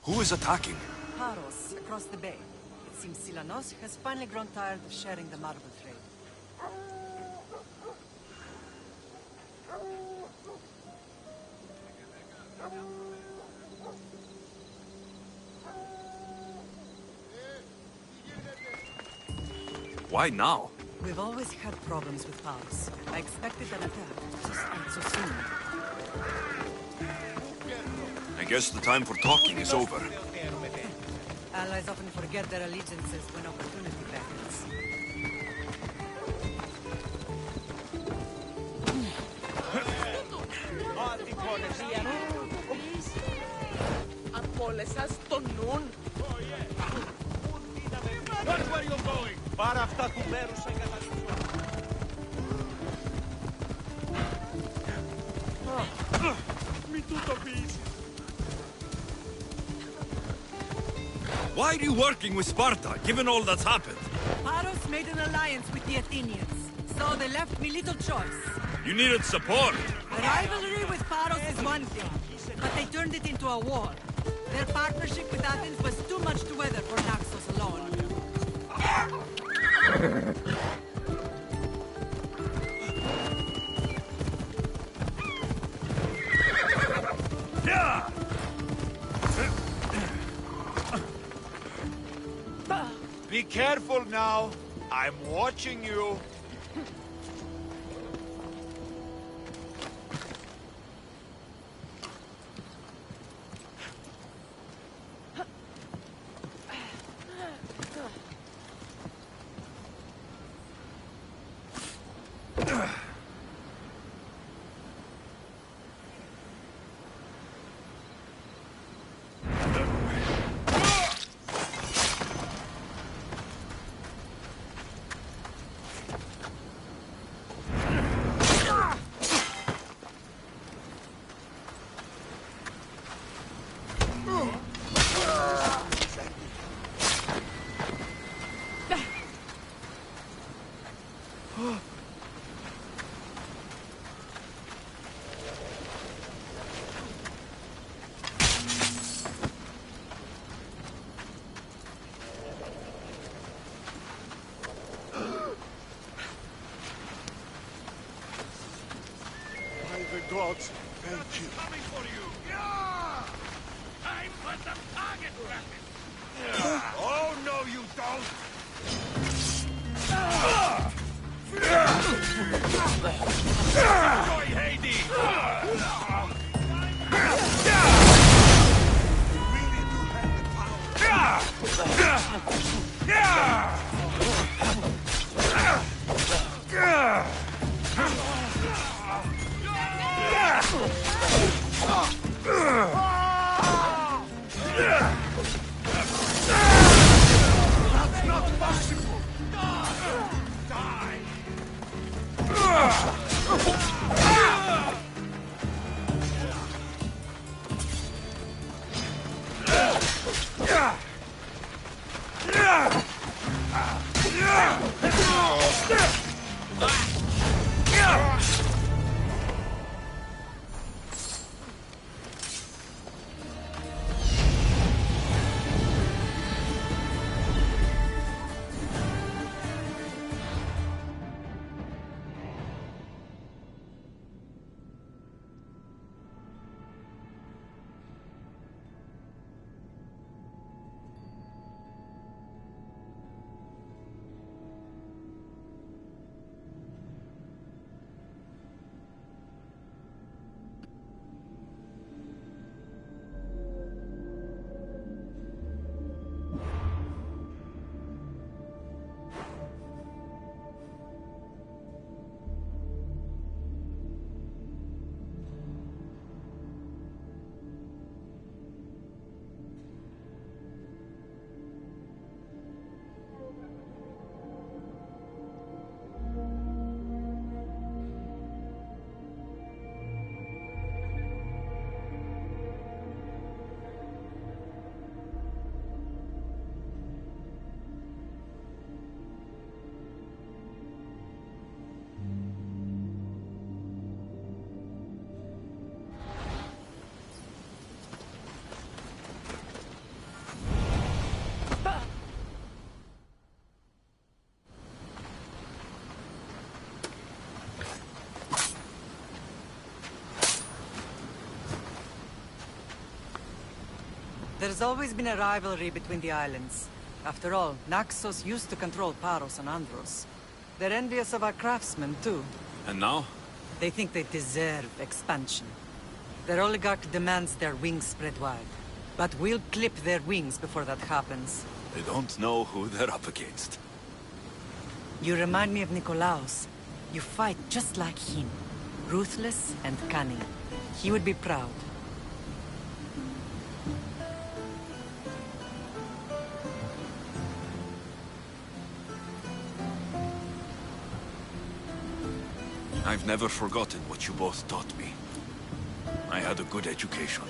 Who is attacking? Paros, across the bay. It seems Silanos has finally grown tired of sharing the marble trade. Why now? We've always had problems with Paros. I expected an attack, just not so soon. I guess the time for talking is over. Allies often forget their allegiances when opportunity beckons. Watch where you're going! Πάρε αυτά του μέρους σε καταλήξω. Μην τούτο πεις. Why are you working with Sparta, given all that's happened? Paros made an alliance with the Athenians, so they left me little choice. You needed support. A rivalry with Paros is one thing, but they turned it into a war. Their partnership with Athens was too much to weather for Naxos alone. Be careful now. I'm watching you. Gods, thank you. Coming for you. Yeah! Time for some target practice. Oh no, you don't. Enjoy Hades. Really do have the power. That's not possible. Die. There's always been a rivalry between the islands. After all, Naxos used to control Paros and Andros. They're envious of our craftsmen, too. And now? They think they deserve expansion. Their oligarch demands their wings spread wide. But we'll clip their wings before that happens. They don't know who they're up against. You remind me of Nikolaos. You fight just like him. Ruthless and cunning. He would be proud. I've never forgotten what you both taught me. I had a good education.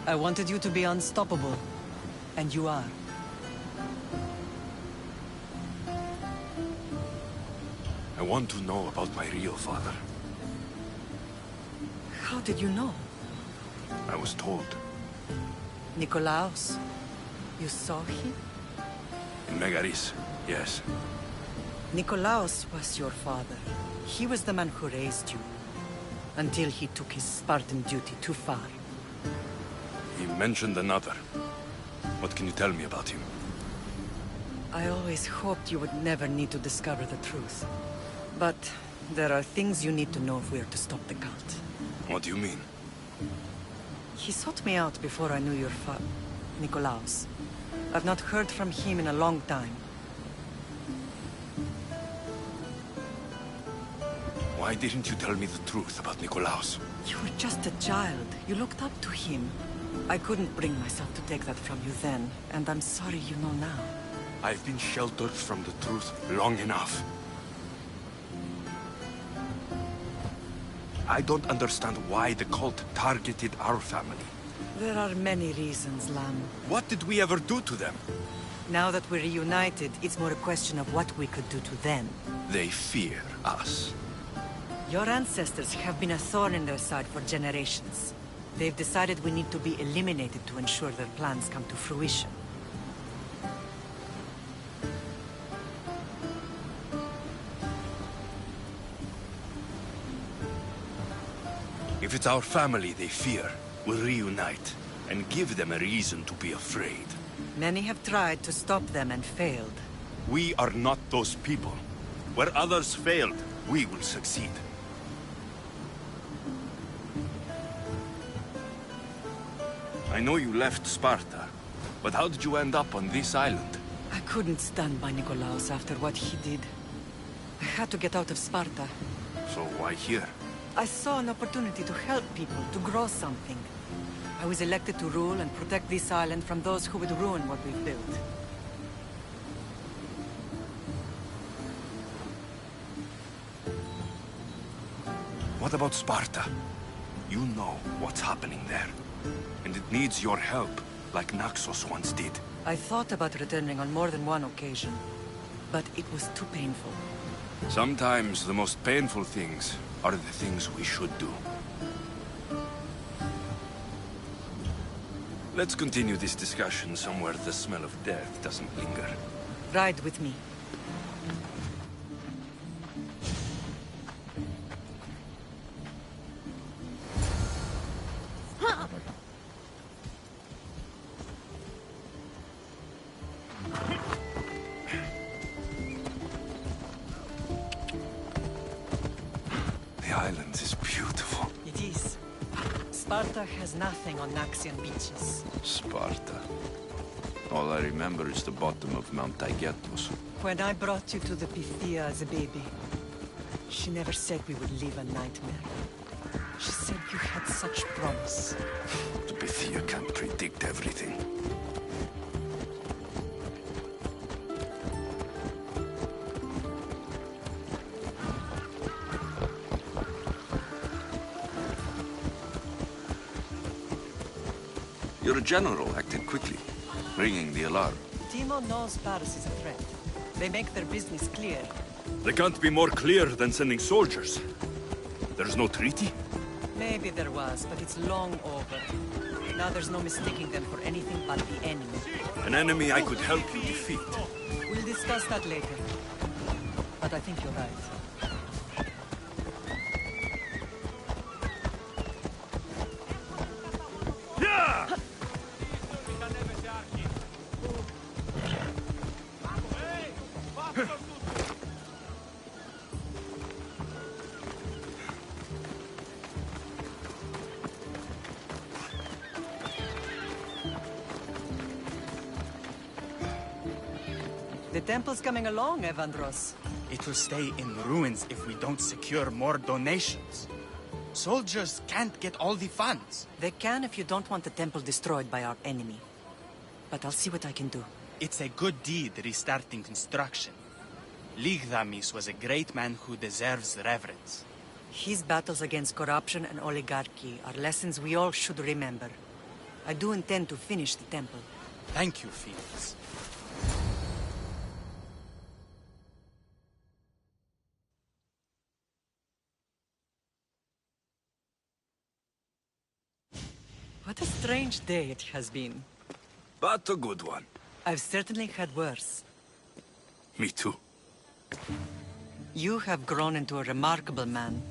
I wanted you to be unstoppable. And you are. I want to know about my real father. How did you know? I was told. Nikolaos. You saw him? In Megaris, yes. Nikolaos was your father. He was the man who raised you. Until he took his Spartan duty too far. He mentioned another. What can you tell me about him? I always hoped you would never need to discover the truth. But there are things you need to know if we are to stop the cult. What do you mean? He sought me out before I knew your Nikolaos. I've not heard from him in a long time. Why didn't you tell me the truth about Nikolaos? You were just a child. You looked up to him. I couldn't bring myself to take that from you then, and I'm sorry you know now. I've been sheltered from the truth long enough. I don't understand why the cult targeted our family. There are many reasons, Lam. What did we ever do to them? Now that we're reunited, it's more a question of what we could do to them. They fear us. Your ancestors have been a thorn in their side for generations. They've decided we need to be eliminated to ensure their plans come to fruition. If it's our family they fear, we'll reunite and give them a reason to be afraid. Many have tried to stop them and failed. We are not those people. Where others failed, we will succeed. I know you left Sparta, but how did you end up on this island? I couldn't stand by Nikolaos after what he did. I had to get out of Sparta. So why here? I saw an opportunity to help people, to grow something. I was elected to rule and protect this island from those who would ruin what we've built. What about Sparta? You know what's happening there. And it needs your help, like Naxos once did. I thought about returning on more than one occasion, but it was too painful. Sometimes the most painful things are the things we should do. Let's continue this discussion somewhere the smell of death doesn't linger. Ride with me. The island is beautiful. It is. Sparta has nothing on Naxian beaches. Sparta. All I remember is the bottom of Mount Taygetos. When I brought you to the Pythia as a baby, she never said we would live a nightmare. She said you had such promise. The Pythia can't predict everything. Your general acted quickly, ringing the alarm. Timo knows Paris is a threat. They make their business clear. They can't be more clear than sending soldiers. There's no treaty? Maybe there was, but it's long over. Now there's no mistaking them for anything but the enemy. An enemy I could help you defeat. We'll discuss that later. But I think you're right. The temple's coming along, Evandros. It will stay in ruins if we don't secure more donations. Soldiers can't get all the funds. They can if you don't want the temple destroyed by our enemy. But I'll see what I can do. It's a good deed restarting construction. Ligdamis was a great man who deserves reverence. His battles against corruption and oligarchy are lessons we all should remember. I do intend to finish the temple. Thank you, Felix. What a strange day it has been. But a good one. I've certainly had worse. Me too. You have grown into a remarkable man,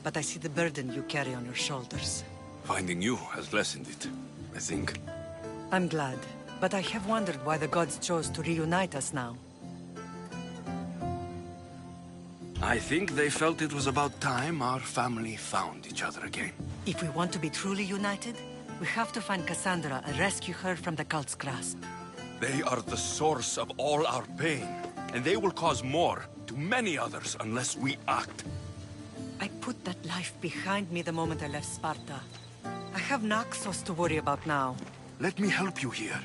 but I see the burden you carry on your shoulders. Finding you has lessened it, I think. I'm glad, but I have wondered why the gods chose to reunite us now. I think they felt it was about time our family found each other again. If we want to be truly united, we have to find Cassandra and rescue her from the cult's grasp. They are the source of all our pain, and they will cause more to many others unless we act. I put that life behind me the moment I left Sparta. I have Naxos to worry about now. Let me help you here.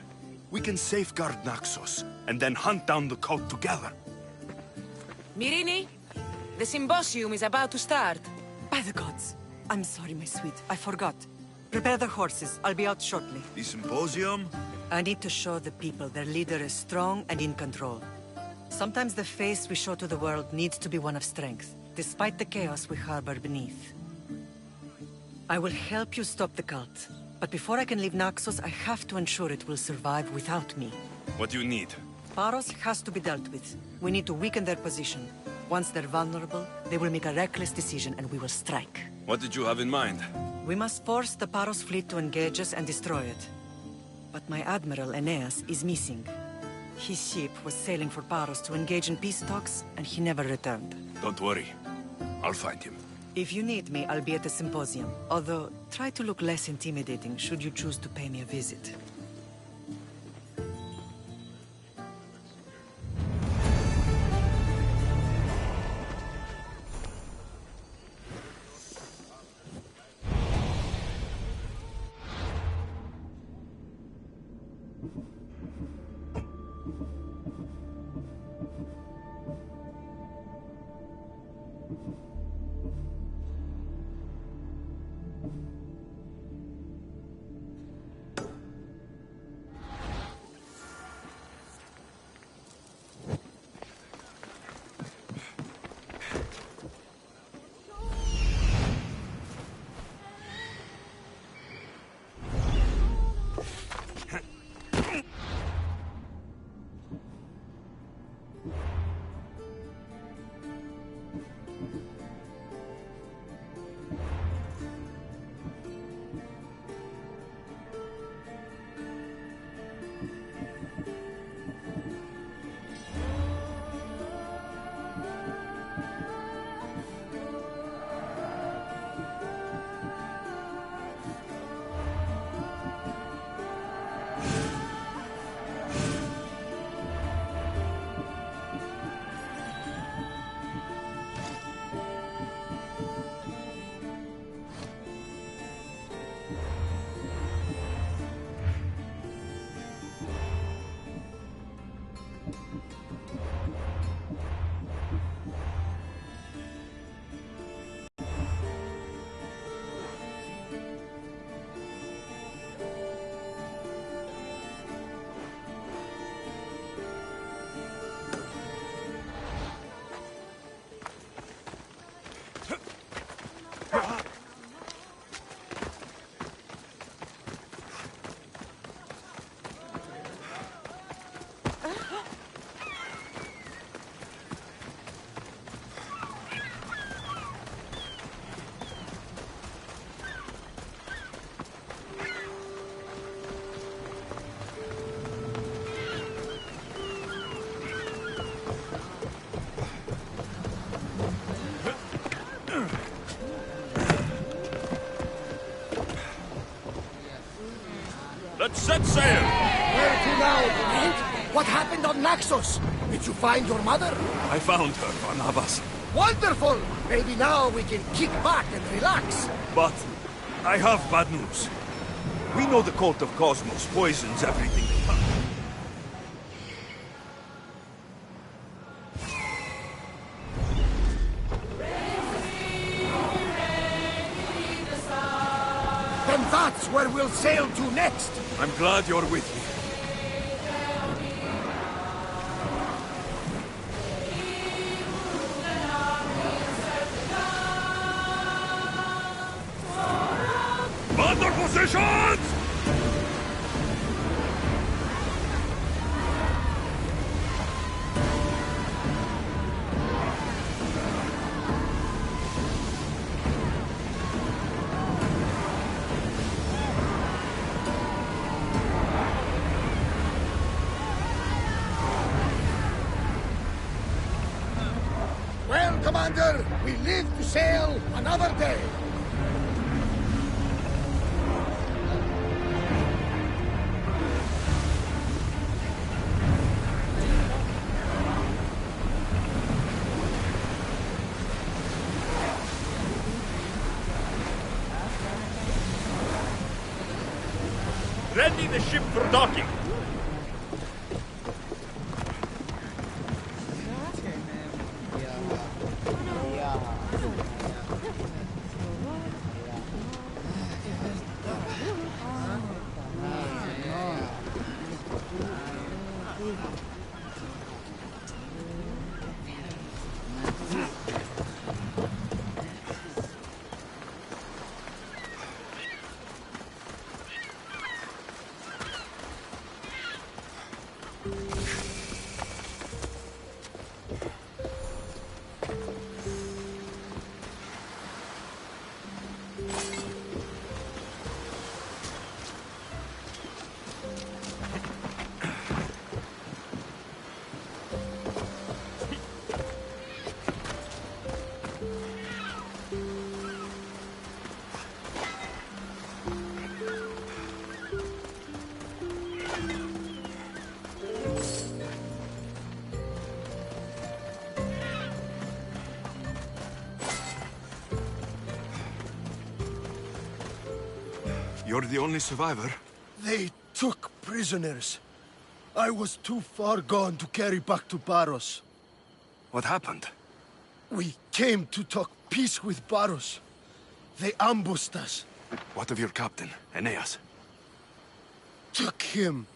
We can safeguard Naxos, and then hunt down the cult together. Mirini, the symposium is about to start. By the gods. I'm sorry, my sweet. I forgot. Prepare the horses. I'll be out shortly. The symposium? I need to show the people their leader is strong and in control. Sometimes the face we show to the world needs to be one of strength, despite the chaos we harbor beneath. I will help you stop the cult. But before I can leave Naxos, I have to ensure it will survive without me. What do you need? Paros has to be dealt with. We need to weaken their position. Once they're vulnerable, they will make a reckless decision and we will strike. What did you have in mind? We must force the Paros fleet to engage us and destroy it. But my admiral, Aeneas, is missing. His ship was sailing for Paros to engage in peace talks, and he never returned. Don't worry. I'll find him. If you need me, I'll be at the symposium. Although, try to look less intimidating should you choose to pay me a visit. Let's set sail! Where to now, Clint? What happened on Naxos? Did you find your mother? I found her, Barnabas. Wonderful! Maybe now we can kick back and relax. But I have bad news. We know the cult of Cosmos poisons everything they touch. Then that's where we'll sail to next. I'm glad you're with me. Under positions! Well, Commander, we live to sail another day. Ready the ship for docking. You're the only survivor? They took prisoners. I was too far gone to carry back to Paros. What happened? We came to talk peace with Paros. They ambushed us. What of your captain, Aeneas? Took him.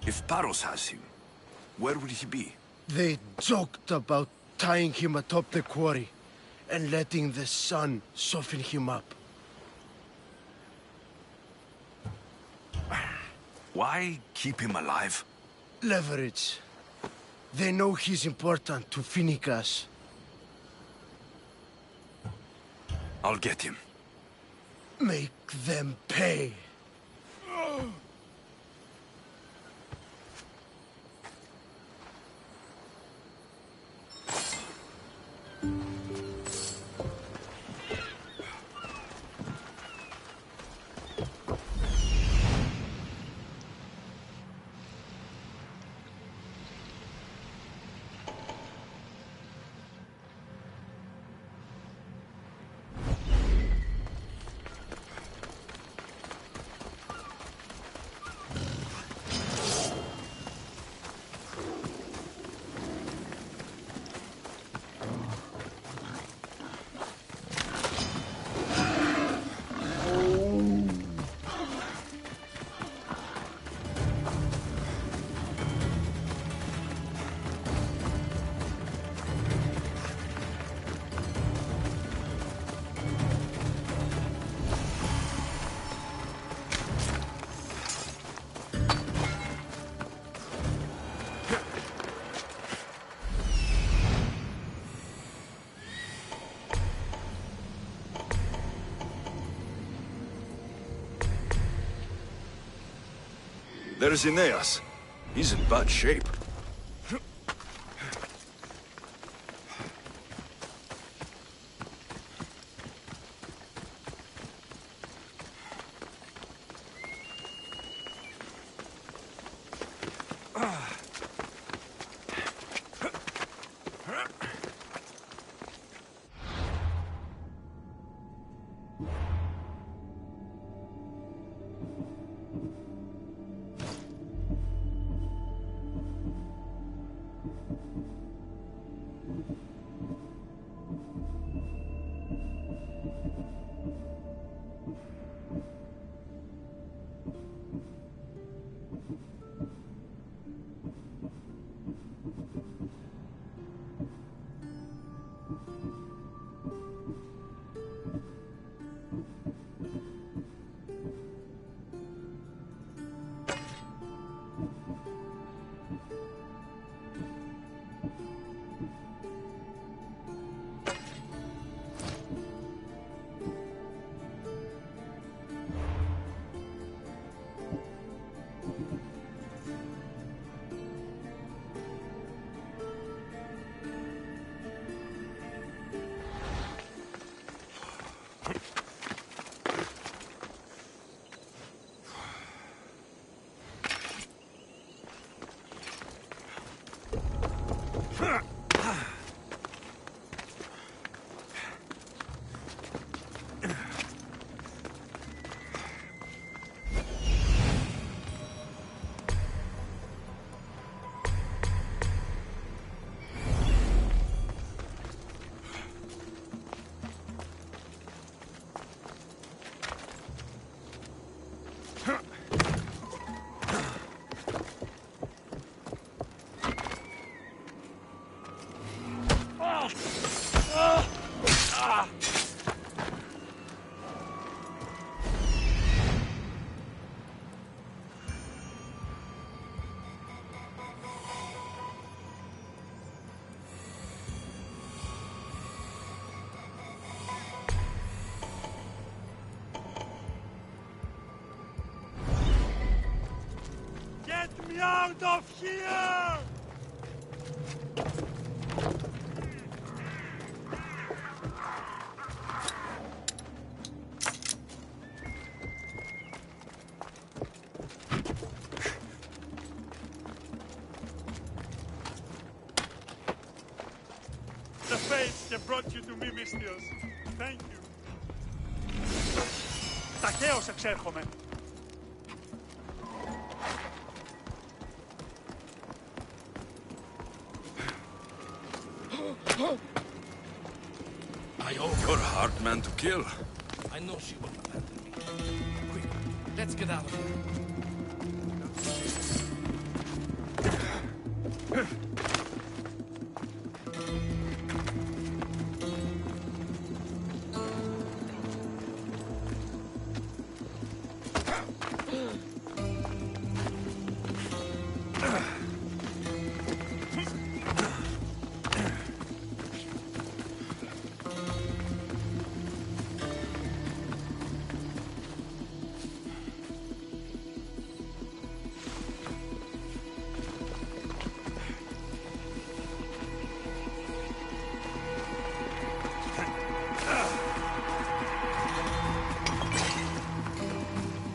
If Paros has him, where would he be? They joked about tying him atop the quarry and letting the sun soften him up. Why keep him alive? Leverage. They know he's important to Finicas. I'll get him. Make them pay. There's Aeneas. He's in bad shape. Get me out of here! The fates have brought you to me, Mystios. Thank you. Ταχαίως εξέρχομαι. You're a hard man to kill. I know she won't abandon me. Quick, let's get out of here.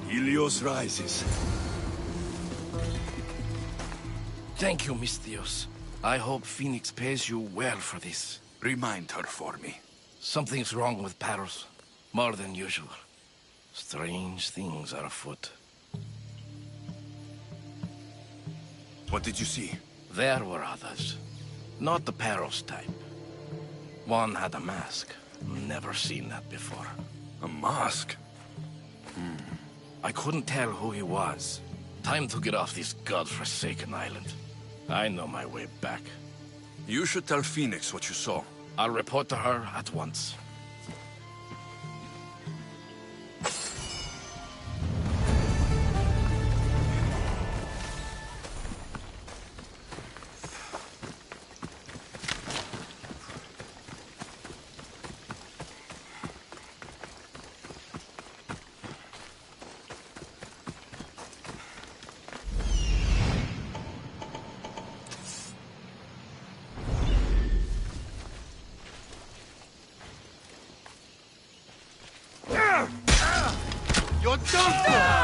Helios rises. Thank you, Mystios. I hope Phoenix pays you well for this. Remind her for me. Something's wrong with Paros. More than usual. Strange things are afoot. What did you see? There were others. Not the Paros type. One had a mask. Never seen that before. A mask? I couldn't tell who he was. Time to get off this godforsaken island. I know my way back. You should tell Phoenix what you saw. I'll report to her at once. You're done for!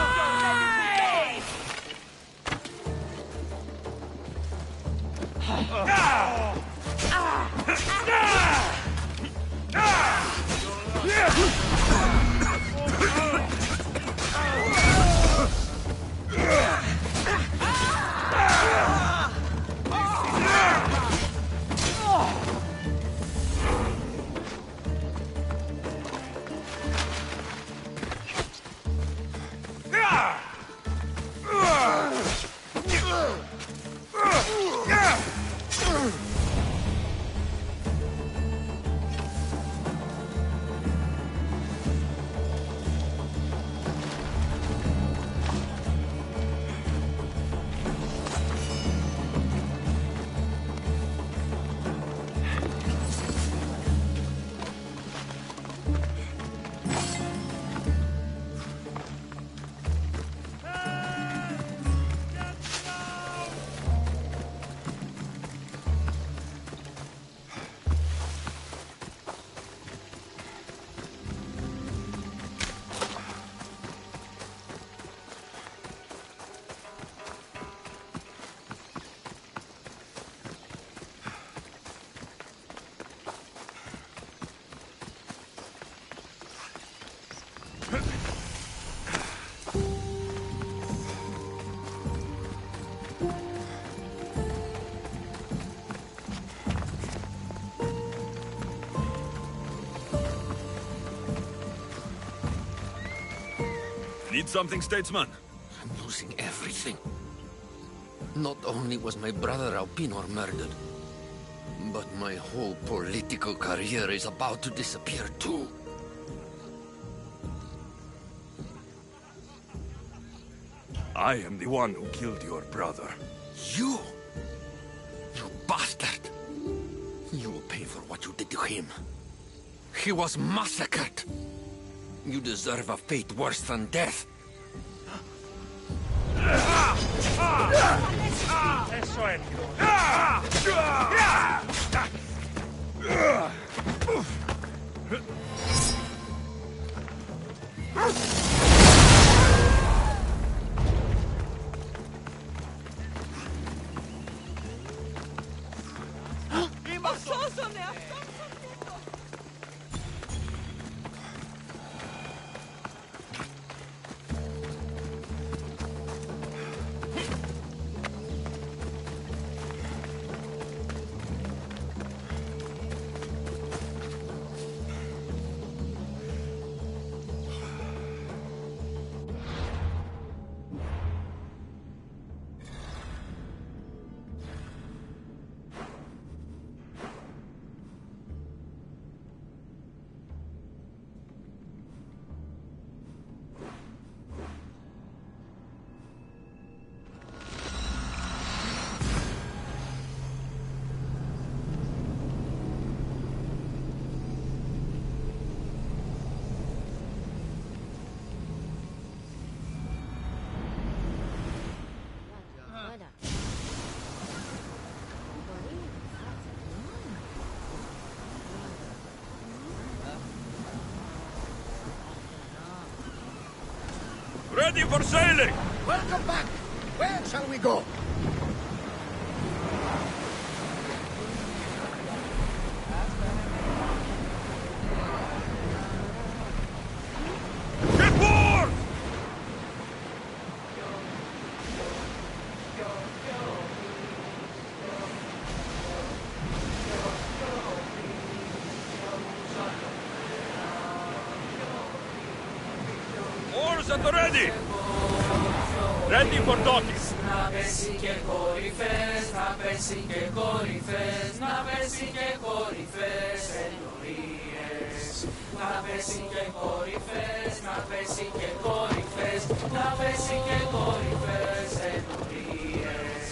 Need something, statesman? I'm losing everything. Not only was my brother Alpinor murdered, but my whole political career is about to disappear too. I am the one who killed your brother. You? You bastard! You will pay for what you did to him. He was massacred. You deserve a fate worse than death. Ready for sailing! Welcome back! Where shall we go? Get board! Oars at the ready! Ready for docking! Να πέσει και κορυφές, να πέσει και κορυφές, να πέσει και κορυφές ενορίες. Να πέσει και κορυφές, να πέσει και κορυφές, να πέσει και κορυφές ενορίες.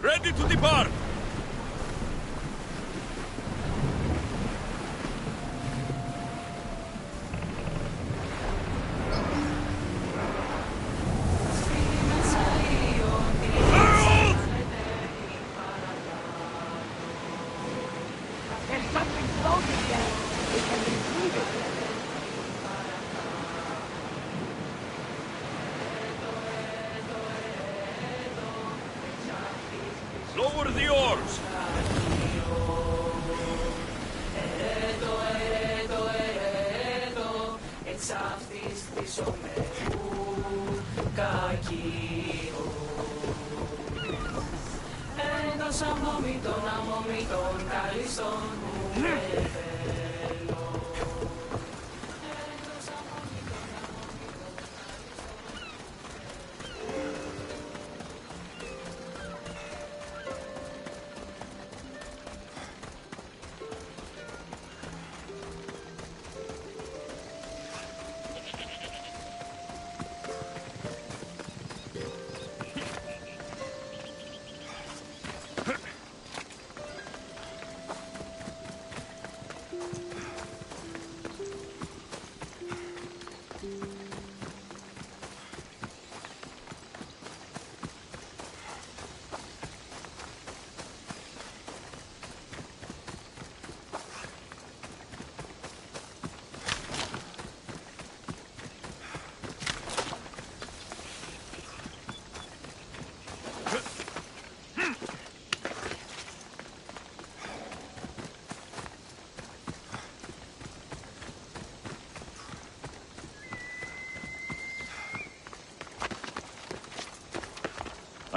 Ready to depart! Lower the oars!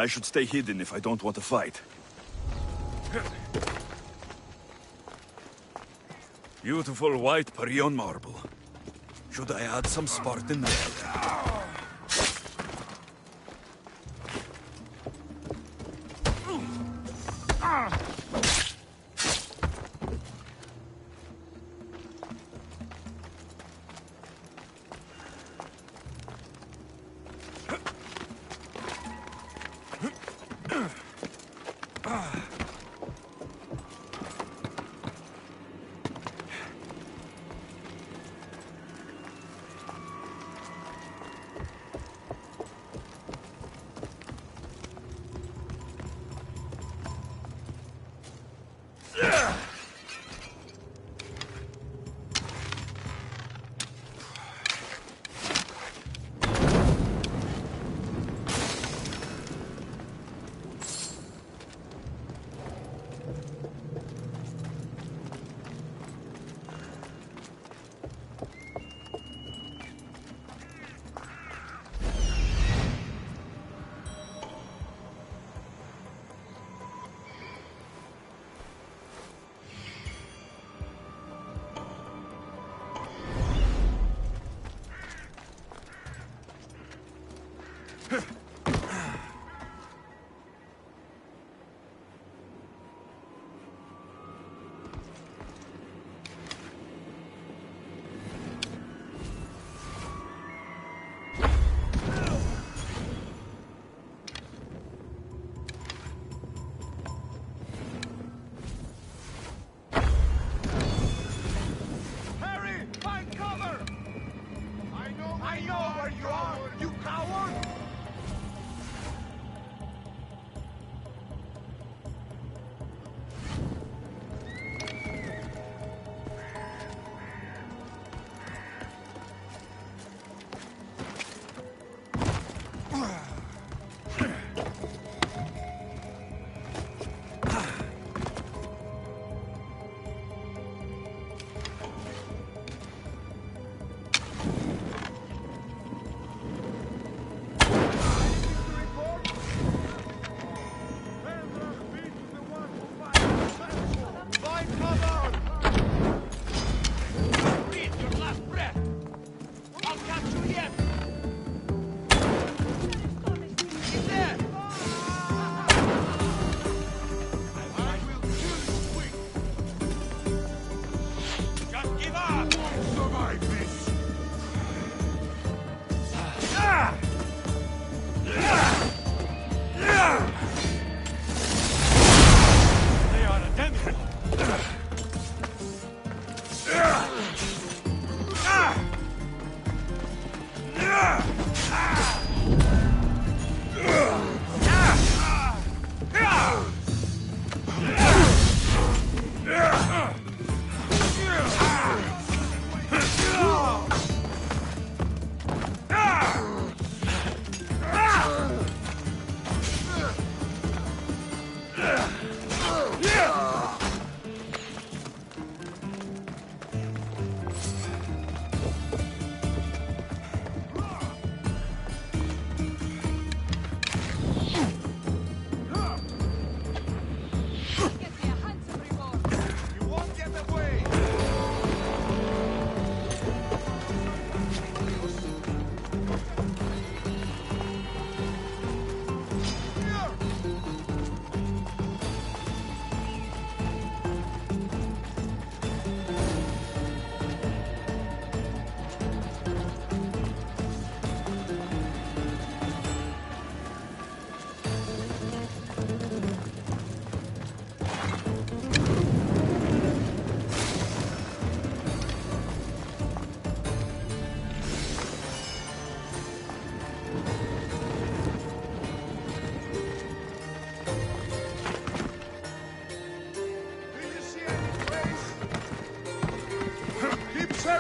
I should stay hidden if I don't want to fight. Beautiful white Parion marble. Should I add some Spartan red?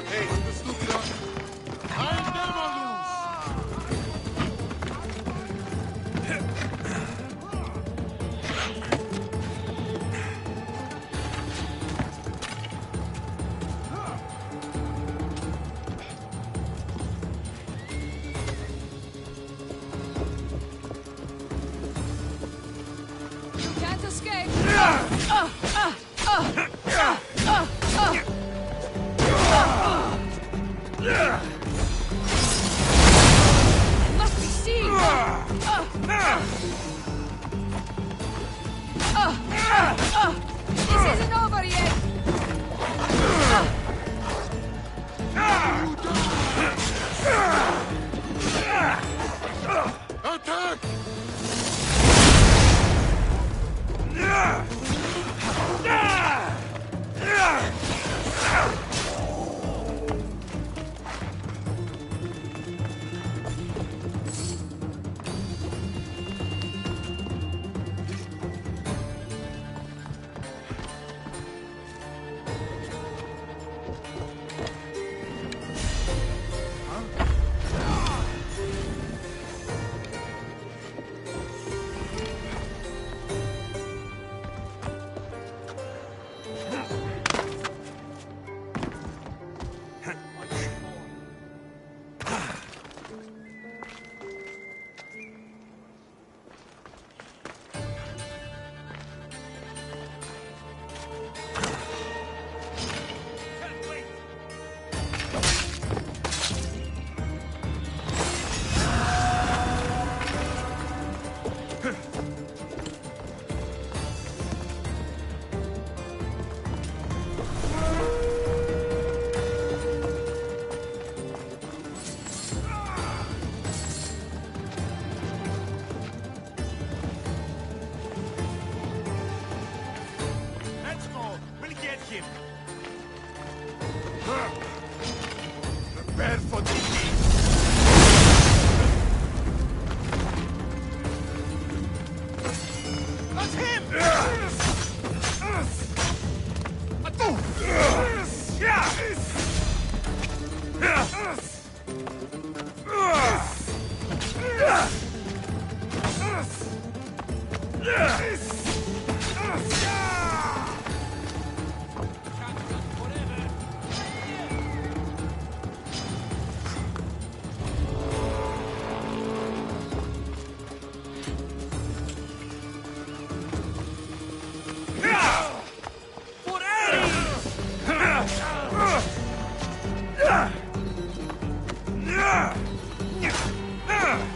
Hey, understood, sir. I'll never lose. You can't escape! It must be seen! This isn't over yet! Attack! Let's go. We'll get him. Prepare for defeat. That's him!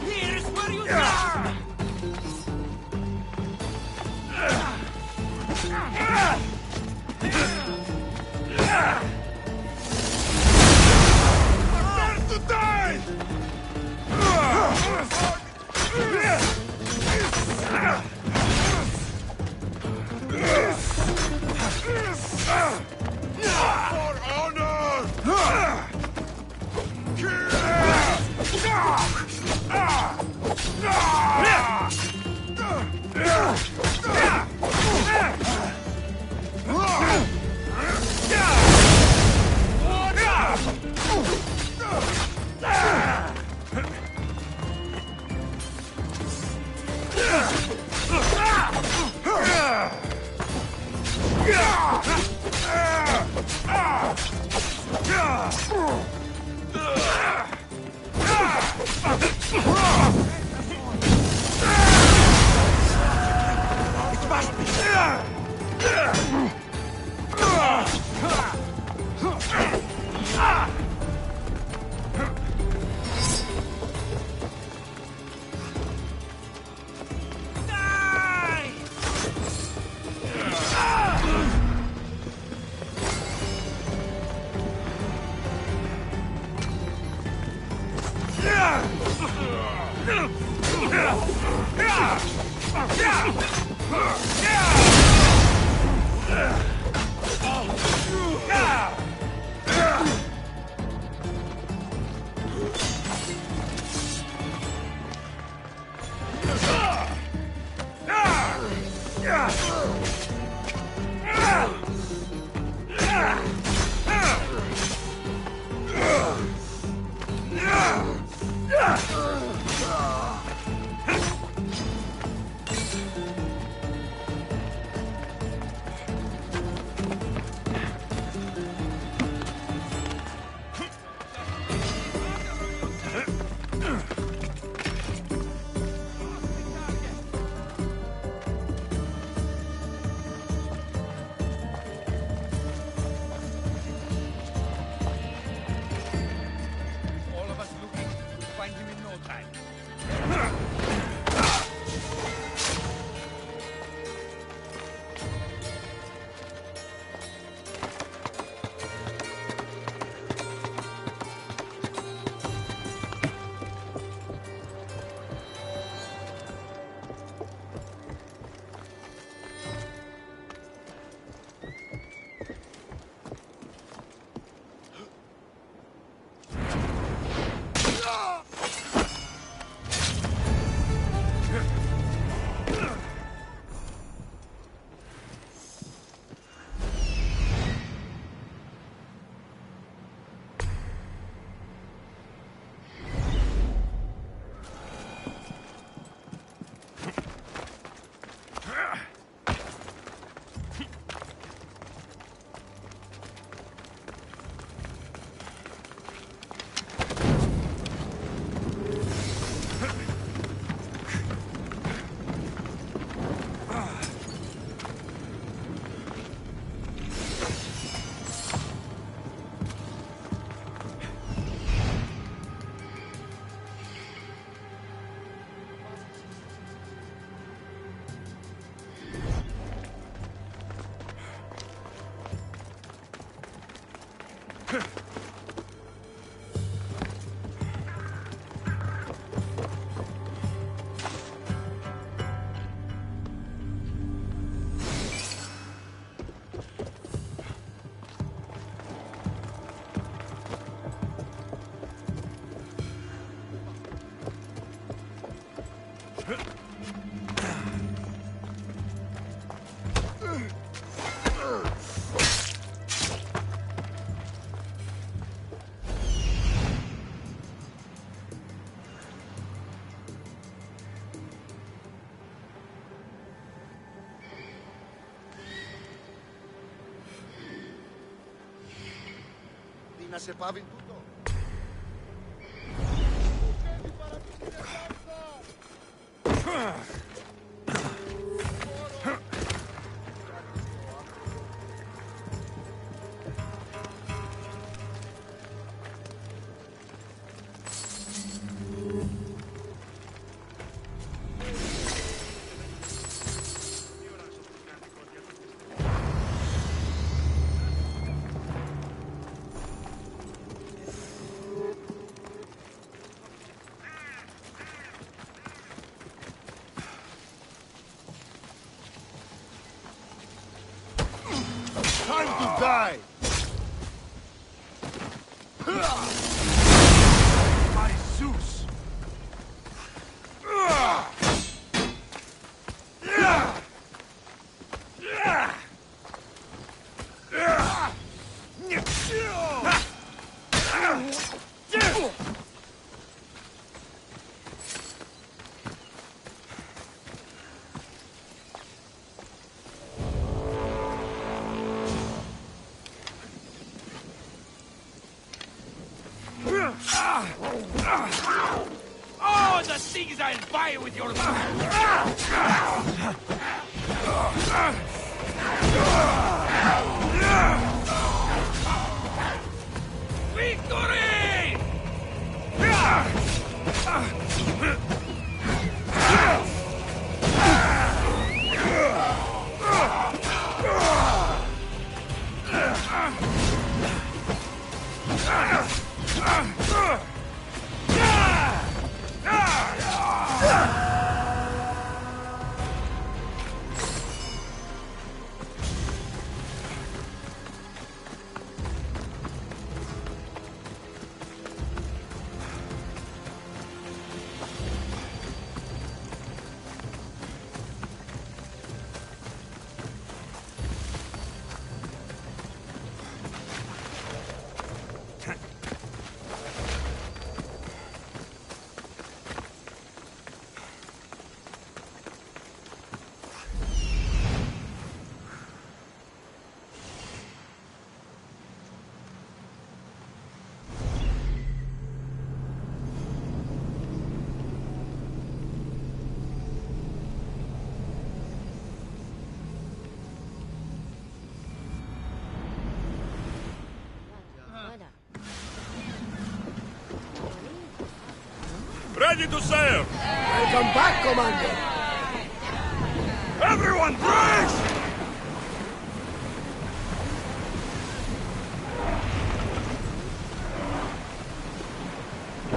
Here's where you die! Prepare to die! For honor! It must be. Yeah! Να σε πάβει τούτο. Time to die! My Zeus! Oh, the things I'll buy with your Victory! Ready to sail! Welcome back, Commander! Everyone, brace!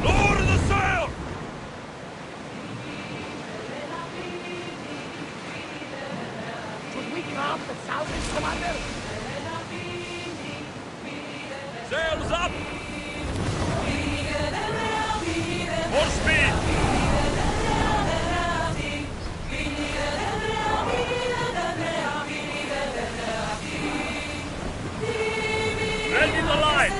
Lower the sail! Should we craft the southeast, Commander? Sails up! More speed! Ready the line!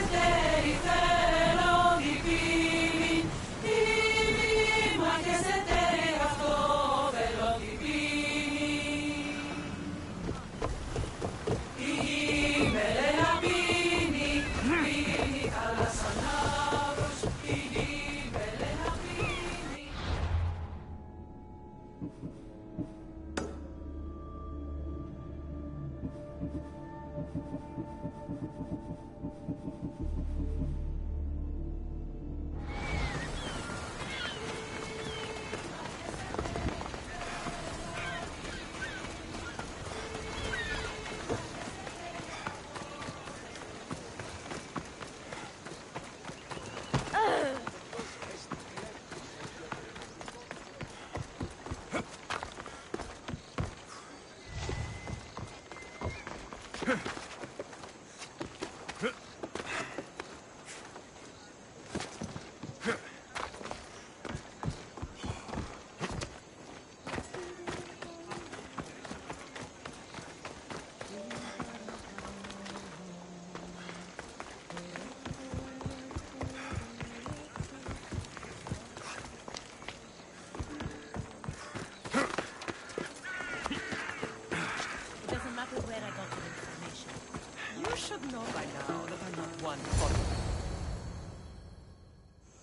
know by now that I'm not one for...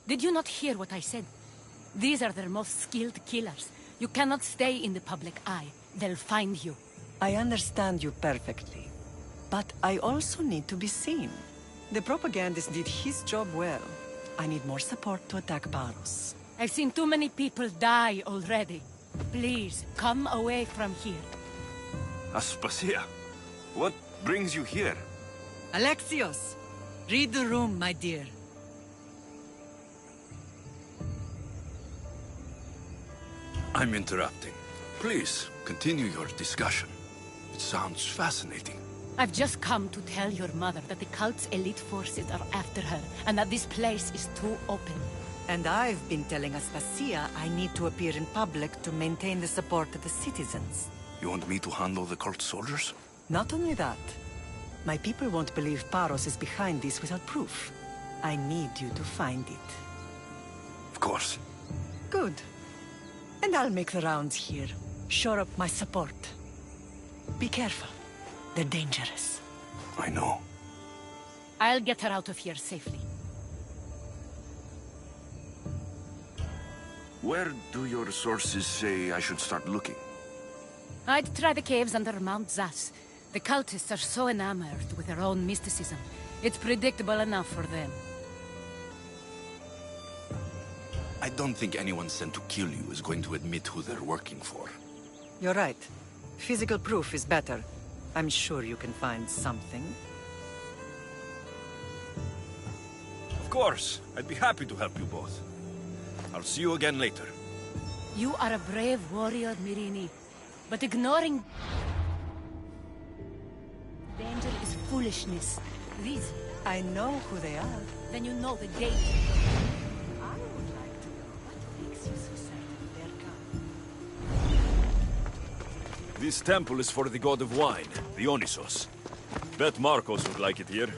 Did you not hear what I said? These are their most skilled killers. You cannot stay in the public eye. They'll find you. I understand you perfectly. But I also need to be seen. The propagandist did his job well. I need more support to attack Paros. I've seen too many people die already. Please, come away from here. Aspasia, what brings you here? Alexios! Read the room, my dear. I'm interrupting. Please, continue your discussion. It sounds fascinating. I've just come to tell your mother that the cult's elite forces are after her, and that this place is too open. And I've been telling Aspasia I need to appear in public to maintain the support of the citizens. You want me to handle the cult soldiers? Not only that. My people won't believe Paros is behind this without proof. I need you to find it. Of course. Good. And I'll make the rounds here. Shore up my support. Be careful. They're dangerous. I know. I'll get her out of here safely. Where do your sources say I should start looking? I'd try the caves under Mount Zas. The cultists are so enamored with their own mysticism. It's predictable enough for them. I don't think anyone sent to kill you is going to admit who they're working for. You're right. Physical proof is better. I'm sure you can find something. Of course. I'd be happy to help you both. I'll see you again later. You are a brave warrior, Mirini. But ignoring... danger is foolishness. These... I know who they are. Then you know the danger. I would like to know what makes you so certain they're coming. This temple is for the god of wine, Dionysos. Bet Marcos would like it here.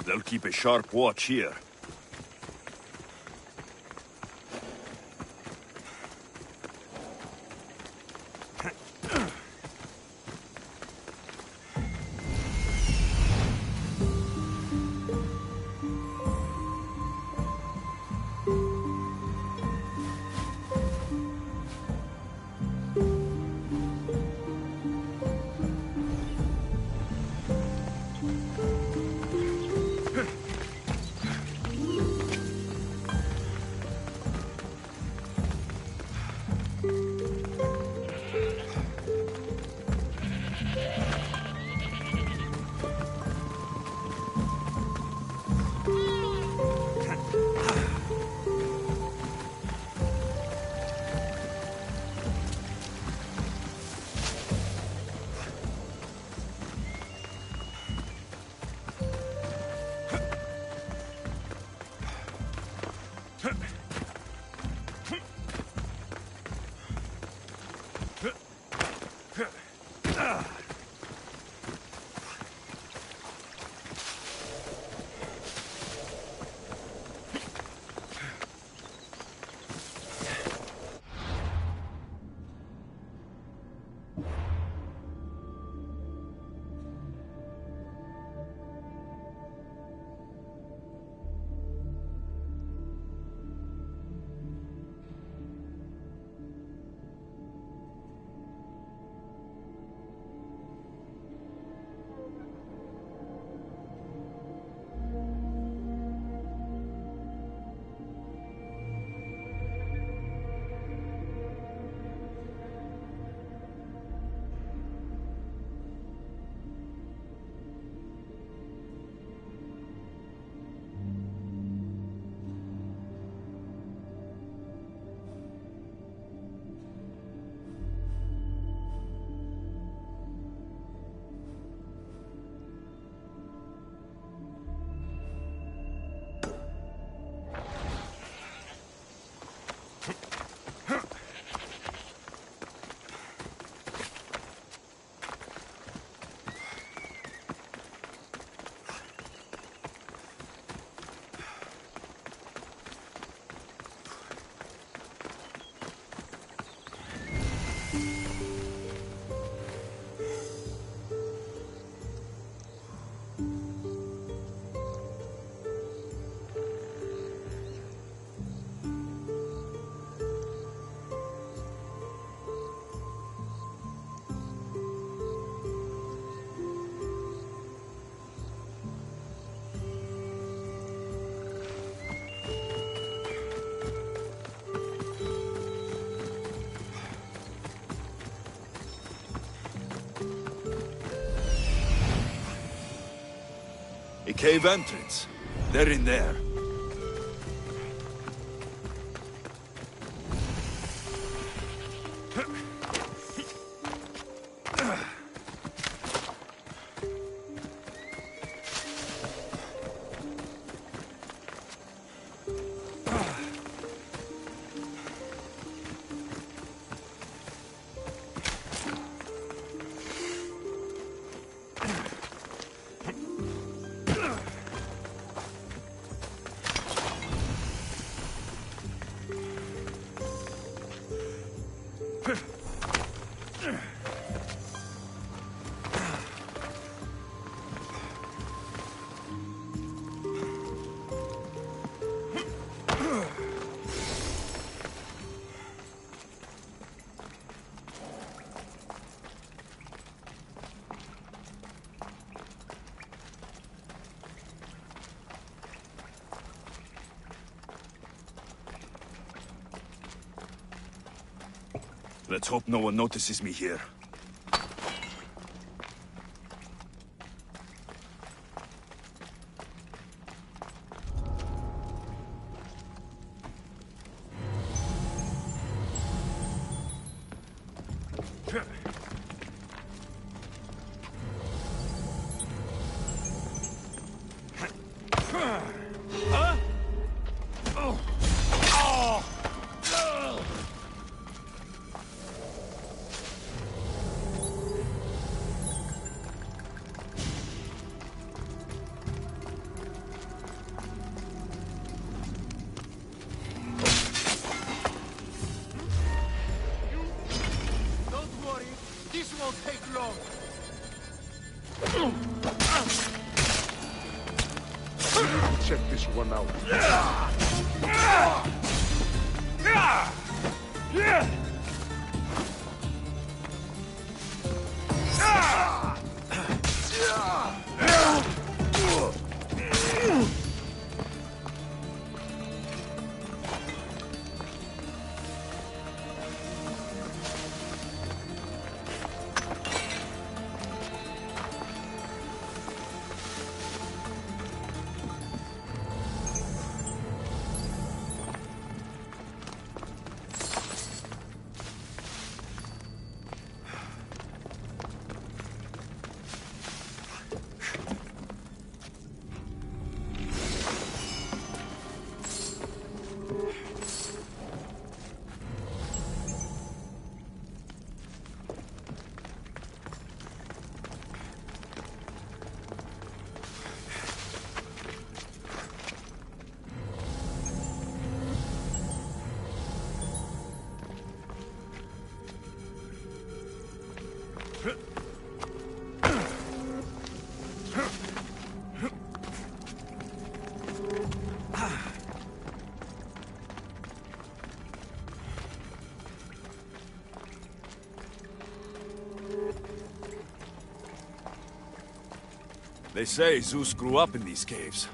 They'll keep a sharp watch here. A cave entrance. They're in there. Let's hope no one notices me here. Check this one out. They say Zeus grew up in these caves.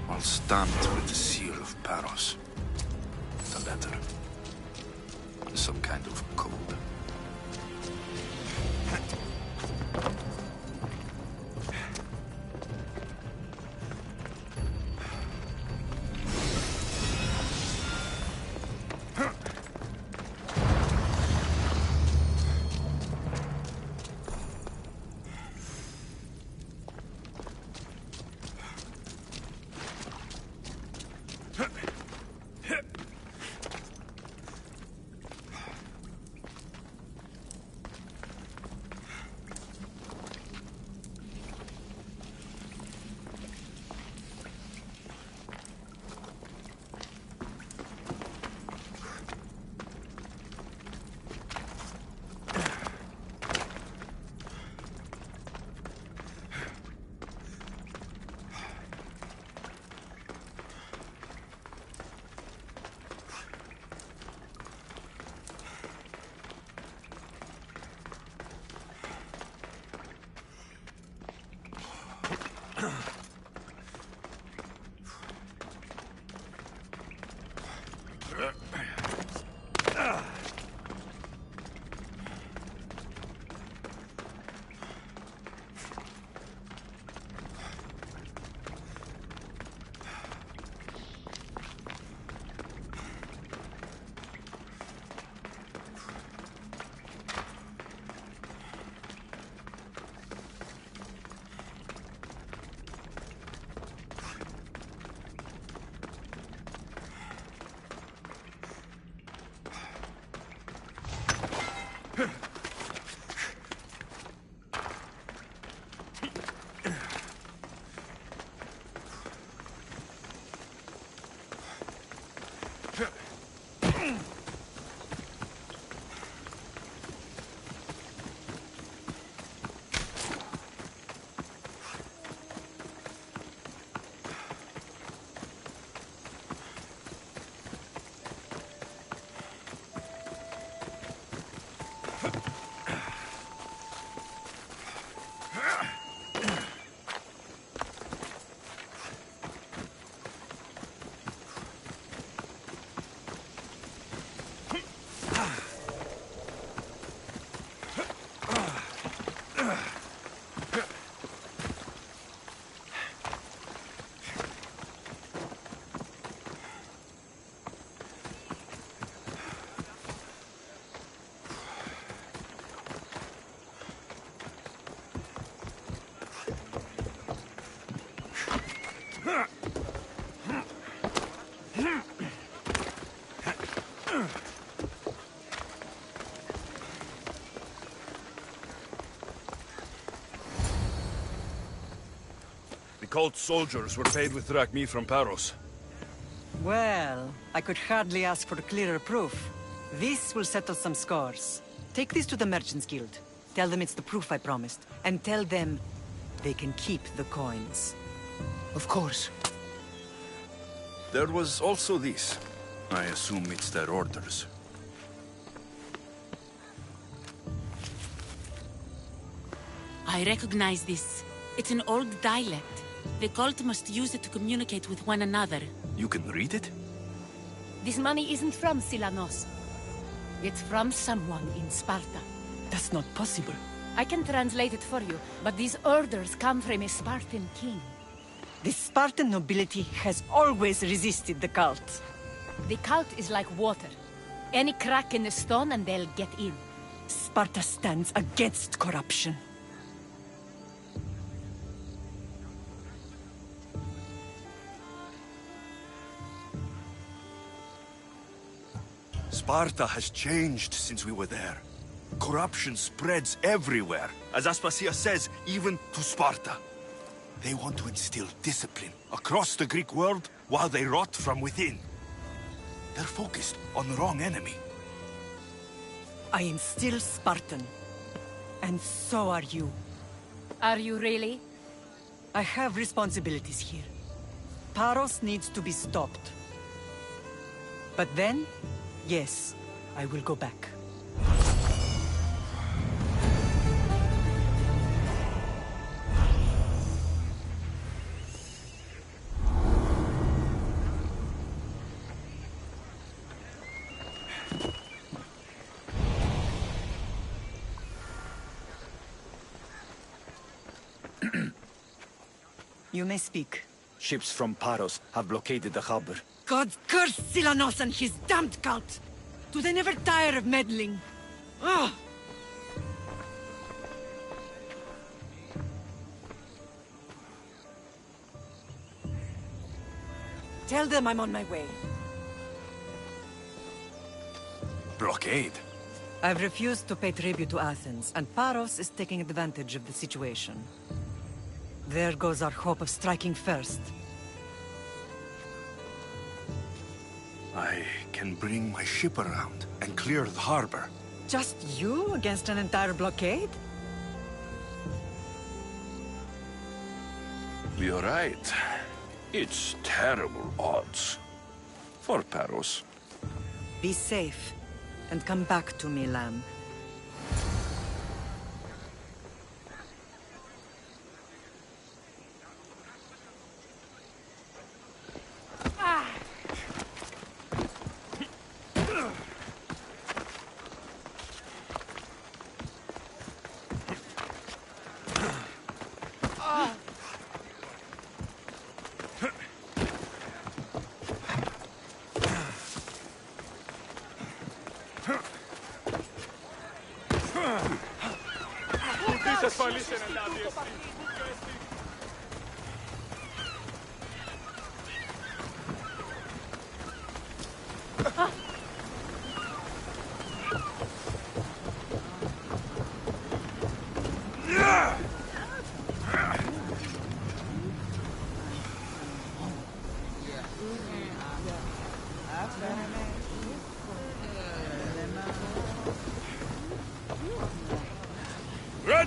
While stamped with the seal of Paros. The letter. Some kind of code. The cult soldiers were paid with drachmi from Paros. Well, I could hardly ask for clearer proof. This will settle some scores. Take this to the Merchants Guild. Tell them it's the proof I promised. And tell them they can keep the coins. Of course. There was also this. I assume it's their orders. I recognize this. It's an old dialect. The cult must use it to communicate with one another. You can read it? This money isn't from Silanos. It's from someone in Sparta. That's not possible. I can translate it for you, but these orders come from a Spartan king. The Spartan nobility has always resisted the cult. The cult is like water. Any crack in the stone and they'll get in. Sparta stands against corruption. Sparta has changed since we were there. Corruption spreads everywhere. As Aspasia says, even to Sparta. They want to instill discipline across the Greek world while they rot from within. They're focused on the wrong enemy. I am still Spartan. And so are you. Are you really? I have responsibilities here. Paros needs to be stopped. But then, yes, I will go back. You may speak. Ships from Paros have blockaded the harbor. God curse Silanos and his damned cult! Do they never tire of meddling? Ugh! Tell them I'm on my way. Blockade? I've refused to pay tribute to Athens, and Paros is taking advantage of the situation. There goes our hope of striking first. I can bring my ship around and clear the harbor. Just you against an entire blockade? You're right. It's terrible odds. For Paros. Be safe, and come back to me, lamb.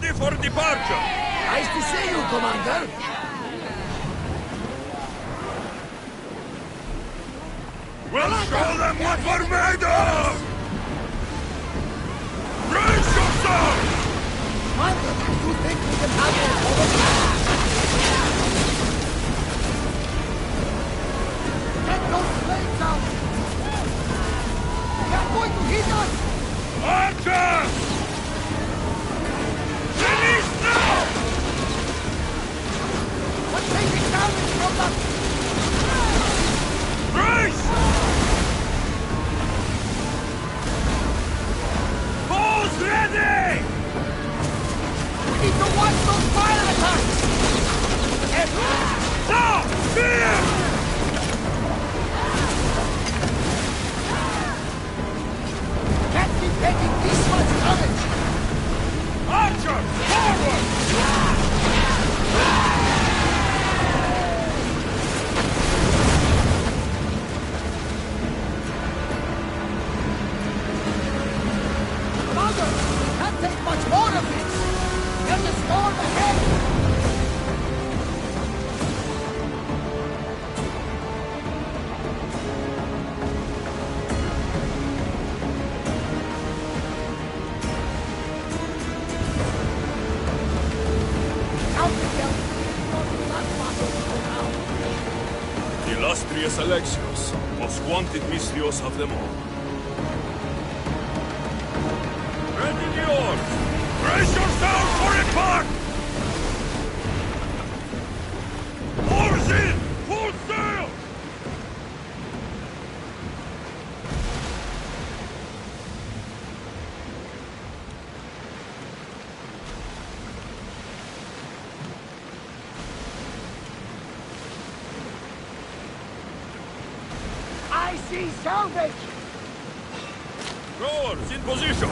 Ready for departure! Nice to see you, Commander. We'll show them what we're made of! Brace yourself! Commander, you think we can handle all of that? Get those blades out! They're going to hit us! Archer! Finish now! We're taking damage from that! Brace! Balls ready! We need to watch those fire attacks! Now! Here! Can't be taking this much damage! Archer! Forward! Commander! Can't take much more of this! There's a storm ahead! Illustrious Alexios, most wanted Misthios of them all. Ready the oars! Brace yourselves for impact! Oars in! Full sail! I see salvage! Rowers in position!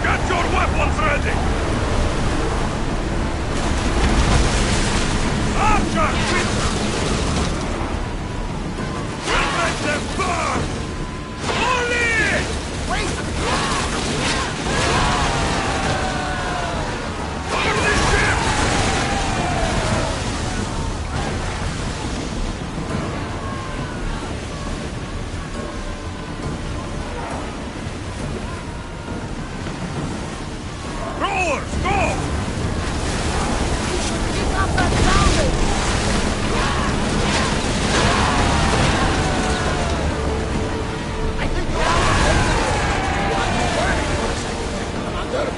Get your weapons ready! Archer! We'll make them burn! Only! Wait! Burn the ship! Rowers, go! We should pick up that salvage! I think we're out of danger. You are worried for a second, Commander.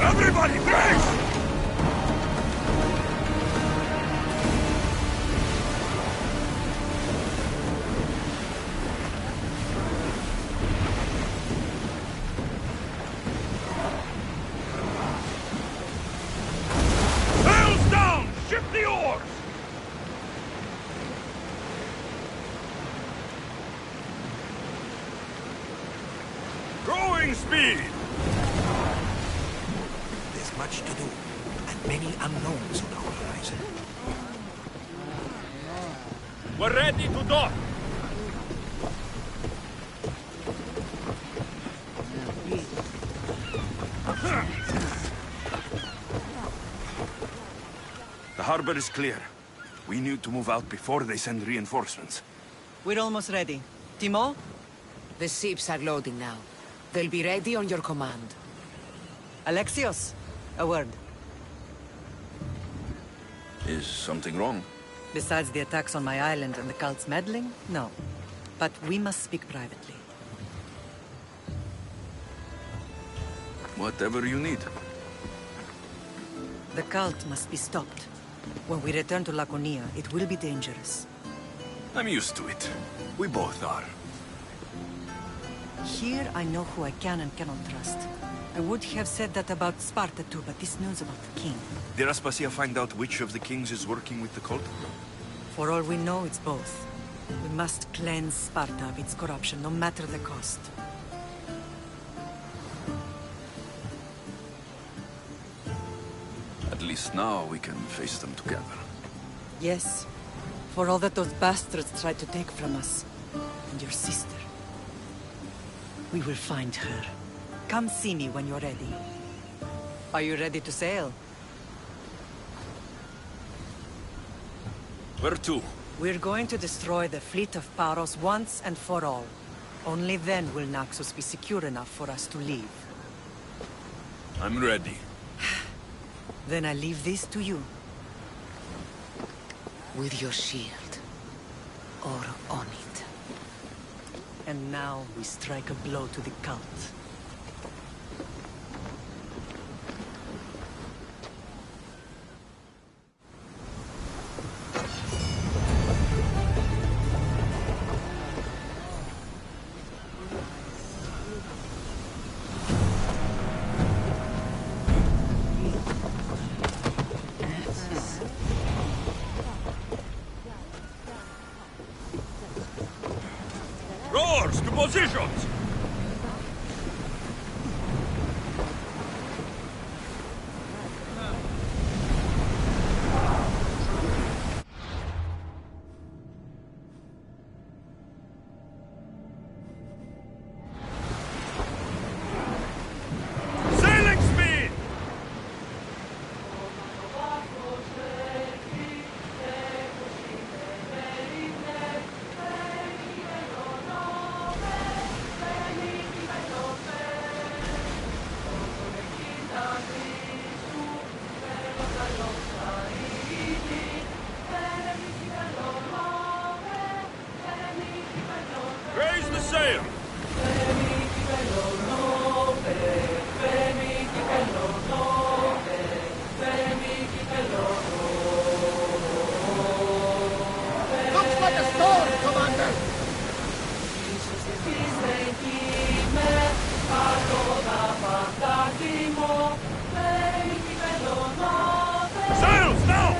Everybody, brace! Sails down! Shift the oars! Growing speed! There's much to do, and many unknowns on our horizon. We're ready to dock! The harbor is clear. We need to move out before they send reinforcements. We're almost ready. Timo? The ships are loading now. They'll be ready on your command. Alexios, a word. Is something wrong? Besides the attacks on my island and the cult's meddling? No. But we must speak privately. Whatever you need. The cult must be stopped. When we return to Laconia, it will be dangerous. I'm used to it. We both are. Here I know who I can and cannot trust. I would have said that about Sparta too, but this news about the king. Did Aspasia find out which of the kings is working with the cult? For all we know, it's both. We must cleanse Sparta of its corruption, no matter the cost. At least now we can face them together. Yes. For all that those bastards tried to take from us. And your sister. We will find her. Come see me when you're ready. Are you ready to sail? Where to? We're going to destroy the fleet of Paros once and for all. Only then will Naxos be secure enough for us to leave. I'm ready. Then I leave this to you. With your shield. Or on it. And now we strike a blow to the cult. Roars to positions! Sailing speed! Raise the sail! Looks like a storm, Commander! Sails now!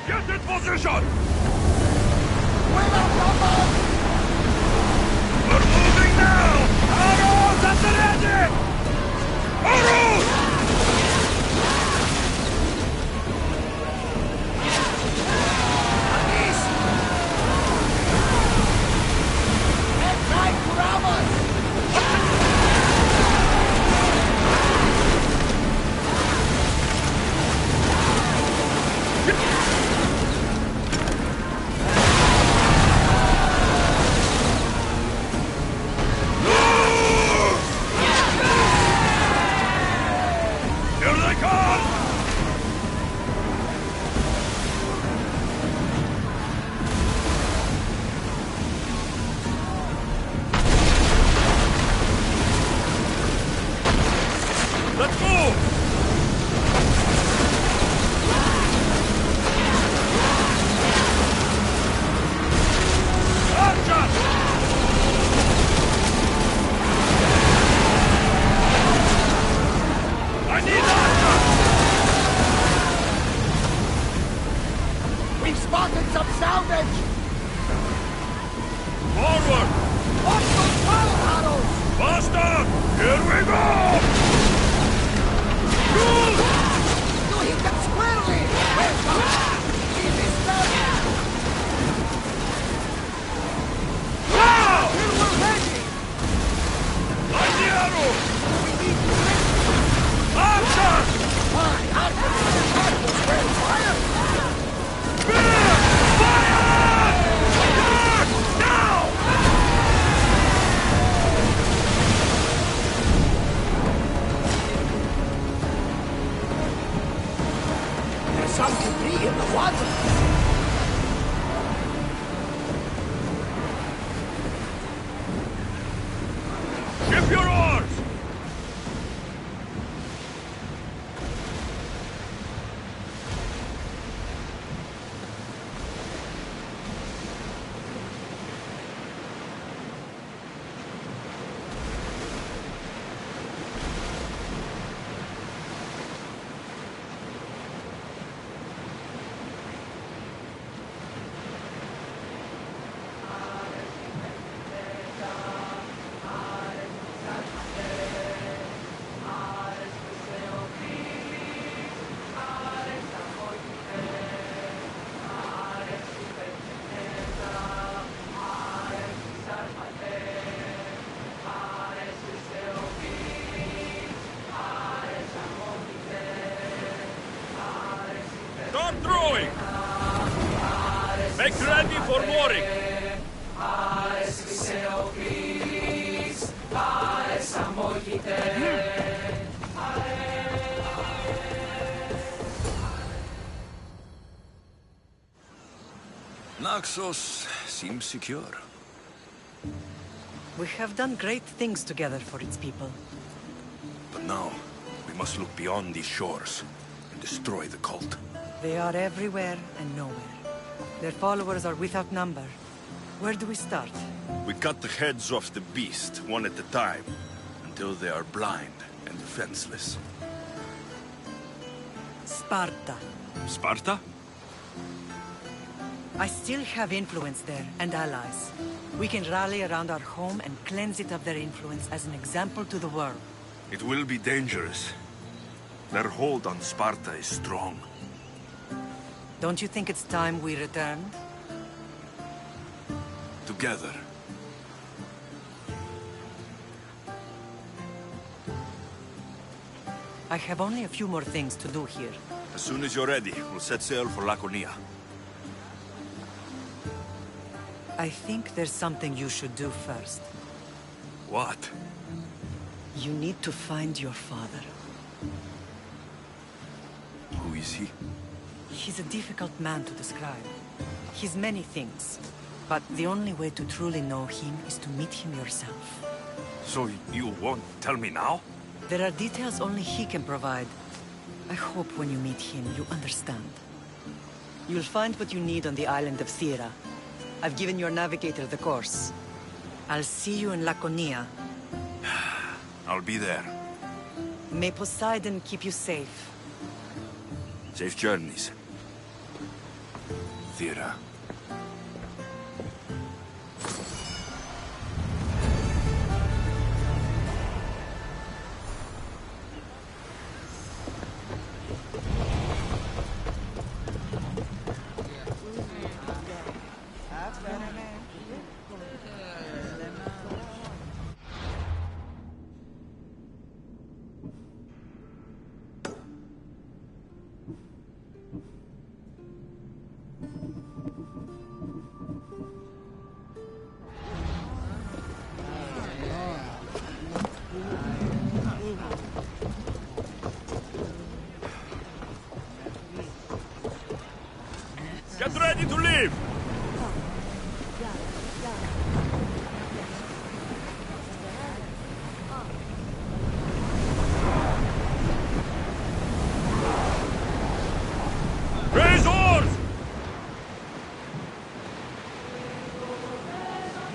Get in position! We're moving now! Arrows at the ready! Arrows! Here they come! Let's move! Action! I need action! We've spotted some salvage! Forward! Watch those power arrows! Faster! Here we go! Shoot! You hit them squarely! Where's the... Keep this down! Now! Here we're ready! Light the arrow! We need to ready! Action! Why, archers spread fire! Spear! Fire! Attack! Now! There's some debris in the water! Ship your oars! rowing! Make ready for mooring! Naxos seems secure. We have done great things together for its people. But now, we must look beyond these shores and destroy the cult. They are everywhere and nowhere. Their followers are without number. Where do we start? We cut the heads off the beast, one at a time, until they are blind and defenseless. Sparta. Sparta? I still have influence there, and allies. We can rally around our home and cleanse it of their influence as an example to the world. It will be dangerous. Their hold on Sparta is strong. Don't you think it's time we returned? Together. I have only a few more things to do here. As soon as you're ready, we'll set sail for Laconia. I think there's something you should do first. What? You need to find your father. Who is he? He's a difficult man to describe. He's many things. But the only way to truly know him is to meet him yourself. So you won't tell me now? There are details only he can provide. I hope when you meet him, you understand. You'll find what you need on the island of Thera. I've given your navigator the course. I'll see you in Laconia. I'll be there. May Poseidon keep you safe. Safe journeys. Thera. Get ready to leave! Raise oars!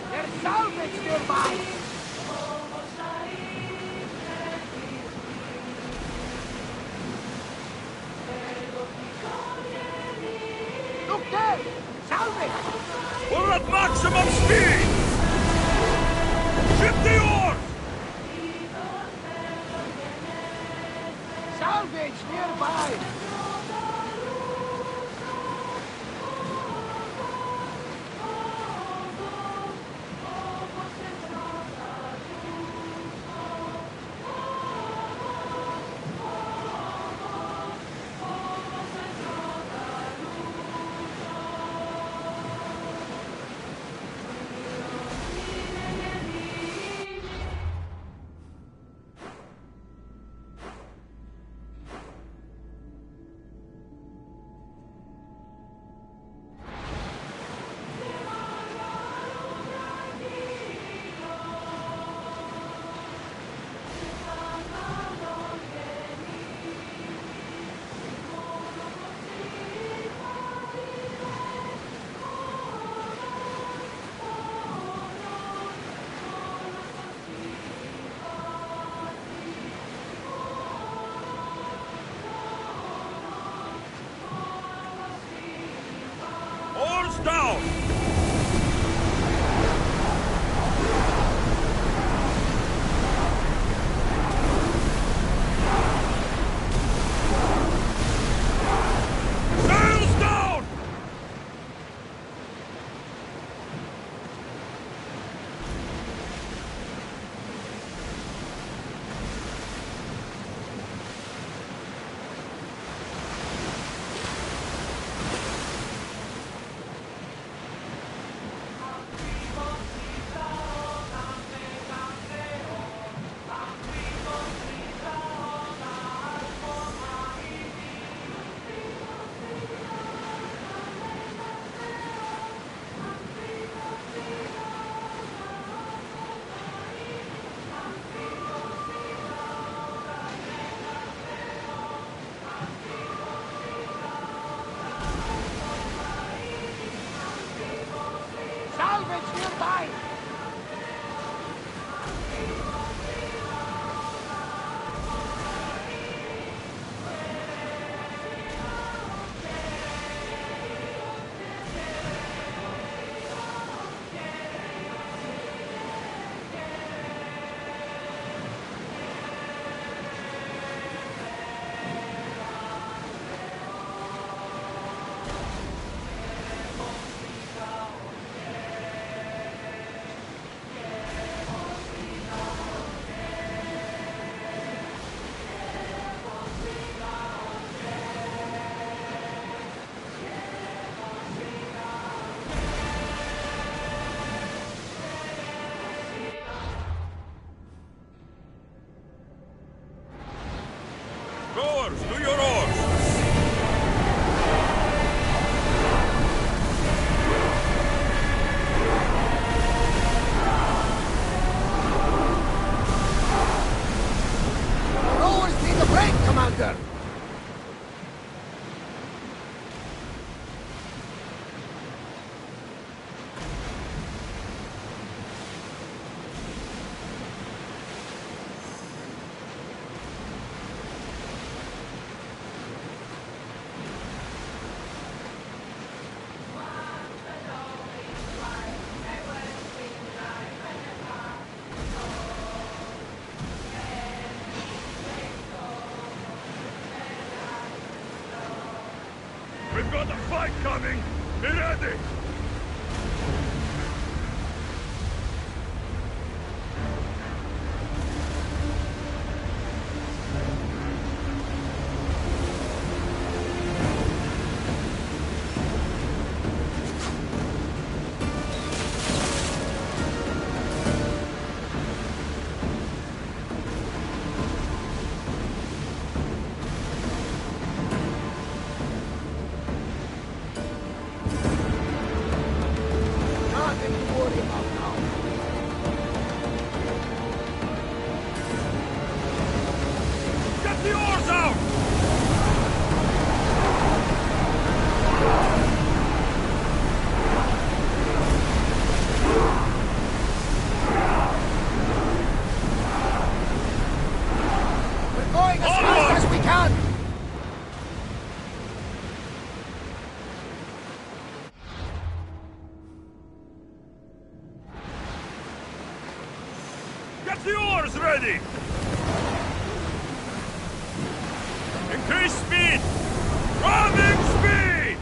There's salvage nearby! Look there! Salvage! We're at maximum speed! Ship the oars! Salvage nearby! leader! We've got a fight coming! Be ready! Get the oars ready! Increase speed! Running speed!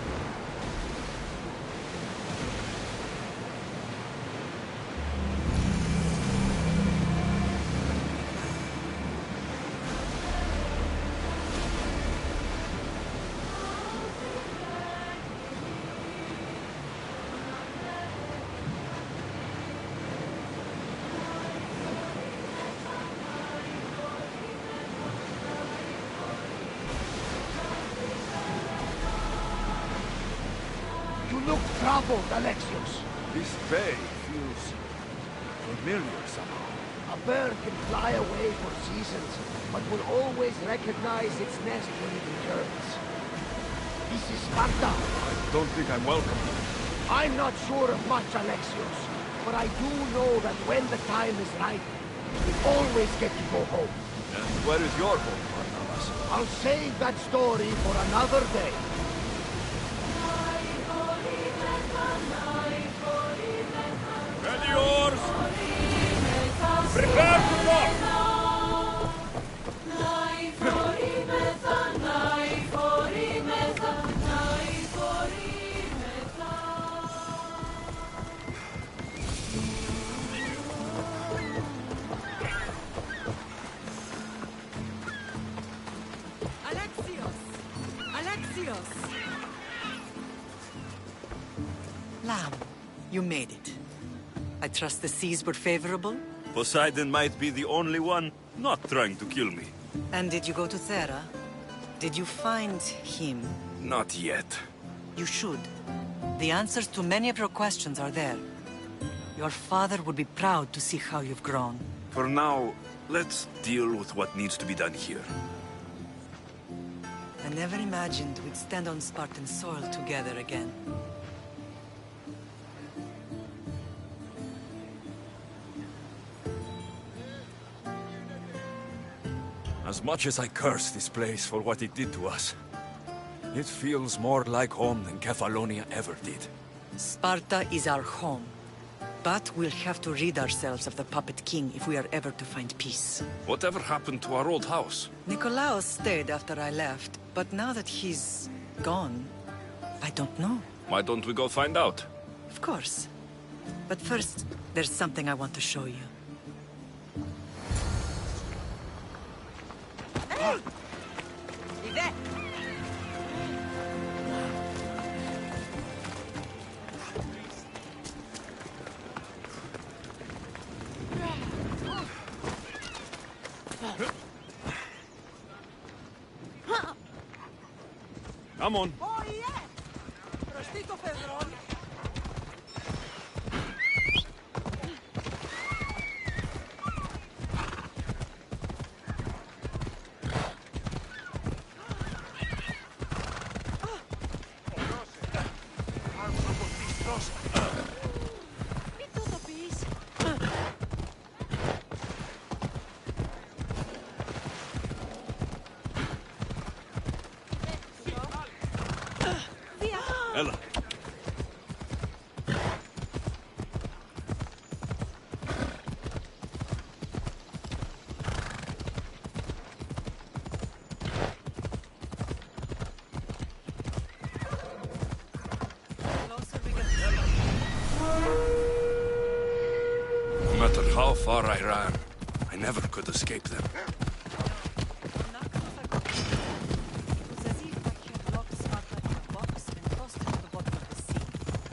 You look troubled, Alexios. This bay feels familiar somehow. A bird can fly away for seasons, but will always recognize its nest when it returns. This is Sparta. I don't think I'm welcome. I'm not sure of much, Alexios, but I do know that when the time is right, we always get to go home. And where is your home, Barnabas? I'll save that story for another day. Ready oars! Prepare to dock! Alexios! Lamb, you made it. I trust the seas were favorable? Poseidon might be the only one not trying to kill me. And did you go to Thera? Did you find him? Not yet. You should. The answers to many of your questions are there. Your father would be proud to see how you've grown. For now, let's deal with what needs to be done here. I never imagined we'd stand on Spartan soil together again. As much as I curse this place for what it did to us, it feels more like home than Kefalonia ever did. Sparta is our home. But we'll have to rid ourselves of the Puppet King if we are ever to find peace. Whatever happened to our old house? Nikolaos stayed after I left, but now that he's gone, I don't know. Why don't we go find out? Of course. But first, there's something I want to show you. Come on. Ella. No matter how far I ran, I never could escape them.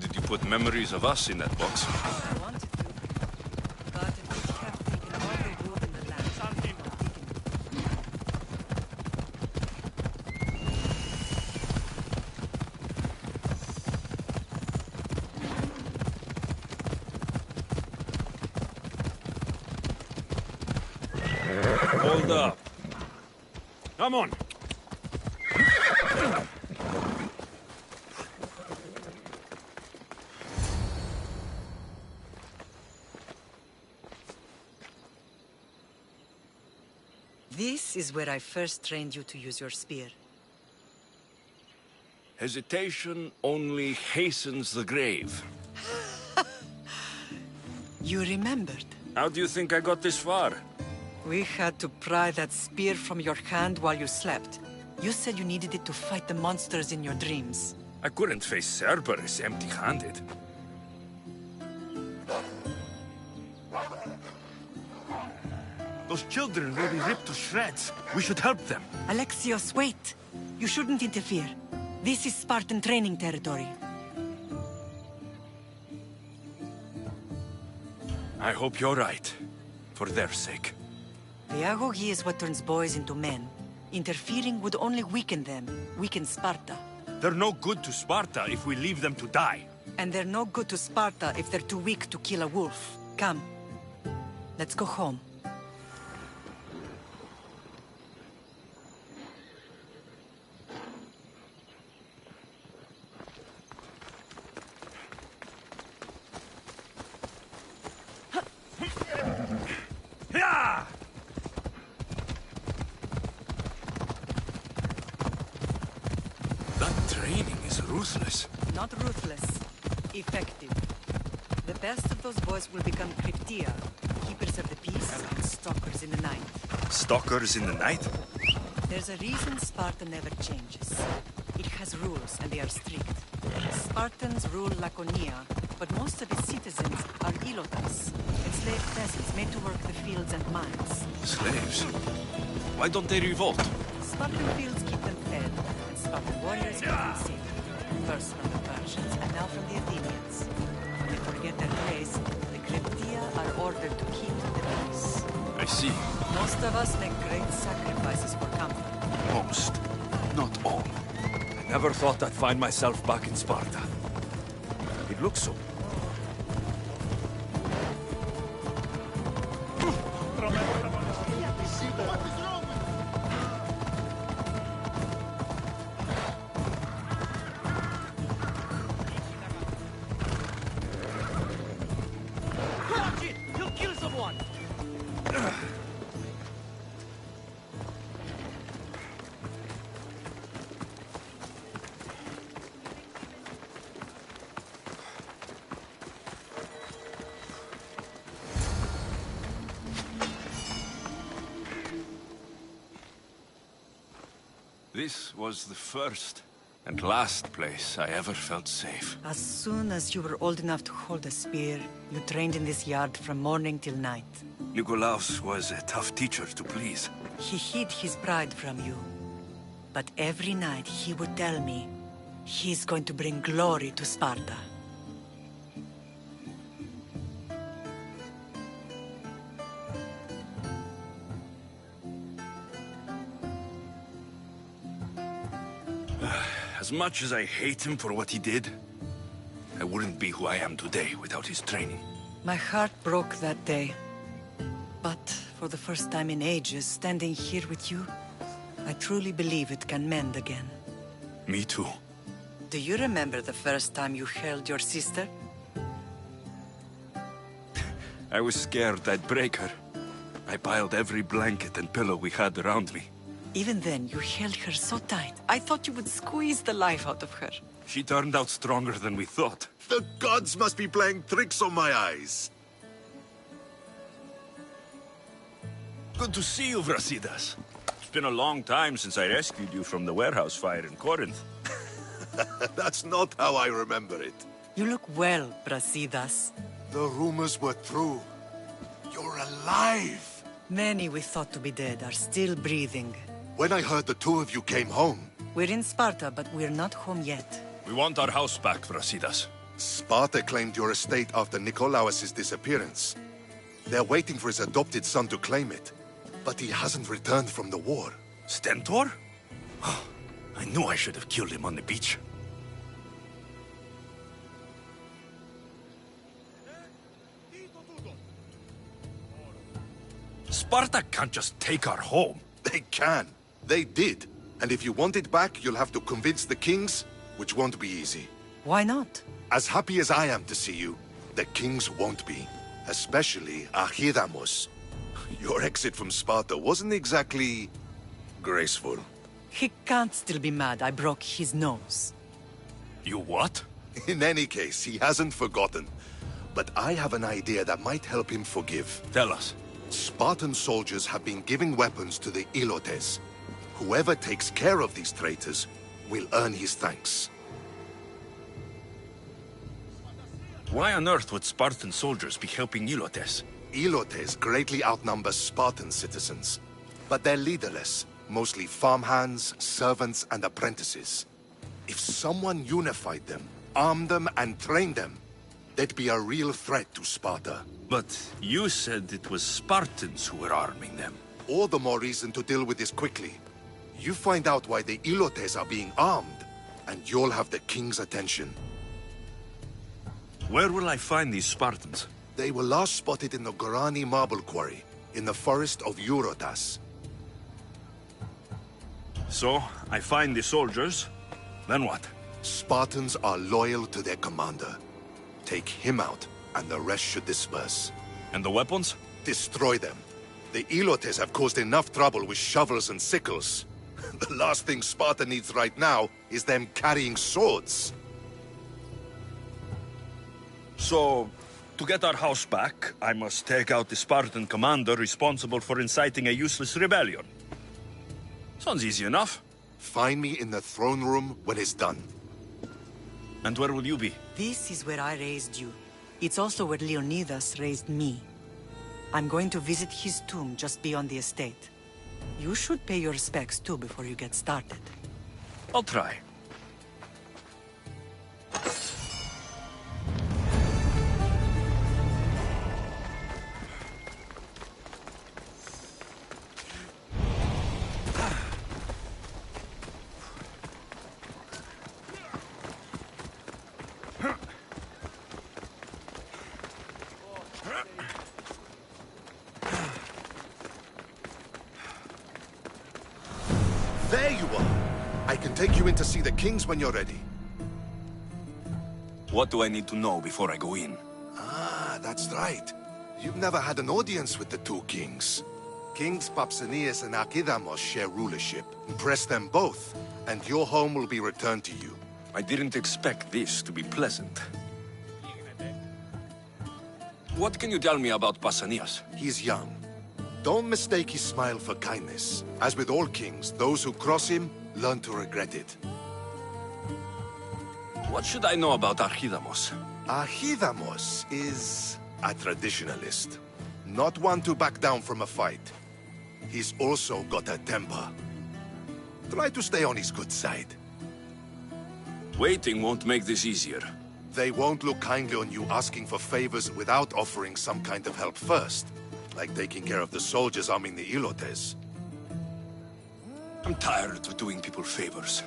Did you put memories of us in that box? I wanted to, but it would have taken all the wood in the land. Hold up. Come on. This is where I first trained you to use your spear. Hesitation only hastens the grave. You remembered. How do you think I got this far? We had to pry that spear from your hand while you slept. You said you needed it to fight the monsters in your dreams. I couldn't face Cerberus empty-handed. Those children will be ripped to shreds. We should help them. Alexios, wait! You shouldn't interfere. This is Spartan training territory. I hope you're right. For their sake. Pedagogy is what turns boys into men. Interfering would only weaken them, weaken Sparta. They're no good to Sparta if we leave them to die. And they're no good to Sparta if they're too weak to kill a wolf. Come. Let's go home. Ruthless. Not ruthless. Effective. The best of those boys will become partea, keepers of the peace and stalkers in the night. Stalkers in the night? There's a reason Sparta never changes. It has rules, and they are strict. Spartans rule Laconia, but most of its citizens are ilotas, enslaved peasants made to work the fields and mines. Slaves? Why don't they revolt? Spartan fields keep them fed, and Spartan warriors keep them safe. First from the Persians, and now from the Athenians. When they forget their place, the Cretea are ordered to keep the peace. I see. Most of us make great sacrifices for comfort. Most. Not all. I never thought I'd find myself back in Sparta. It looks so. This was the first and last place I ever felt safe. As soon as you were old enough to hold a spear, you trained in this yard from morning till night. Nikolaos was a tough teacher to please. He hid his pride from you. But every night he would tell me, he's going to bring glory to Sparta. As much as I hate him for what he did, I wouldn't be who I am today without his training. My heart broke that day. But for the first time in ages, standing here with you, I truly believe it can mend again. Me too. Do you remember the first time you held your sister? I was scared I'd break her. I piled every blanket and pillow we had around me. Even then, you held her so tight. I thought you would squeeze the life out of her. She turned out stronger than we thought. The gods must be playing tricks on my eyes. Good to see you, Brasidas. It's been a long time since I rescued you from the warehouse fire in Corinth. That's not how I remember it. You look well, Brasidas. The rumors were true. You're alive! Many we thought to be dead are still breathing. When I heard the two of you came home... We're in Sparta, but we're not home yet. We want our house back, Brasidas. Sparta claimed your estate after Nikolaos' disappearance. They're waiting for his adopted son to claim it. But he hasn't returned from the war. Stentor? I knew I should have killed him on the beach. Sparta can't just take our home. They can. They did. And if you want it back, you'll have to convince the kings, which won't be easy. Why not? As happy as I am to see you, the kings won't be. Especially Archidamos. Your exit from Sparta wasn't exactly... graceful. He can't still be mad I broke his nose. You what? In any case, he hasn't forgotten. But I have an idea that might help him forgive. Tell us. Spartan soldiers have been giving weapons to the Ilotes. Whoever takes care of these traitors will earn his thanks. Why on earth would Spartan soldiers be helping Ilotes? Ilotes greatly outnumber Spartan citizens. But they're leaderless, mostly farmhands, servants, and apprentices. If someone unified them, armed them, and trained them, they'd be a real threat to Sparta. But you said it was Spartans who were arming them. All the more reason to deal with this quickly. You find out why the Ilotes are being armed, and you'll have the king's attention. Where will I find these Spartans? They were last spotted in the Gorani marble quarry, in the forest of Eurotas. So, I find the soldiers, then what? Spartans are loyal to their commander. Take him out, and the rest should disperse. And the weapons? Destroy them. The Ilotes have caused enough trouble with shovels and sickles. The last thing Sparta needs right now is them carrying swords. So, to get our house back, I must take out the Spartan commander responsible for inciting a useless rebellion. Sounds easy enough. Find me in the throne room when it's done. And where will you be? This is where I raised you. It's also where Leonidas raised me. I'm going to visit his tomb just beyond the estate. You should pay your respects too before you get started. I'll try. There you are! I can take you in to see the kings when you're ready. What do I need to know before I go in? Ah, that's right. You've never had an audience with the two kings. Kings Papsanias and Archidamos share rulership. Impress them both, and your home will be returned to you. I didn't expect this to be pleasant. What can you tell me about Pausanias? He's young. Don't mistake his smile for kindness. As with all kings, those who cross him learn to regret it. What should I know about Archidamos? Archidamos is a traditionalist. Not one to back down from a fight. He's also got a temper. Try to stay on his good side. Waiting won't make this easier. They won't look kindly on you asking for favors without offering some kind of help first. Like taking care of the soldiers arming the Ilotes. I'm tired of doing people favors.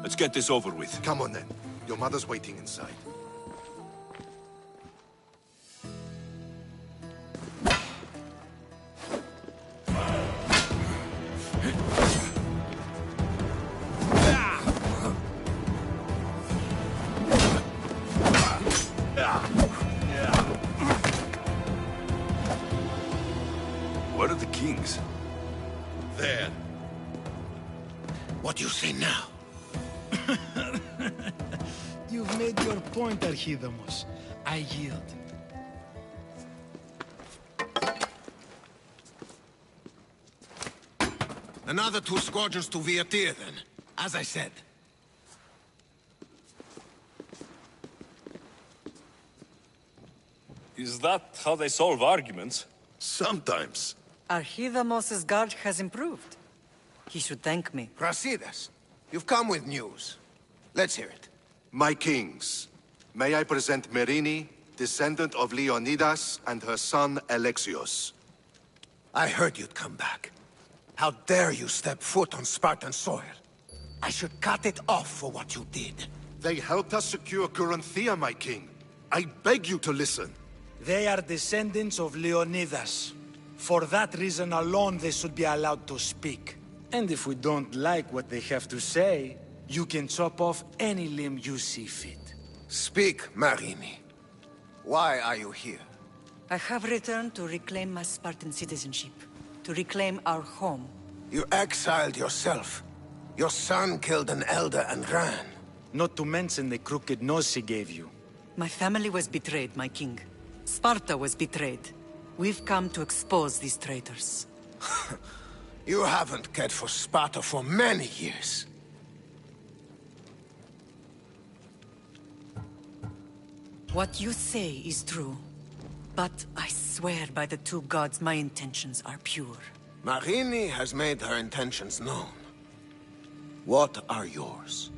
Let's get this over with. Come on then. Your mother's waiting inside. Where are the kings? There. What do you say now? You've made your point, Archidamos. I yield. Another 2 squadrons to Viatir, then. As I said. Is that how they solve arguments? Sometimes. Archidamos's guard has improved. He should thank me. Brasidas, you've come with news. Let's hear it. My kings, may I present Merini, descendant of Leonidas, and her son Alexios. I heard you'd come back. How dare you step foot on Spartan soil? I should cut it off for what you did. They helped us secure Corinthia, my king. I beg you to listen. They are descendants of Leonidas. For that reason alone, they should be allowed to speak. And if we don't like what they have to say, you can chop off any limb you see fit. Speak, Marini. Why are you here? I have returned to reclaim my Spartan citizenship. To reclaim our home. You exiled yourself. Your son killed an elder and ran. Not to mention the crooked nose he gave you. My family was betrayed, my king. Sparta was betrayed. We've come to expose these traitors. You haven't cared for Sparta for many years. What you say is true. But I swear by the 2 gods my intentions are pure. Marini has made her intentions known. What are yours?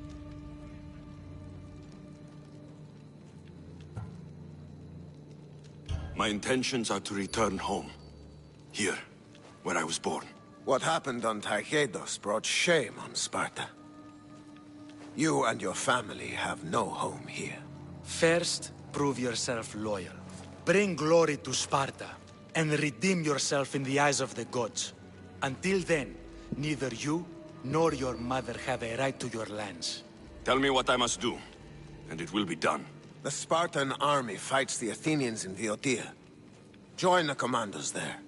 My intentions are to return home. Here, where I was born. What happened on Taygedos brought shame on Sparta. You and your family have no home here. First, prove yourself loyal. Bring glory to Sparta, and redeem yourself in the eyes of the gods. Until then, neither you nor your mother have a right to your lands. Tell me what I must do, and it will be done. The Spartan army fights the Athenians in Viotia. Join the commandos there.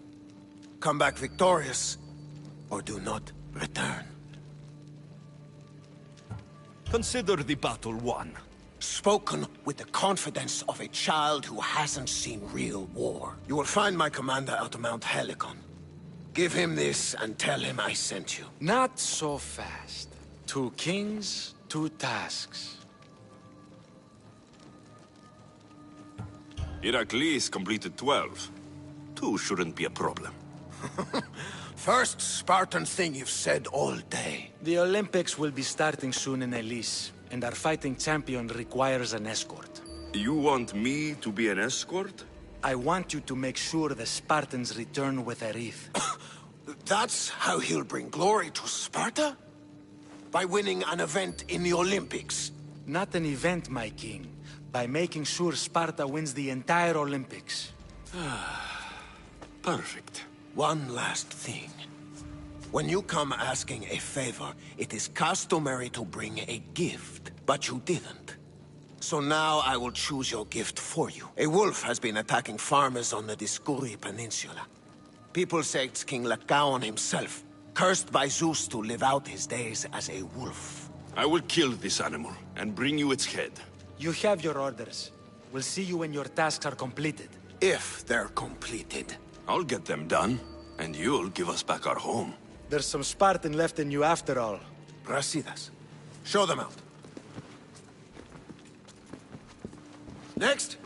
Come back victorious, or do not return. Consider the battle won. Spoken with the confidence of a child who hasn't seen real war. You will find my commander out of Mount Helicon. Give him this and tell him I sent you. Not so fast. 2 kings, 2 tasks. Heracles completed 12. 2 shouldn't be a problem. First Spartan thing you've said all day. The Olympics will be starting soon in Elise, and our fighting champion requires an escort. You want me to be an escort? I want you to make sure the Spartans return with a wreath. That's how he'll bring glory to Sparta? By winning an event in the Olympics? Not an event, my king. By making sure Sparta wins the entire Olympics. Perfect. One last thing. When you come asking a favor, it is customary to bring a gift, but you didn't. So now I will choose your gift for you. A wolf has been attacking farmers on the Discuri Peninsula. People say it's King Lycaon himself, cursed by Zeus to live out his days as a wolf. I will kill this animal and bring you its head. You have your orders. We'll see you when your tasks are completed. If they're completed. I'll get them done, and you'll give us back our home. There's some Spartan left in you after all. Brasidas, show them out. Next.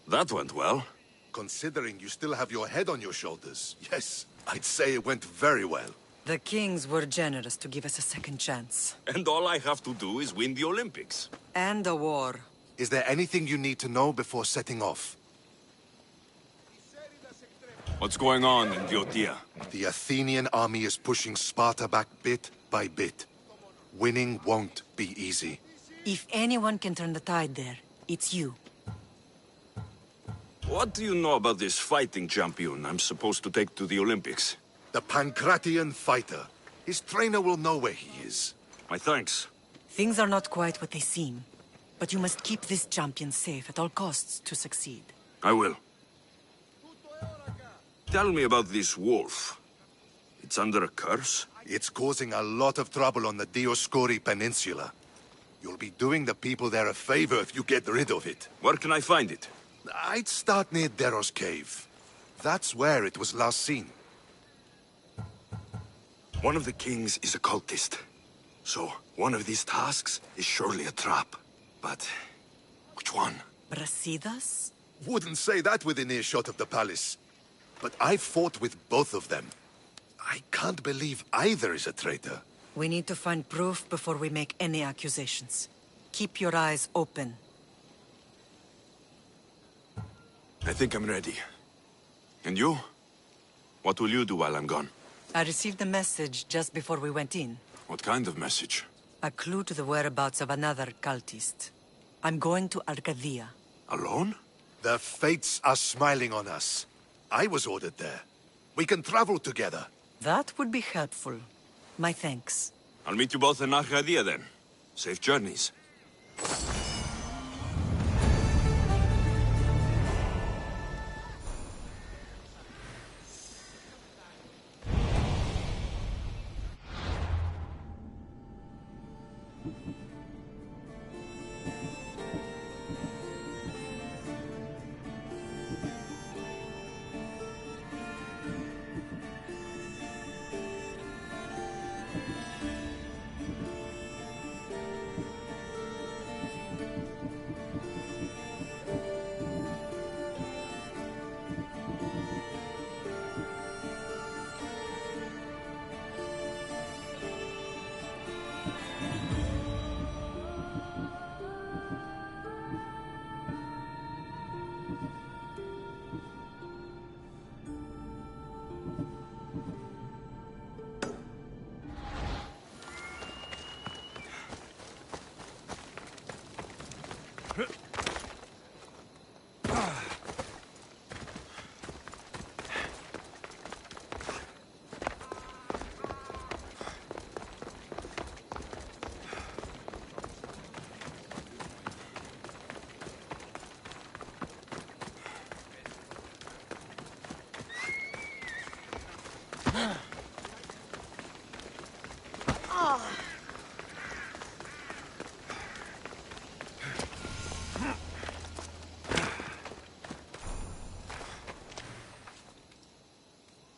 That went well. Considering you still have your head on your shoulders, yes, I'd say it went very well. The kings were generous to give us a second chance. And all I have to do is win the Olympics. And a war. Is there anything you need to know before setting off? What's going on in Viotia? The Athenian army is pushing Sparta back bit by bit. Winning won't be easy. If anyone can turn the tide there, it's you. What do you know about this fighting champion I'm supposed to take to the Olympics? The Pancratian fighter. His trainer will know where he is. My thanks. Things are not quite what they seem. But you must keep this champion safe at all costs to succeed. I will. Tell me about this wolf. It's under a curse? It's causing a lot of trouble on the Dioscuri Peninsula. You'll be doing the people there a favor if you get rid of it. Where can I find it? I'd start near Deros Cave. That's where it was last seen. One of the kings is a cultist. So, one of these tasks is surely a trap. But, which one? Brasidas? Wouldn't say that within earshot of the palace. But I fought with both of them. I can't believe either is a traitor. We need to find proof before we make any accusations. Keep your eyes open. I think I'm ready. And you? What will you do while I'm gone? I received a message just before we went in. What kind of message? A clue to the whereabouts of another cultist. I'm going to Arcadia. Alone? The fates are smiling on us. I was ordered there. We can travel together. That would be helpful. My thanks. I'll meet you both in Arcadia then. Safe journeys.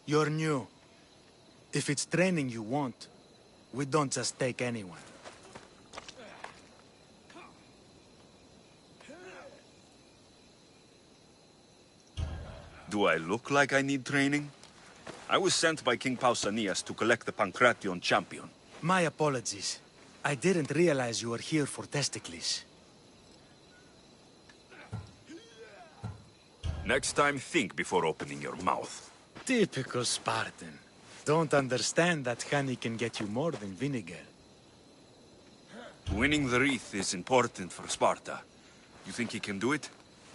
You're new. If it's training you want, we don't just take anyone. Do I look like I need training? I was sent by King Pausanias to collect the Pancration champion. My apologies. I didn't realize you were here for testicles. Next time, think before opening your mouth. Typical Spartan. Don't understand that honey can get you more than vinegar. Winning the wreath is important for Sparta. You think he can do it?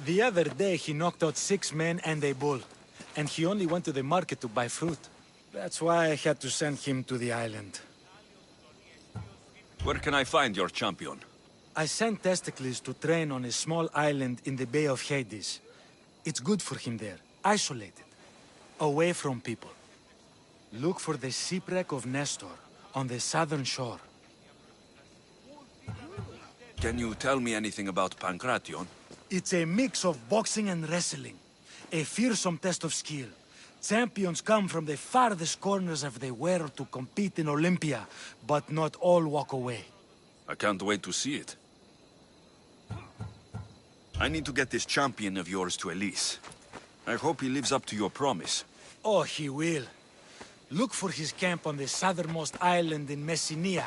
The other day he knocked out 6 men and a bull. And he only went to the market to buy fruit. That's why I had to send him to the island. Where can I find your champion? I sent Testicles to train on a small island in the Bay of Hades. It's good for him there, isolated, away from people. Look for the shipwreck of Nestor on the southern shore. Can you tell me anything about Pancration? It's a mix of boxing and wrestling. A fearsome test of skill. Champions come from the farthest corners of the world to compete in Olympia, but not all walk away. I can't wait to see it. I need to get this champion of yours to Elise. I hope he lives up to your promise. Oh, he will. Look for his camp on the southernmost island in Messenia.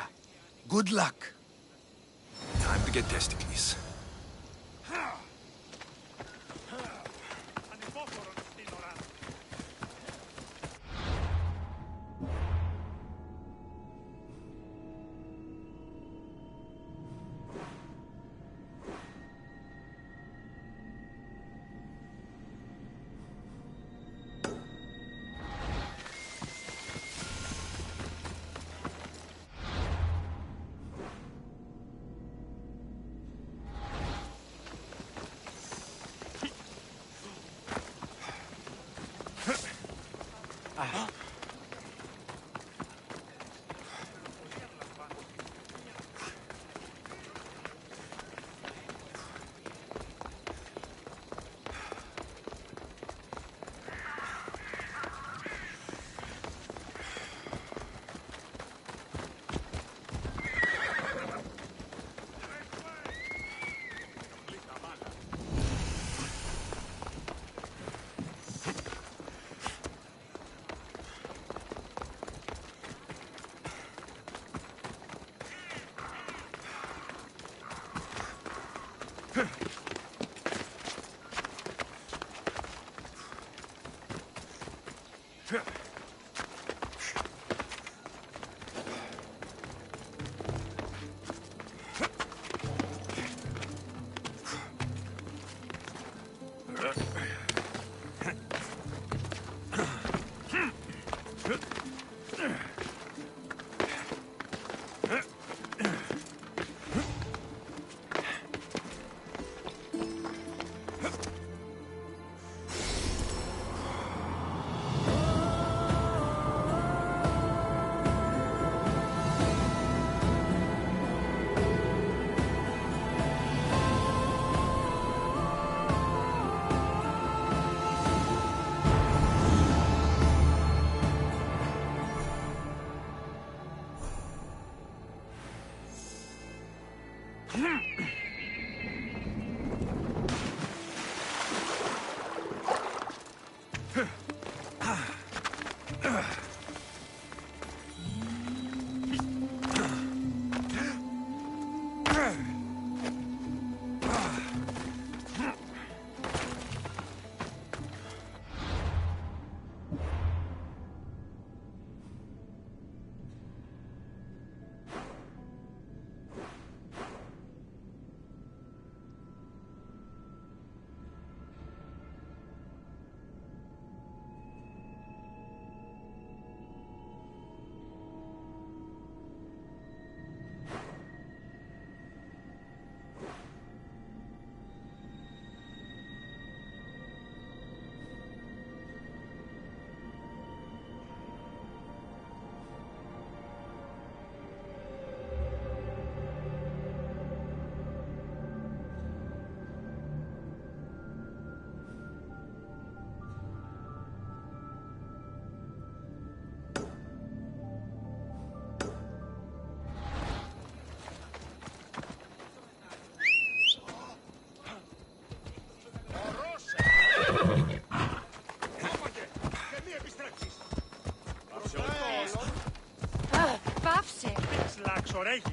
Good luck. Time to get Testicles. Ξορέχει.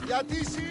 Γιατί εσύ!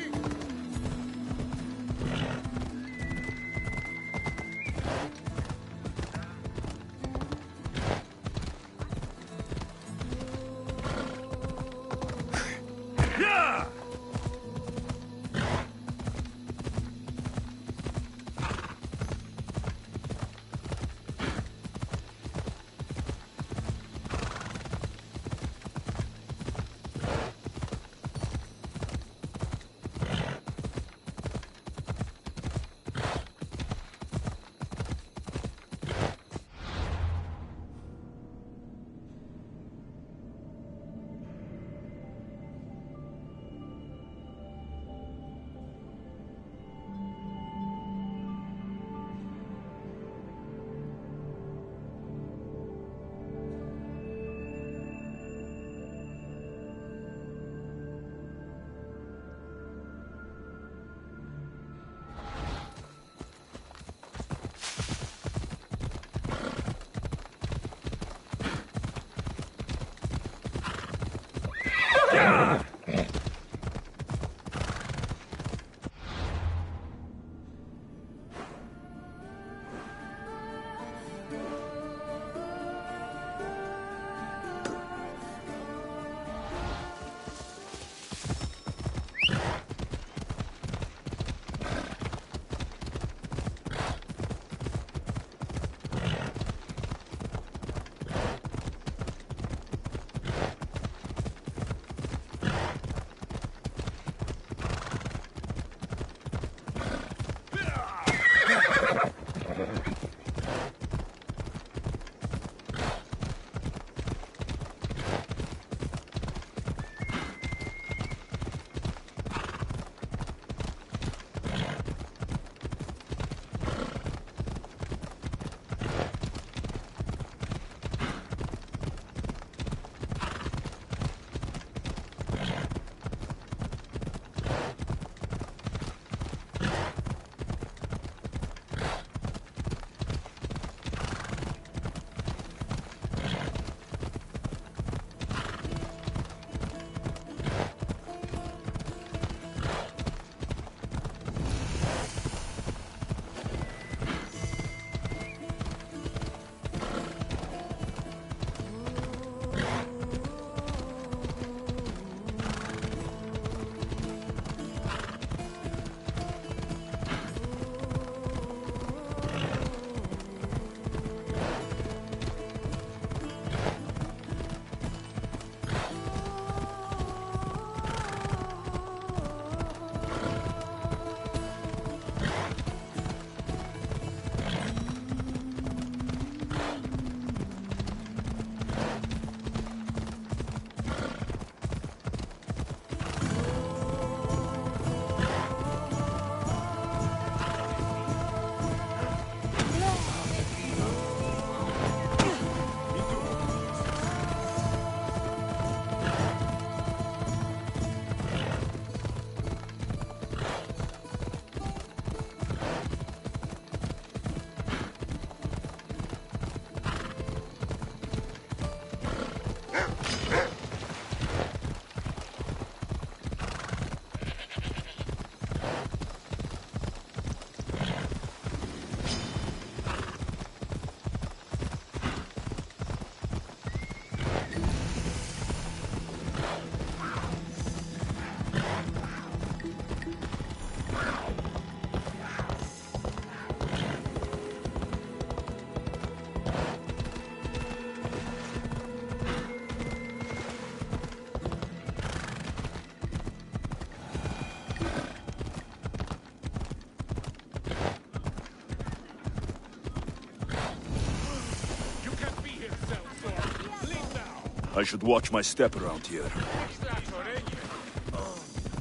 I should watch my step around here.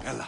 Ella.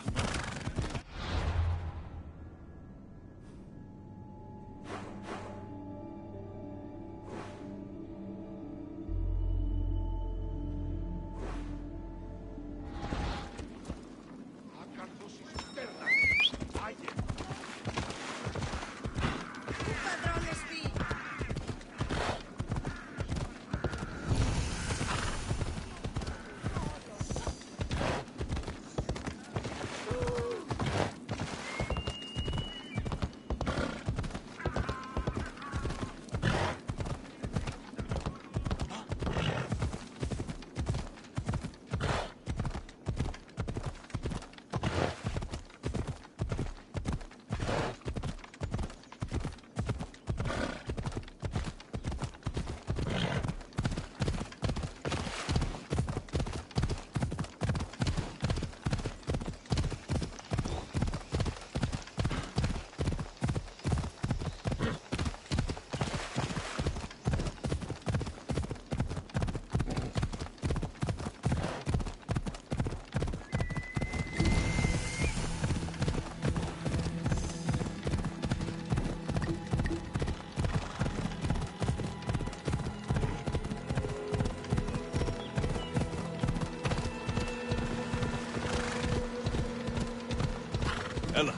Ella.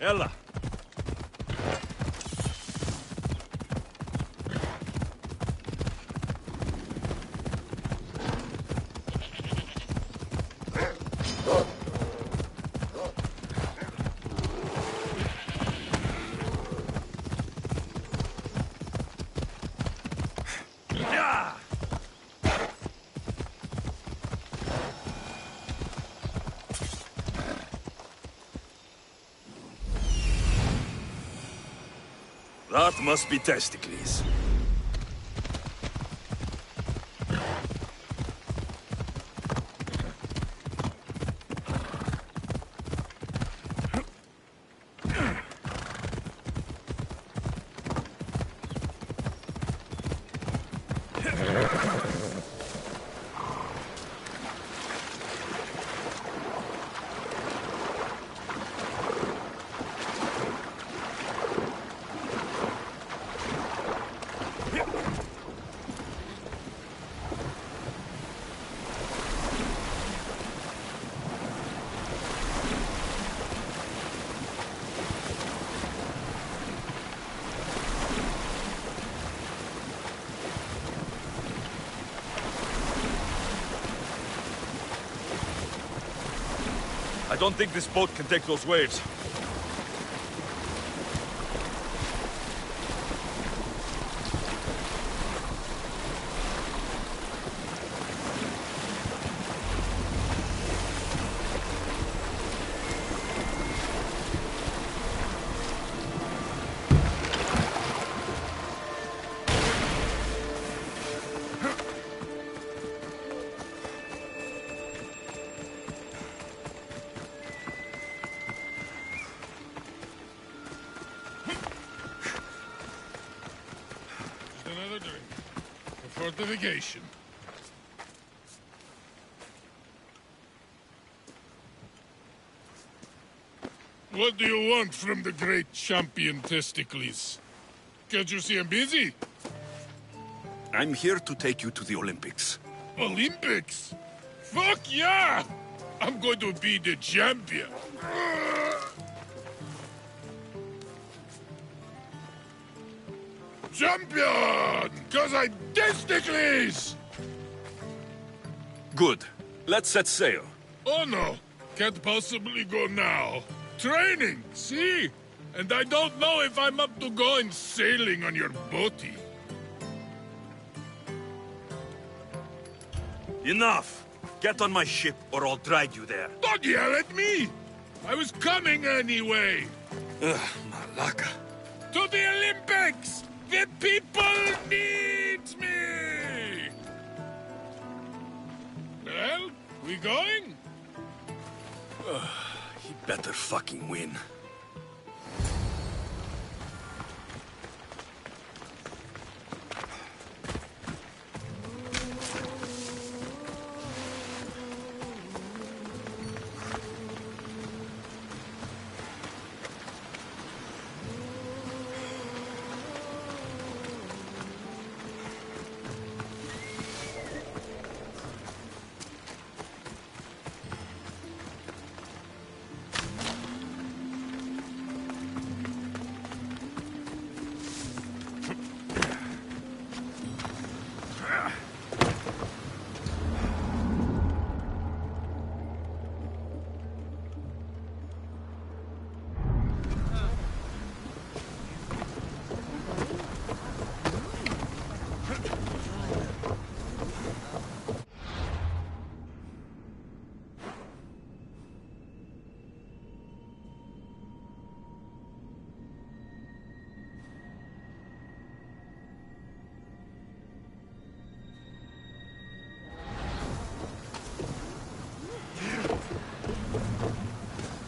Ella. That must be Testicles. I don't think this boat can take those waves. Another drink. For fortification. What do you want from the great champion Testicles? Can't you see I'm busy? I'm here to take you to the Olympics. Olympics? Fuck yeah! I'm going to be the champion. Champion! Cause I'm Testicles! Good. Let's set sail. Oh no, can't possibly go now. Training, see? And I don't know if I'm up to going sailing on your boaty. Enough! Get on my ship or I'll drag you there. Don't yell at me! I was coming anyway. Ugh, Malaka. To the Olympics! The people need me! Well, we going? He better fucking win.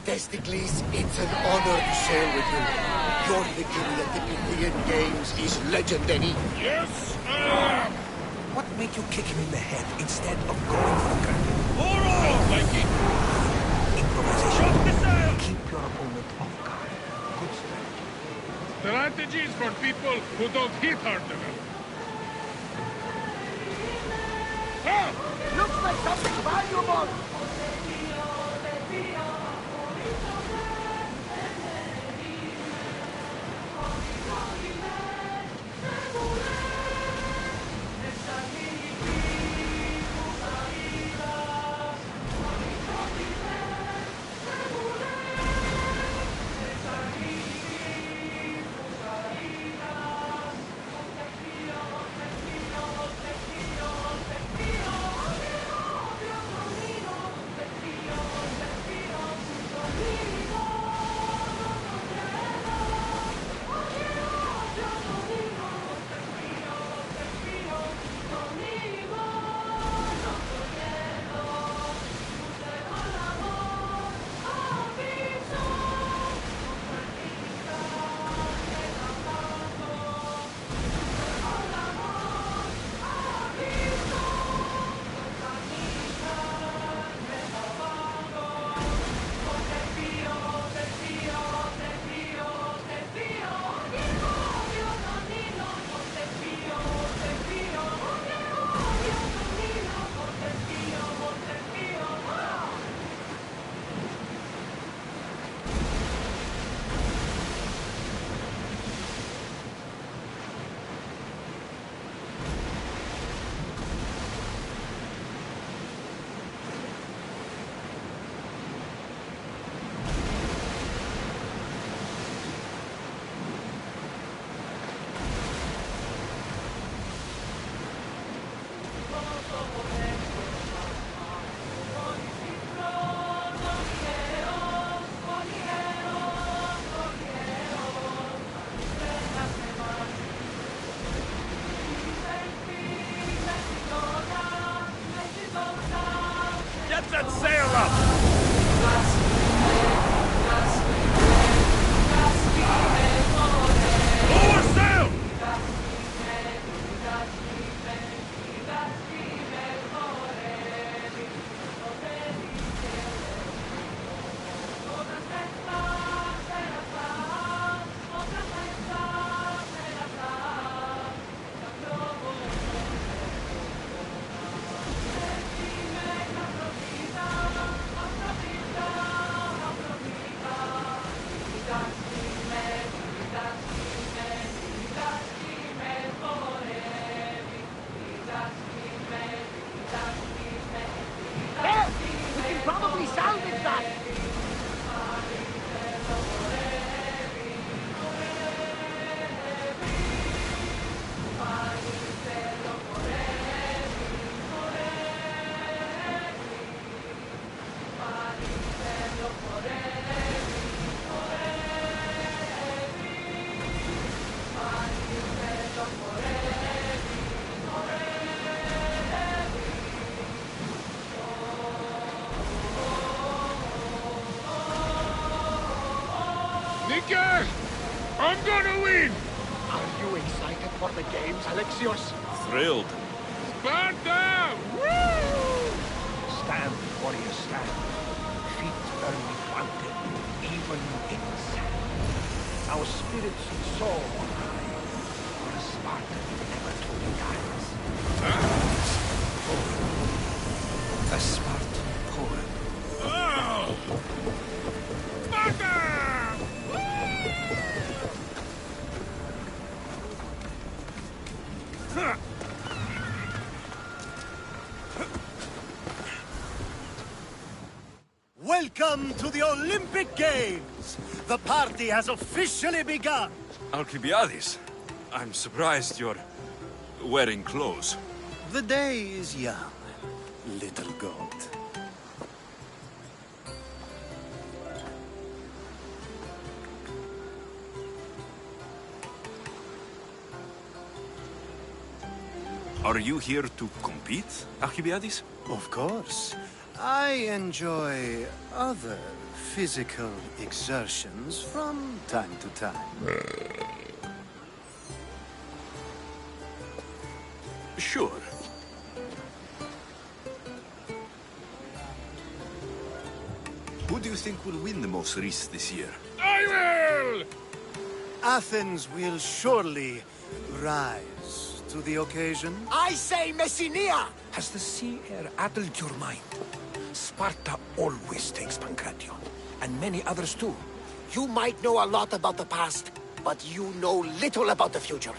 Testicles, it's an honor to sail with you. Your victory at the Indian Games is legendary. Yes, I am! What made you kick him in the head instead of going for the curtain? Don't like it! Improvisation. Keep your opponent off guard. Good strategy. Strategies for people who don't hit hard enough. Ah! Looks like something valuable! Dicker! I'm gonna win! Are you excited for the games, Alexios? Thrilled. Sparta! Woo! Stand, warriors, stand. Feet firmly planted, even in the sand. Our spirits soar high, for Sparta never truly dies. A Spartan poet. Oh! Sparta! Huh. Welcome to the Olympic Games! The party has officially begun! Alcibiades, I'm surprised you're wearing clothes. The day is young, little goat. Are you here to compete, Alcibiades? Of course. I enjoy other physical exertions from time to time. Sure. Who do you think will win the most race this year? I will! Athens will surely rise to the occasion. I say Messinia! Has the sea air addled your mind? Sparta always takes Pancration, and many others too. You might know a lot about the past, but you know little about the future.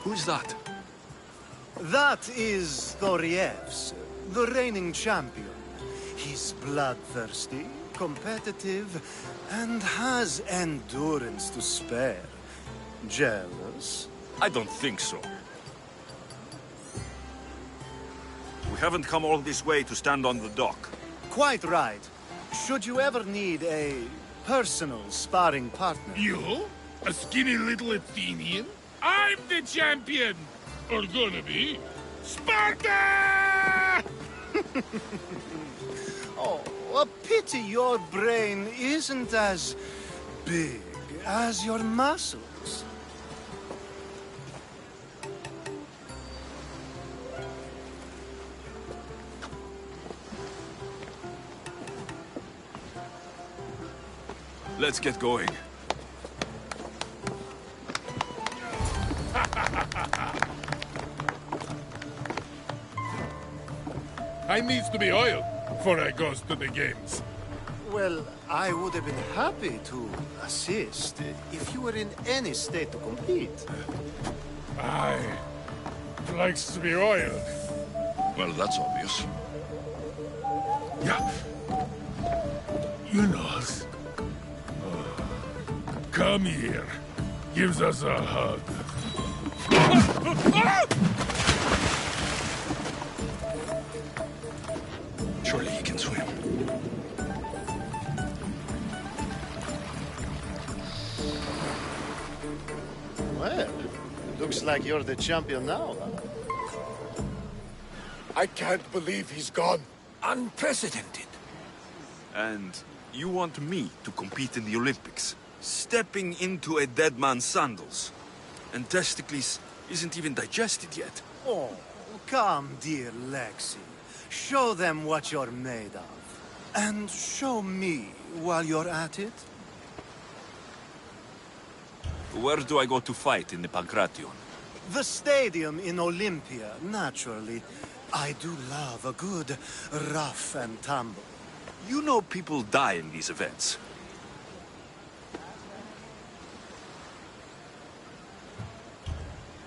Who's that? That is Thorievs, the reigning champion. He's bloodthirsty, competitive, and has endurance to spare. Jealous? I don't think so. We haven't come all this way to stand on the dock. Quite right. Should you ever need a personal sparring partner... You? A skinny little Athenian? I'm the champion! Or gonna be. Sparta! Oh, a pity your brain isn't as big as your muscles. Let's get going. I needs to be oiled before I goes to the games. Well, I would have been happy to assist if you were in any state to compete. Aye. Likes to be oiled. Well, that's obvious. Yeah. You know. Come here. Gives us a hug. Surely he can swim. Well, looks like you're the champion now, huh? I can't believe he's gone. Unprecedented. And you want me to compete in the Olympics? Stepping into a dead man's sandals. And Testicles isn't even digested yet. Oh, come, dear Lexi. Show them what you're made of. And show me while you're at it. Where do I go to fight in the Pancration? The stadium in Olympia, naturally. I do love a good rough and tumble. You know people die in these events.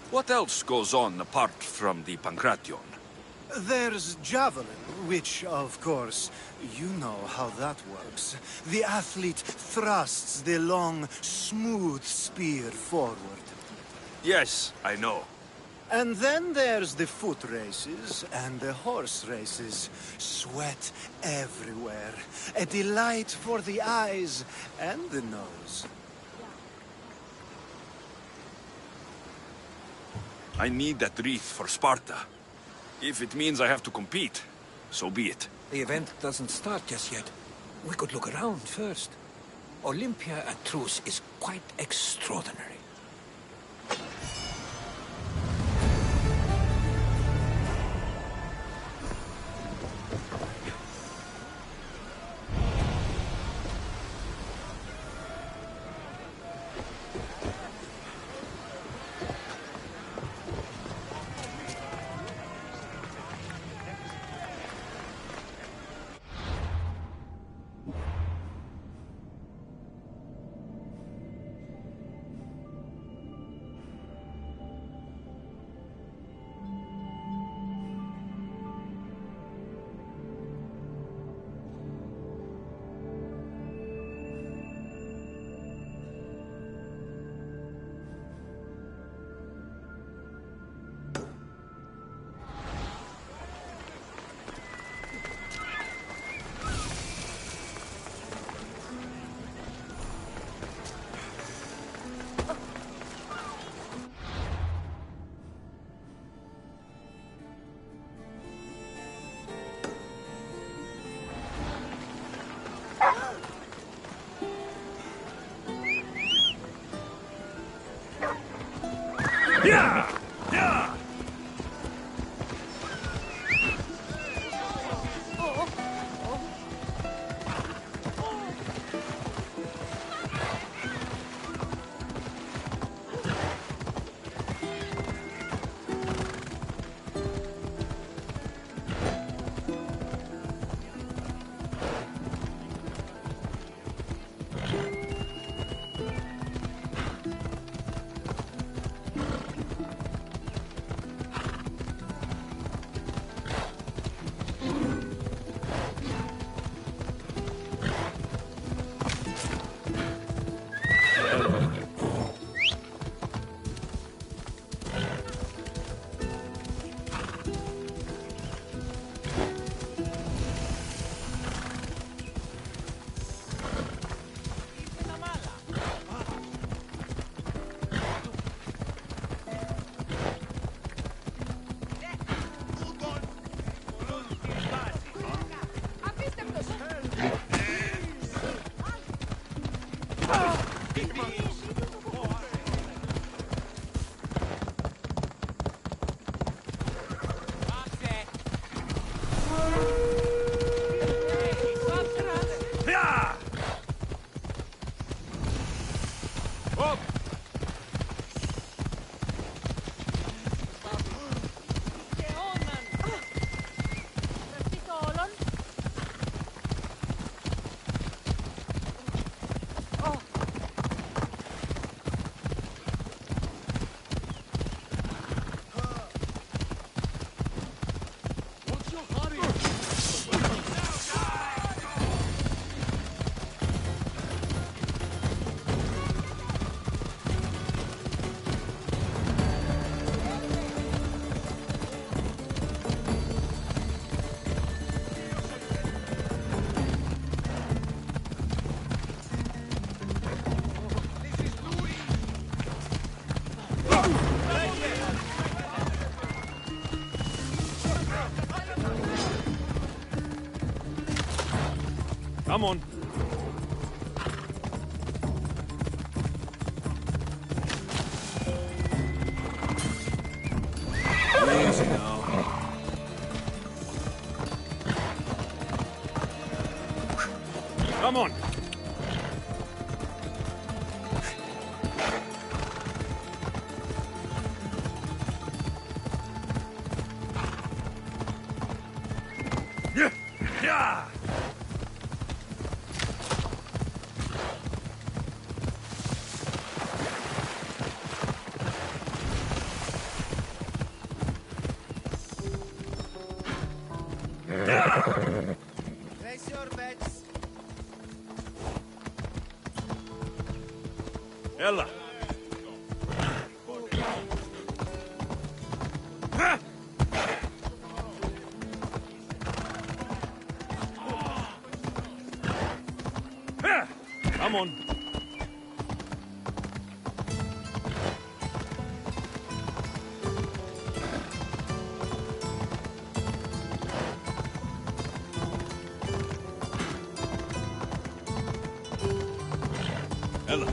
What else goes on apart from the Pancration? There's javelin, which, of course, you know how that works. The athlete thrusts the long, smooth spear forward. Yes, I know. And then there's the foot races and the horse races. Sweat everywhere. A delight for the eyes and the nose. I need that wreath for Sparta. If it means I have to compete, so be it. The event doesn't start just yet. We could look around first. Olympia at truce is quite extraordinary. Yeah! Yeah! Come on. Easy now. Come on. Yeah. Yeah. Place your bets. Ella. Come on. Ella.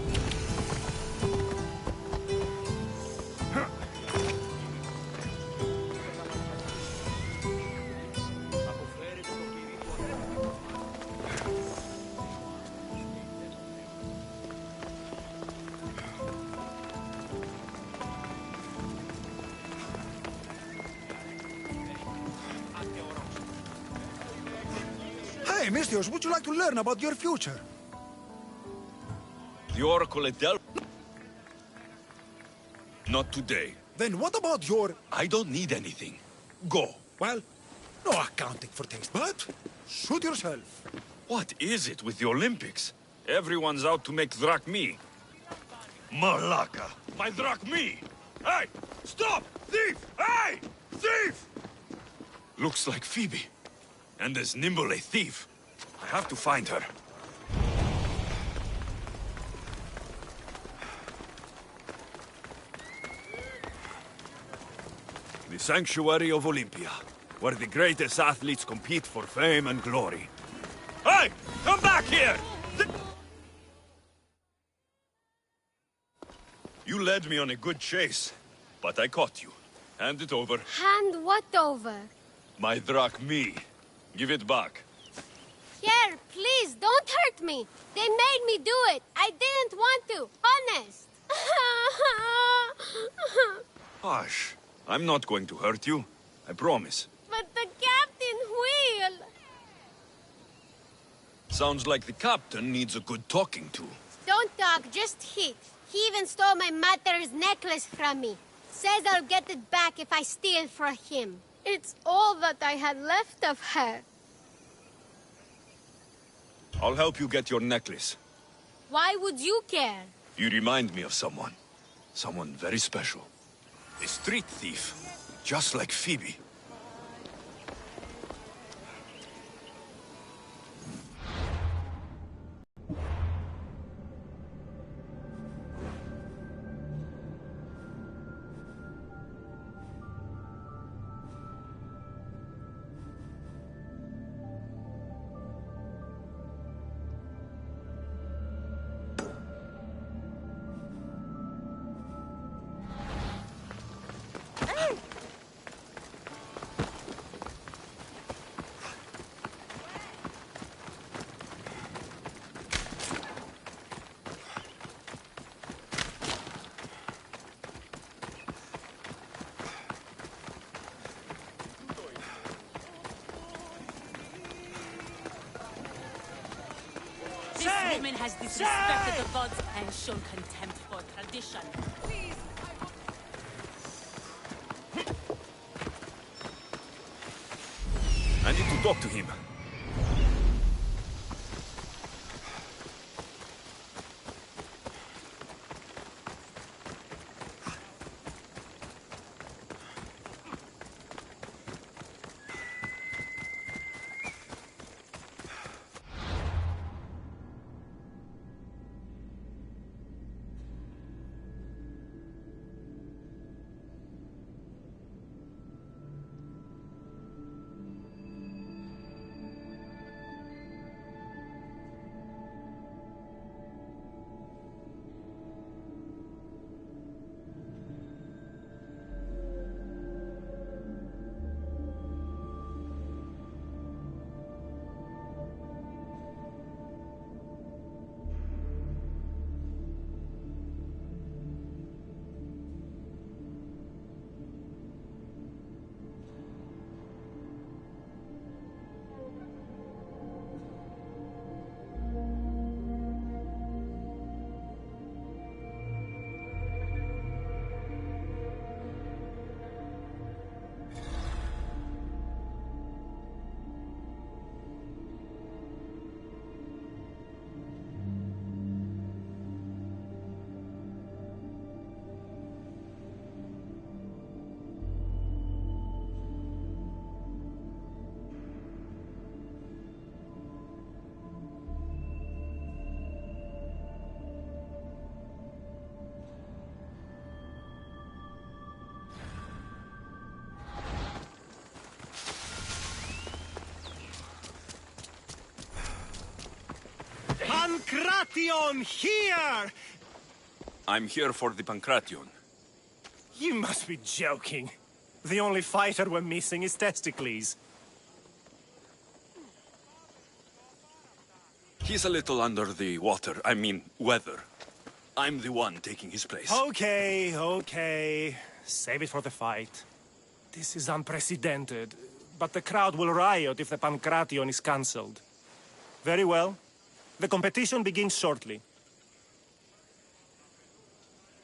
Hey, Mistios, would you like to learn about your future? The Oracle at Del... Not today. Then what about your... I don't need anything. Go. Well, no accounting for things, but suit yourself. What is it with the Olympics? Everyone's out to make drachmi. Malaka! My drachmi! Hey! Stop! Thief! Hey! Thief! Looks like Phoebe. And as nimble a thief. I have to find her. The Sanctuary of Olympia, where the greatest athletes compete for fame and glory. Hey! Come back here! You led me on a good chase, but I caught you. Hand it over. Hand what over? My drachmi. Give it back. Here, please, don't hurt me. They made me do it. I didn't want to, honest. Hush. I'm not going to hurt you. I promise. But the captain will. Sounds like the captain needs a good talking to. Don't talk, just hit. He even stole my mother's necklace from me. Says I'll get it back if I steal from him. It's all that I had left of her. I'll help you get your necklace. Why would you care? You remind me of someone. Someone very special. A street thief. Just like Phoebe. This woman has disrespected the gods and shown contempt for tradition. I need to talk to him. Pancration here! I'm here for the Pancration. You must be joking. The only fighter we're missing is Testicles. He's a little under the water. I mean, weather. I'm the one taking his place. Okay, okay. Save it for the fight. This is unprecedented, but the crowd will riot if the Pancration is cancelled. Very well. The competition begins shortly.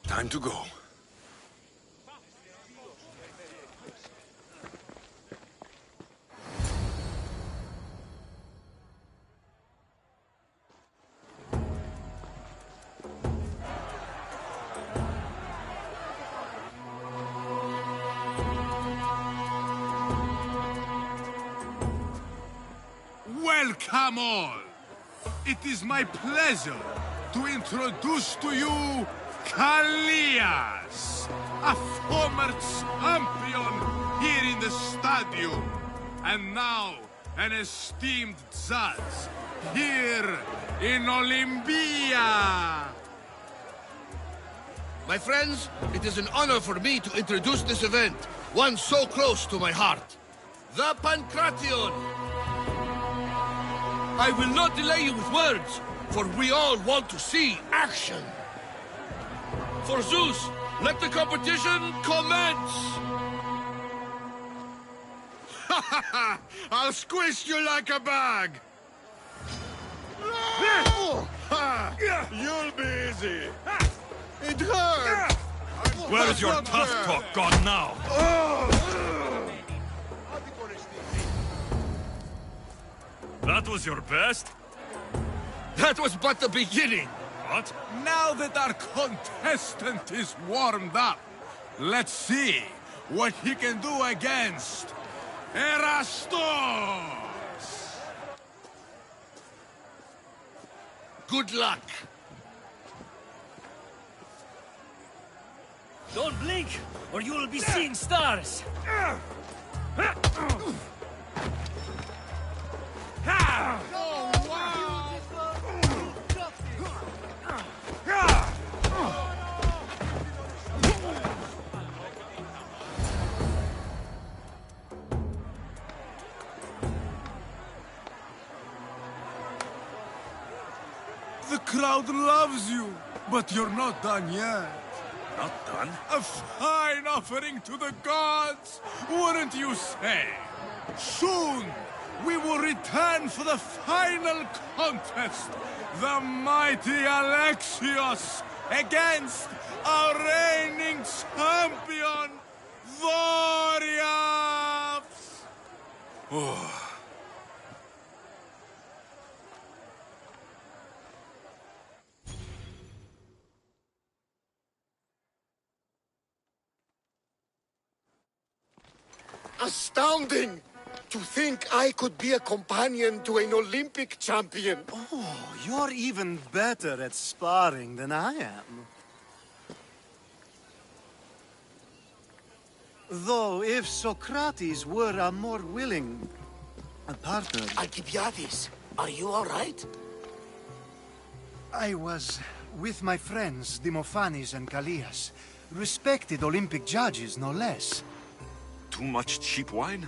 Time to go. Welcome all! It is my pleasure to introduce to you Caleas, a former champion here in the stadium, and now an esteemed judge here in Olympia. My friends, it is an honor for me to introduce this event, one so close to my heart. The Pancration! I will not delay you with words, for we all want to see action. For Zeus, let the competition commence! I'll squish you like a bag! You'll be easy! It hurts! Where's your tough talk gone now? That was your best? That was but the beginning! What? Now that our contestant is warmed up, let's see what he can do against Erastos! Good luck! Don't blink, or you will be seeing stars! The crowd loves you, but you're not done yet. Not done? A fine offering to the gods, wouldn't you say? Soon, we will return for the final contest. The mighty Alexios against our reigning champion, Voriaps! Oh. Astounding! To think I could be a companion to an Olympic champion. Oh, you're even better at sparring than I am. Though, if Socrates were a more willing partner... Alcibiades, are you all right? I was with my friends, Demophanes and Callias. Respected Olympic judges, no less. Too much cheap wine?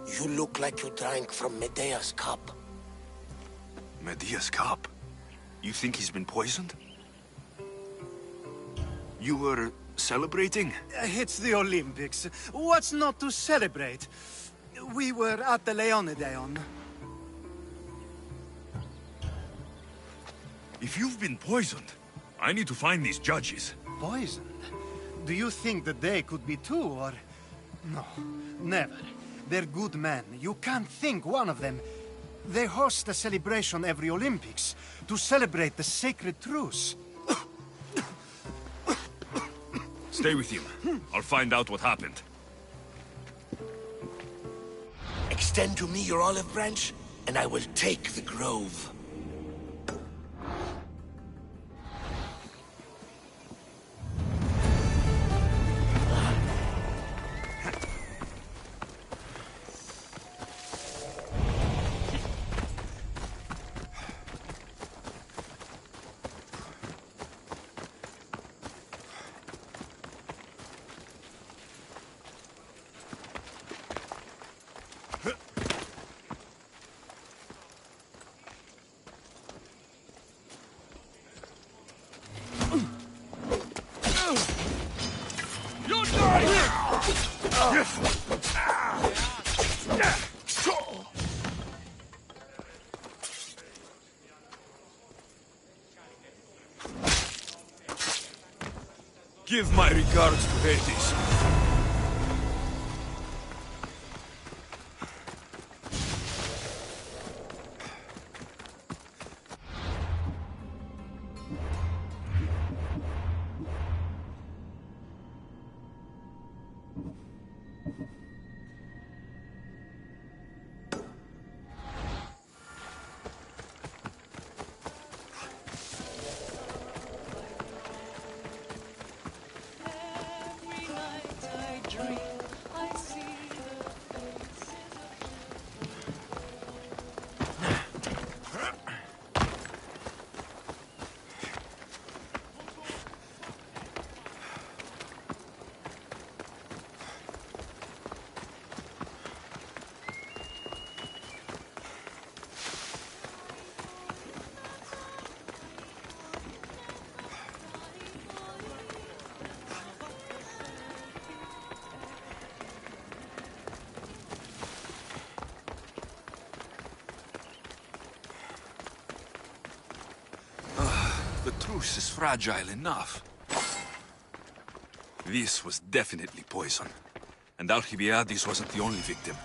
You look like you drank from Medea's cup. Medea's cup? You think he's been poisoned? You were celebrating? It's the Olympics. What's not to celebrate? We were at the Leonideon. If you've been poisoned, I need to find these judges. Poisoned? Do you think that they could be too, or... No, never. They're good men. You can't think one of them. They host a celebration every Olympics to celebrate the sacred truce. Stay with him. I'll find out what happened. Extend to me your olive branch, and I will take the grove. Give my regards to Hades. The truce is fragile enough. This was definitely poison. And Alcibiades wasn't the only victim.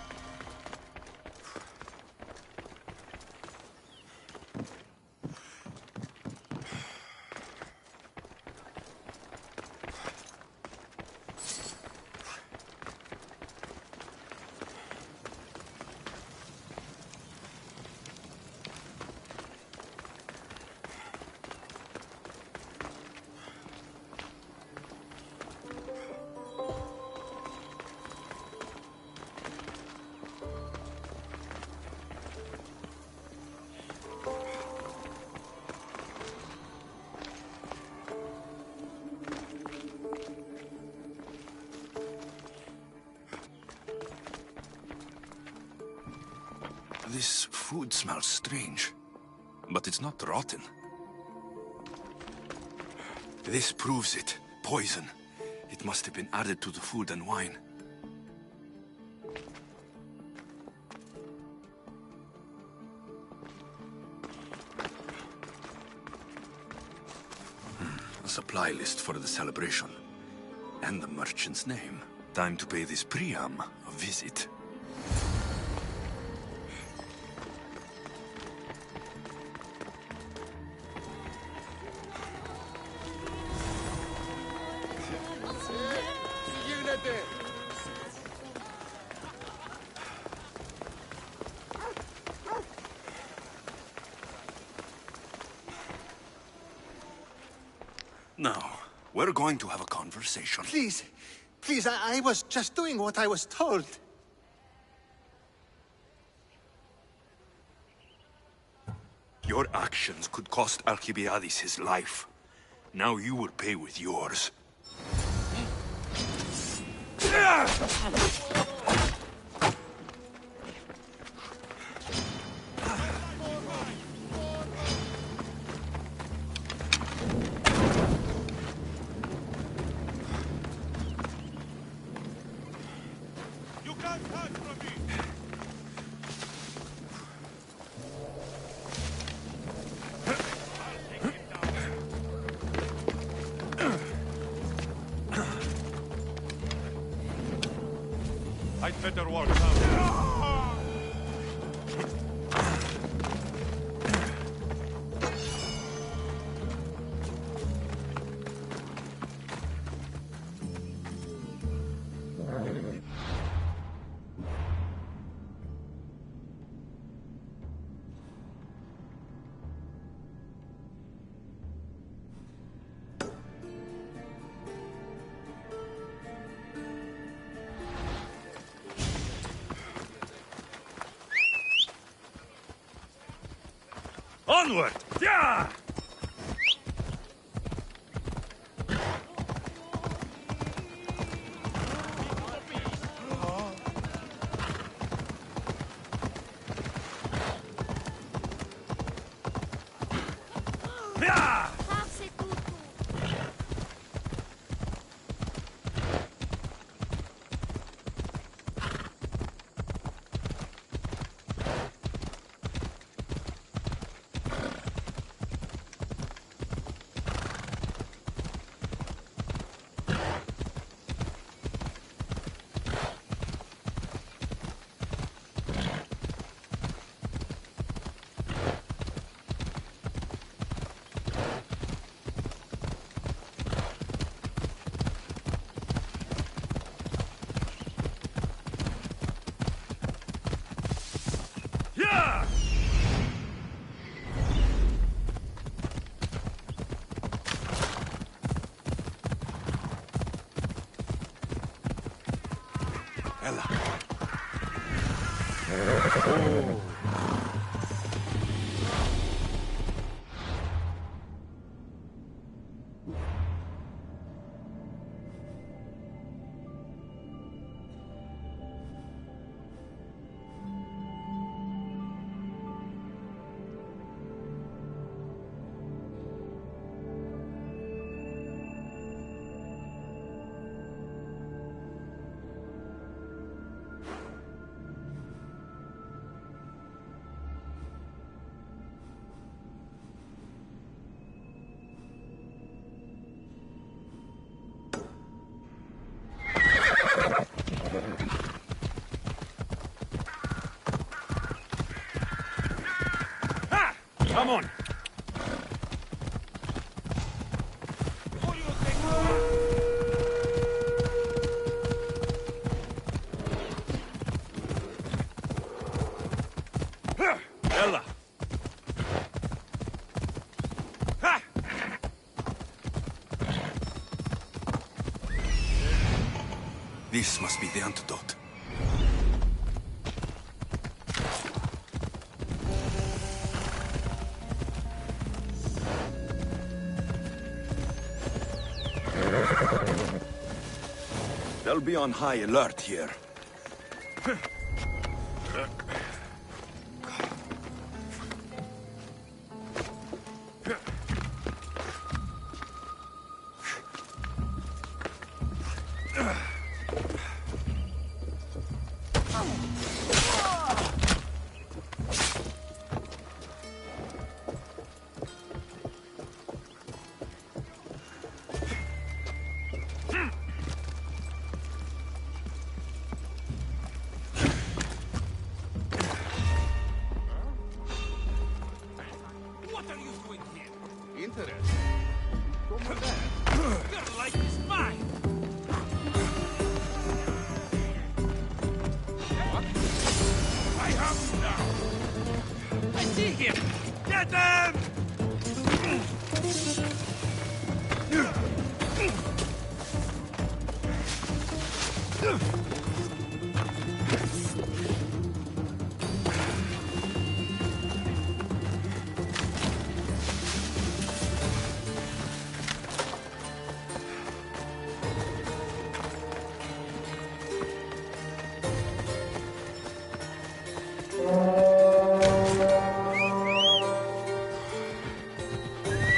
This food smells strange, but it's not rotten. This proves it. Poison. It must have been added to the food and wine. A supply list for the celebration. And the merchant's name. Time to pay this Priam a visit. Now, we're going to have a conversation. Please, please, I was just doing what I was told. Your actions could cost Alcibiades his life. Now you will pay with yours. I'd better walk now. Onward! Yeah! Come on! Ella! This must be the antidote. They'll be on high alert here.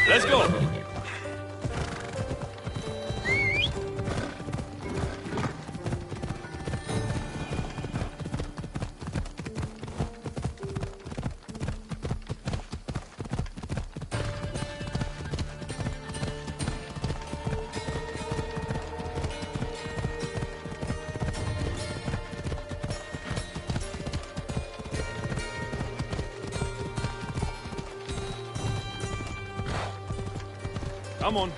Let's go! Come on.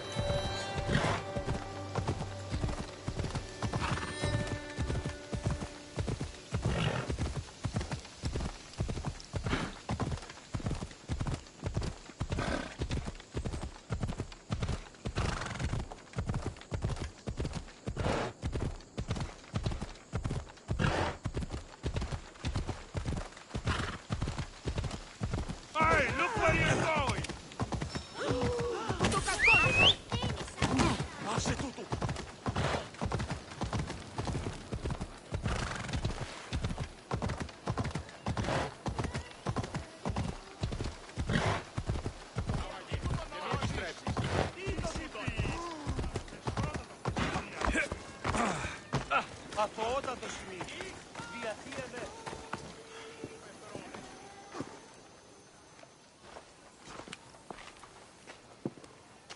Hey, look where you're going!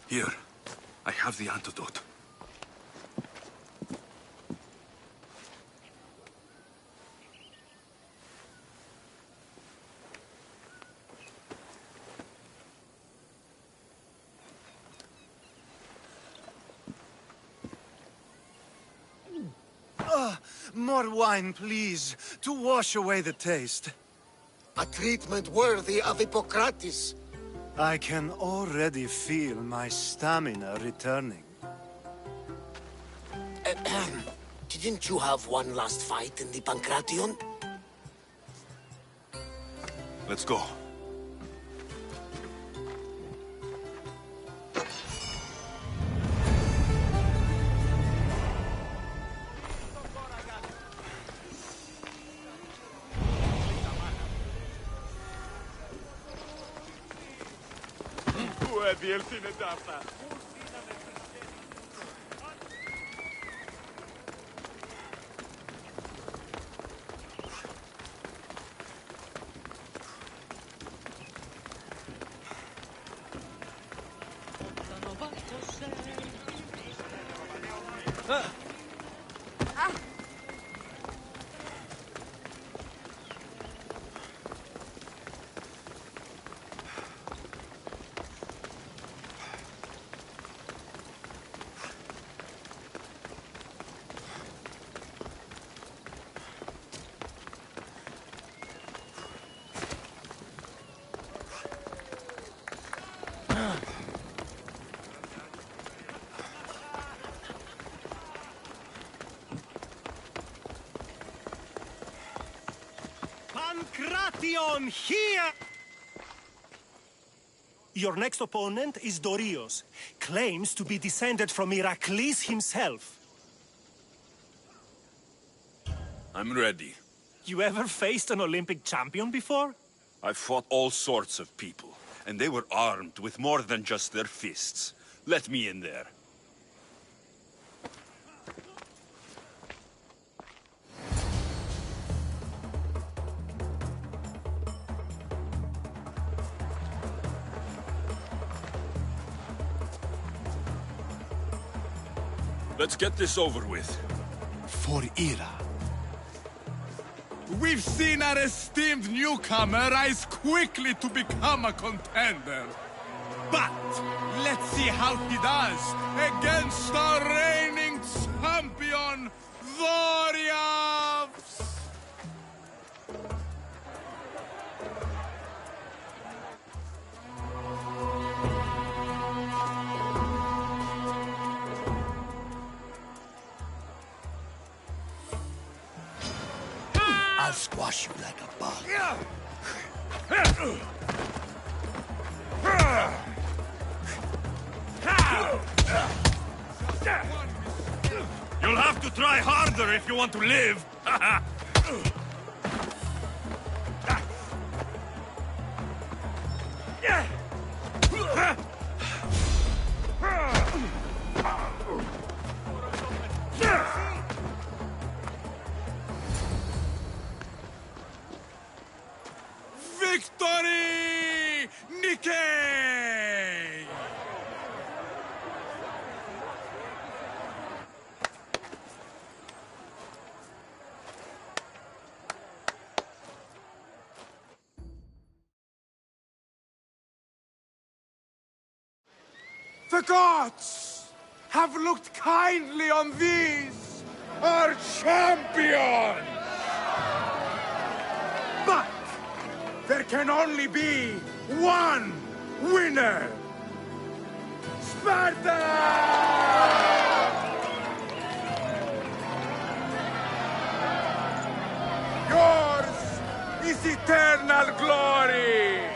Here, I have the antidote. More wine, please, to wash away the taste. A treatment worthy of Hippocrates. I can already feel my stamina returning. Didn't you have one last fight in the Pancration? Let's go. Pancration, here! Your next opponent is Dorios. Claims to be descended from Heracles himself. I'm ready. You ever faced an Olympic champion before? I've fought all sorts of people, and they were armed with more than just their fists. Let me in there. Let's get this over with. For Ira. We've seen our esteemed newcomer rise quickly to become a contender. But let's see how he does against our reigning champion, Dorios! I'll squash you like a bug. You'll have to try harder if you want to live. Victory! Nikkei! The gods have looked kindly on these, our champions! But there can only be one winner! Sparta! Yours is eternal glory!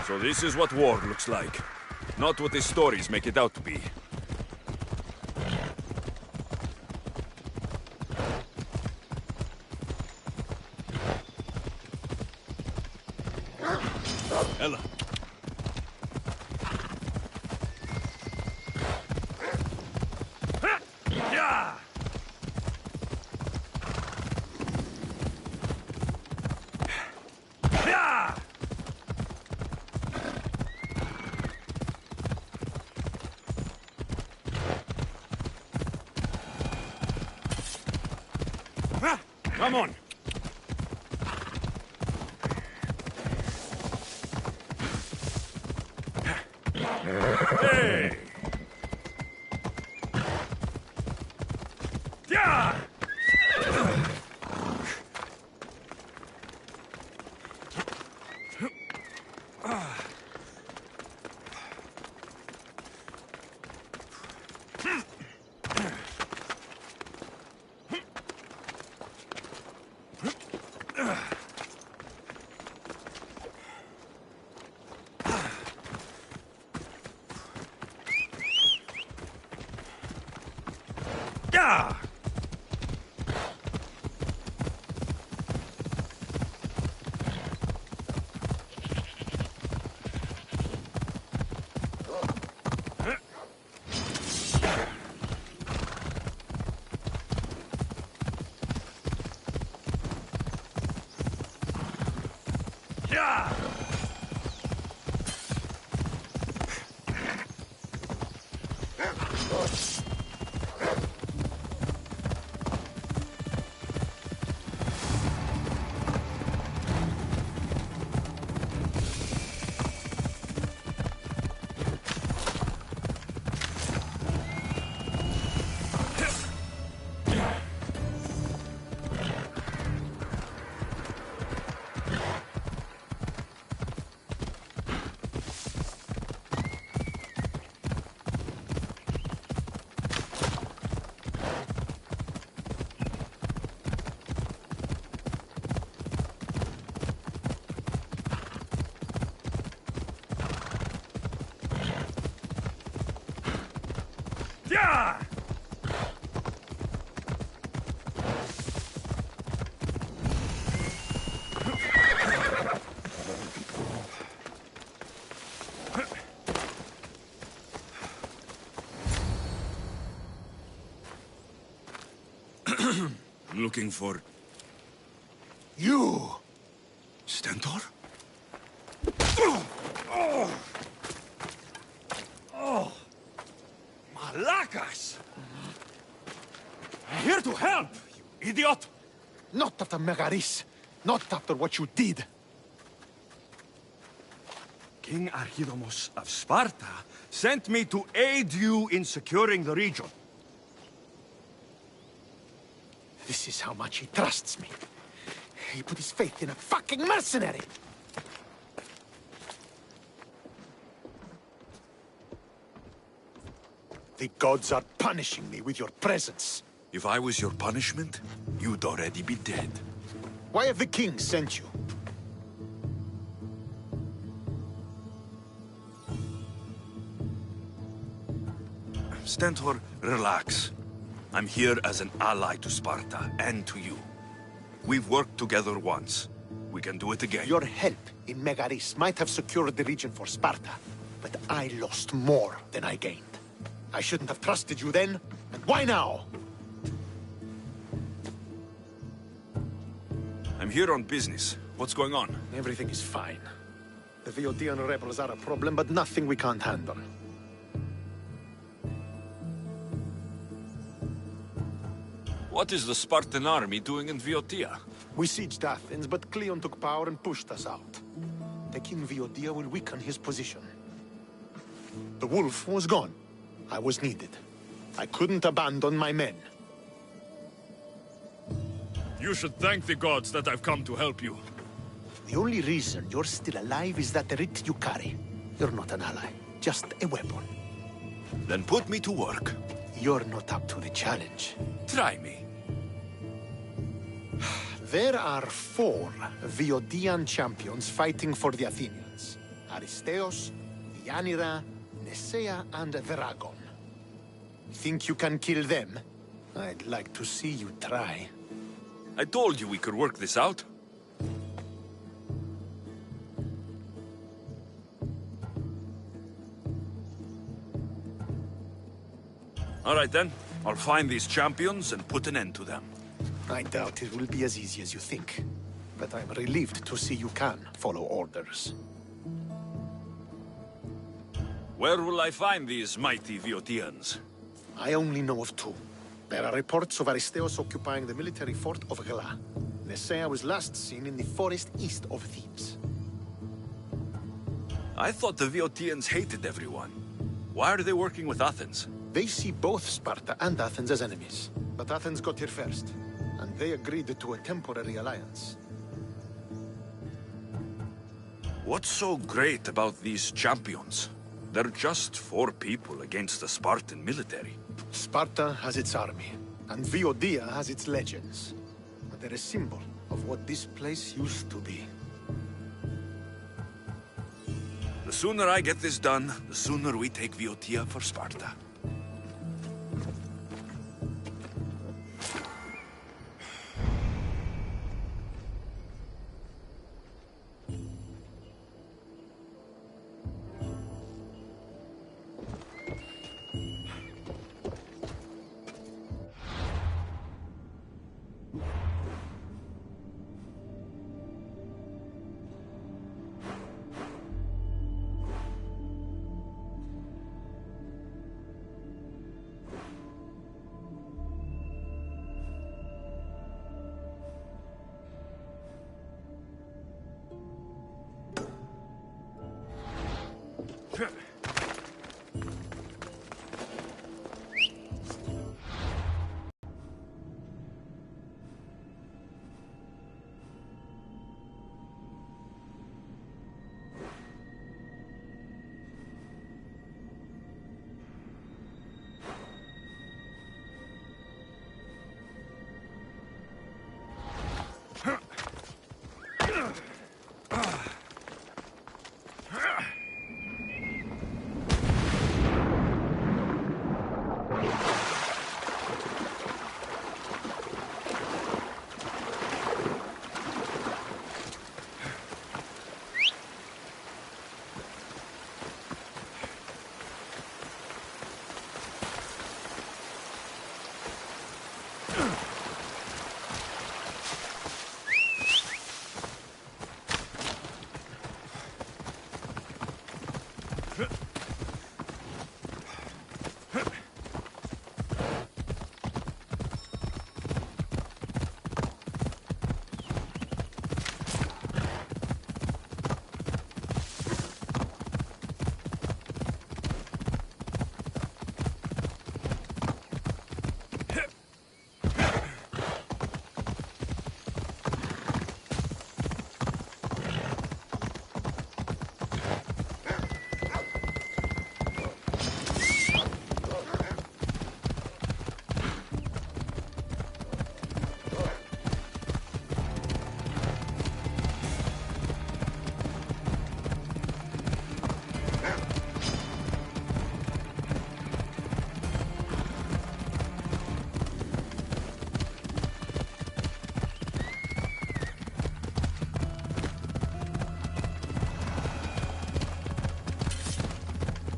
So this is what war looks like. Not what the stories make it out to be. Ella. Come on. Hey! Yeah! Yeah! Yeah! Yeah! Looking for... You! Stentor? Oh! Malacas! I'm here to help, you idiot! Not after Megaris. Not after what you did. King Archidomos of Sparta sent me to aid you in securing the region. This is how much he trusts me. He put his faith in a fucking mercenary! The gods are punishing me with your presence. If I was your punishment, you'd already be dead. Why have the king sent you? Stentor, relax. I'm here as an ally to Sparta and to you. We've worked together once. We can do it again. Your help in Megaris might have secured the region for Sparta, but I lost more than I gained. I shouldn't have trusted you then, and why now? I'm here on business. What's going on? Everything is fine. The Viodian rebels are a problem, but nothing we can't handle. What is the Spartan army doing in Viotia? We sieged Athens, but Cleon took power and pushed us out. Taking Viotia will weaken his position. The wolf was gone. I was needed. I couldn't abandon my men. You should thank the gods that I've come to help you. The only reason you're still alive is that writ you carry. You're not an ally, just a weapon. Then put me to work. You're not up to the challenge. Try me. There are 4 Viodian champions fighting for the Athenians. Aristeos, Deianira, Nesea, and Veragon. Think you can kill them? I'd like to see you try. I told you we could work this out. All right then. I'll find these champions and put an end to them. I doubt it will be as easy as you think. But I'm relieved to see you can follow orders. Where will I find these mighty Viotians? I only know of two. There are reports of Aristeos occupying the military fort of Gela. Nesea was last seen in the forest east of Thebes. I thought the Viotians hated everyone. Why are they working with Athens? They see both Sparta and Athens as enemies. But Athens got here first, and they agreed to a temporary alliance. What's so great about these champions? They're just 4 people against the Spartan military. Sparta has its army, and Viodia has its legends. But they're a symbol of what this place used to be. The sooner I get this done, the sooner we take Viotia for Sparta.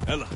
Ella.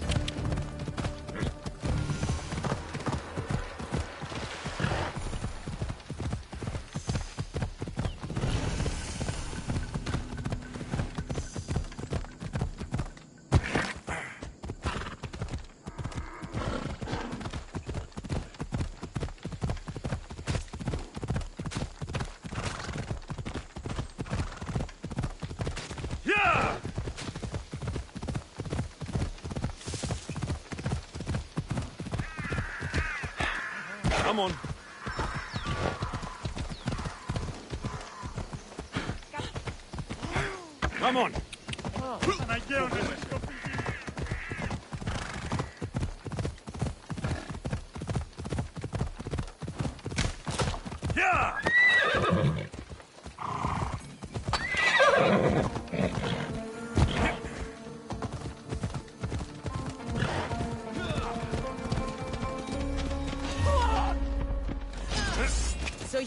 Come on. Come on. Yeah.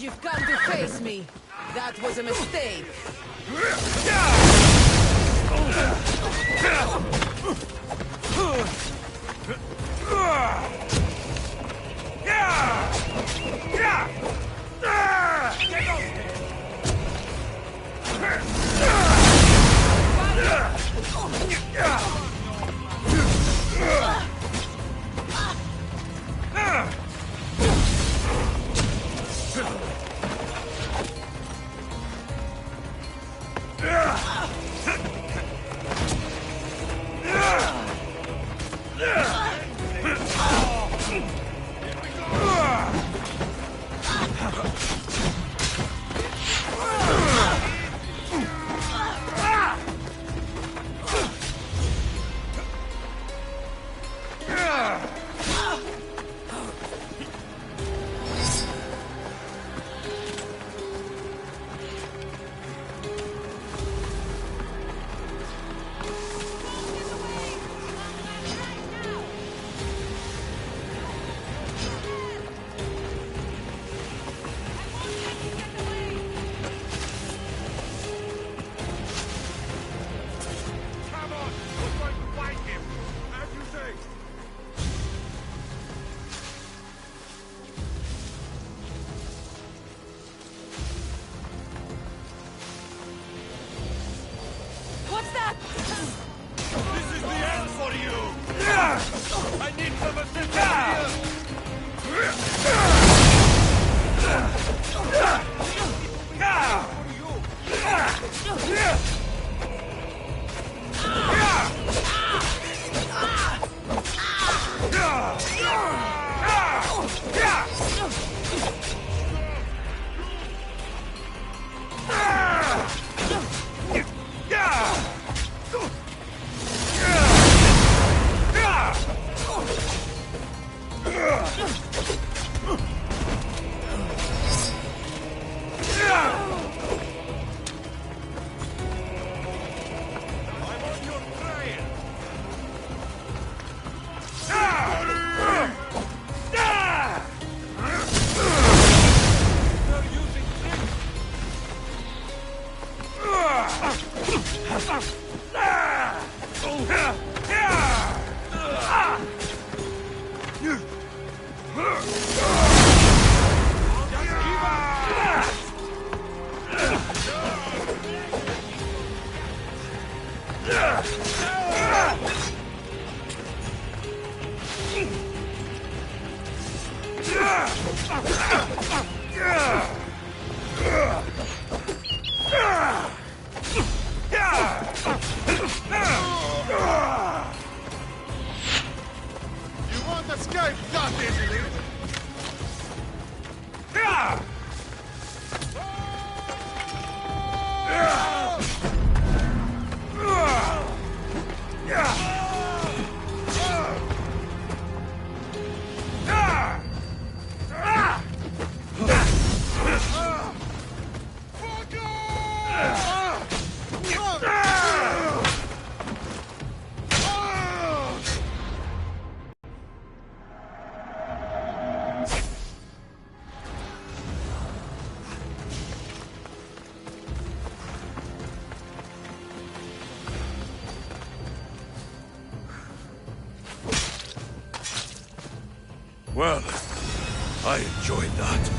you've come to face me. That was a mistake. Well, I enjoyed that.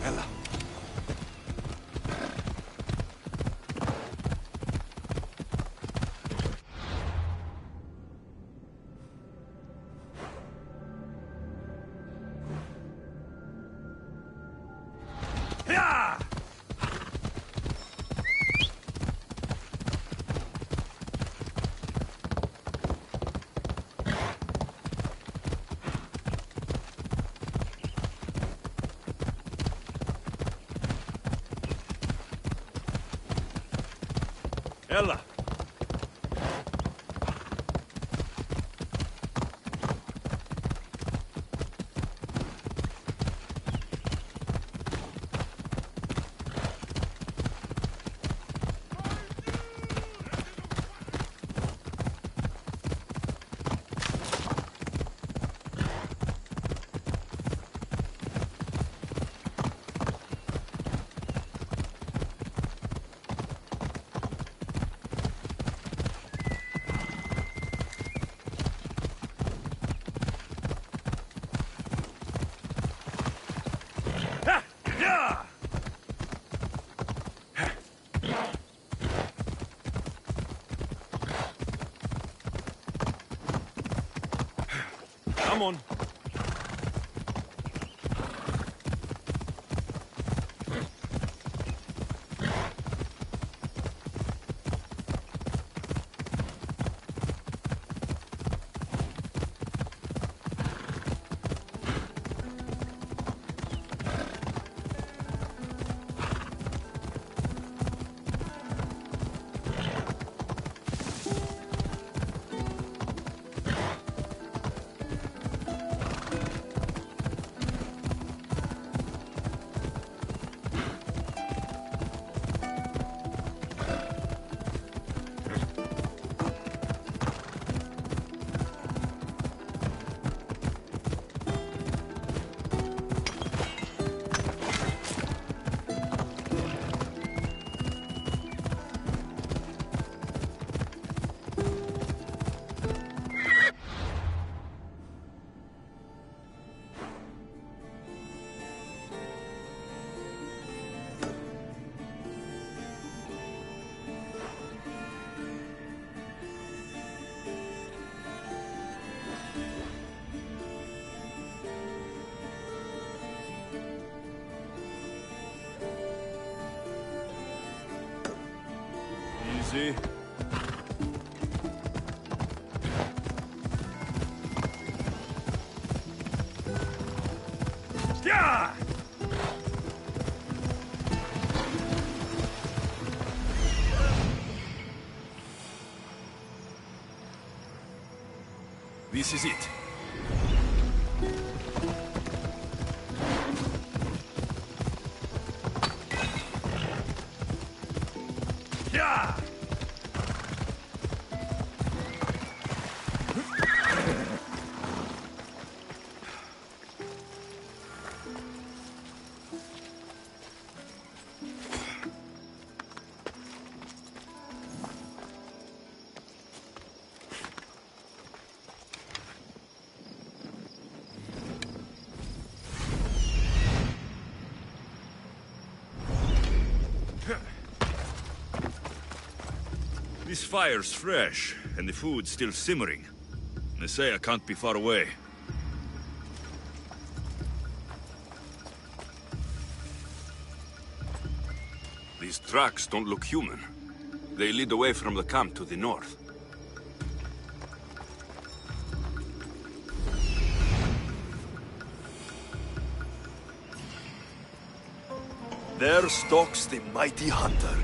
Ella. Ella. Come on. Easy. Yeah! This is it. Yeah! This fire's fresh, and the food's still simmering. Messiah can't be far away. These tracks don't look human. They lead away from the camp to the north. There stalks the mighty hunter.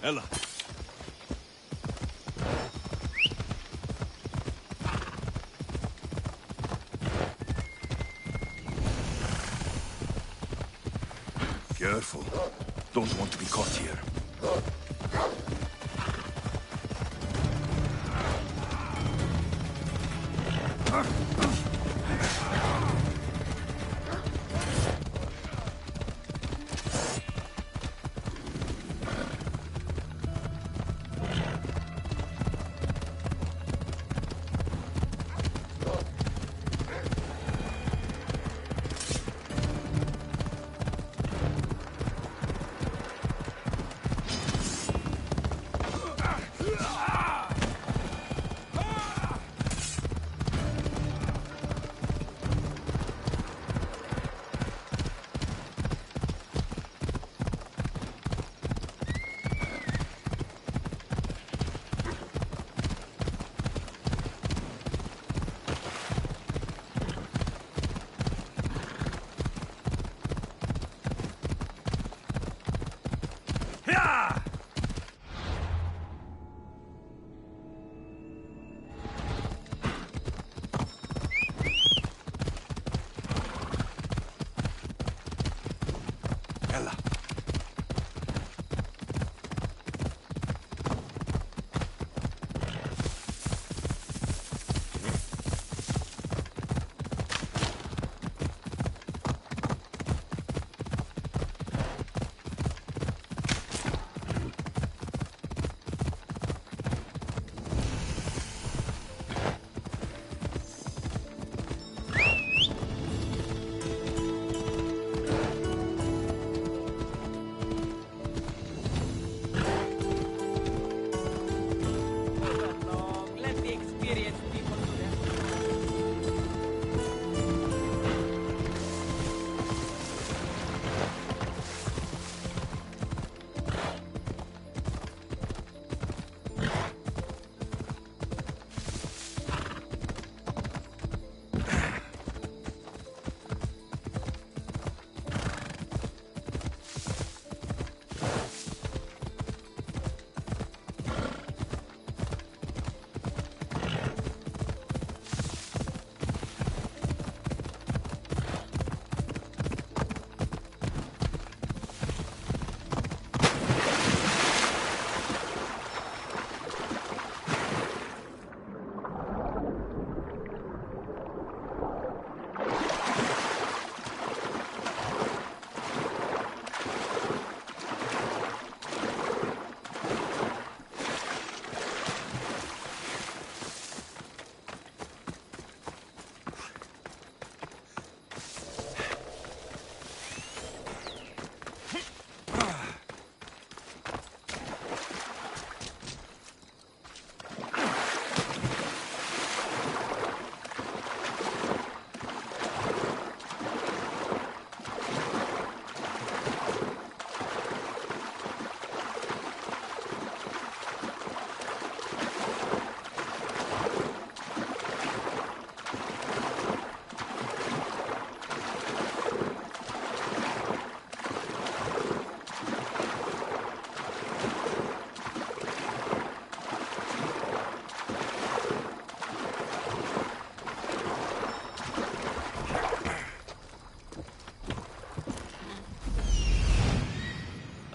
Ella. Careful. Don't want to be caught here.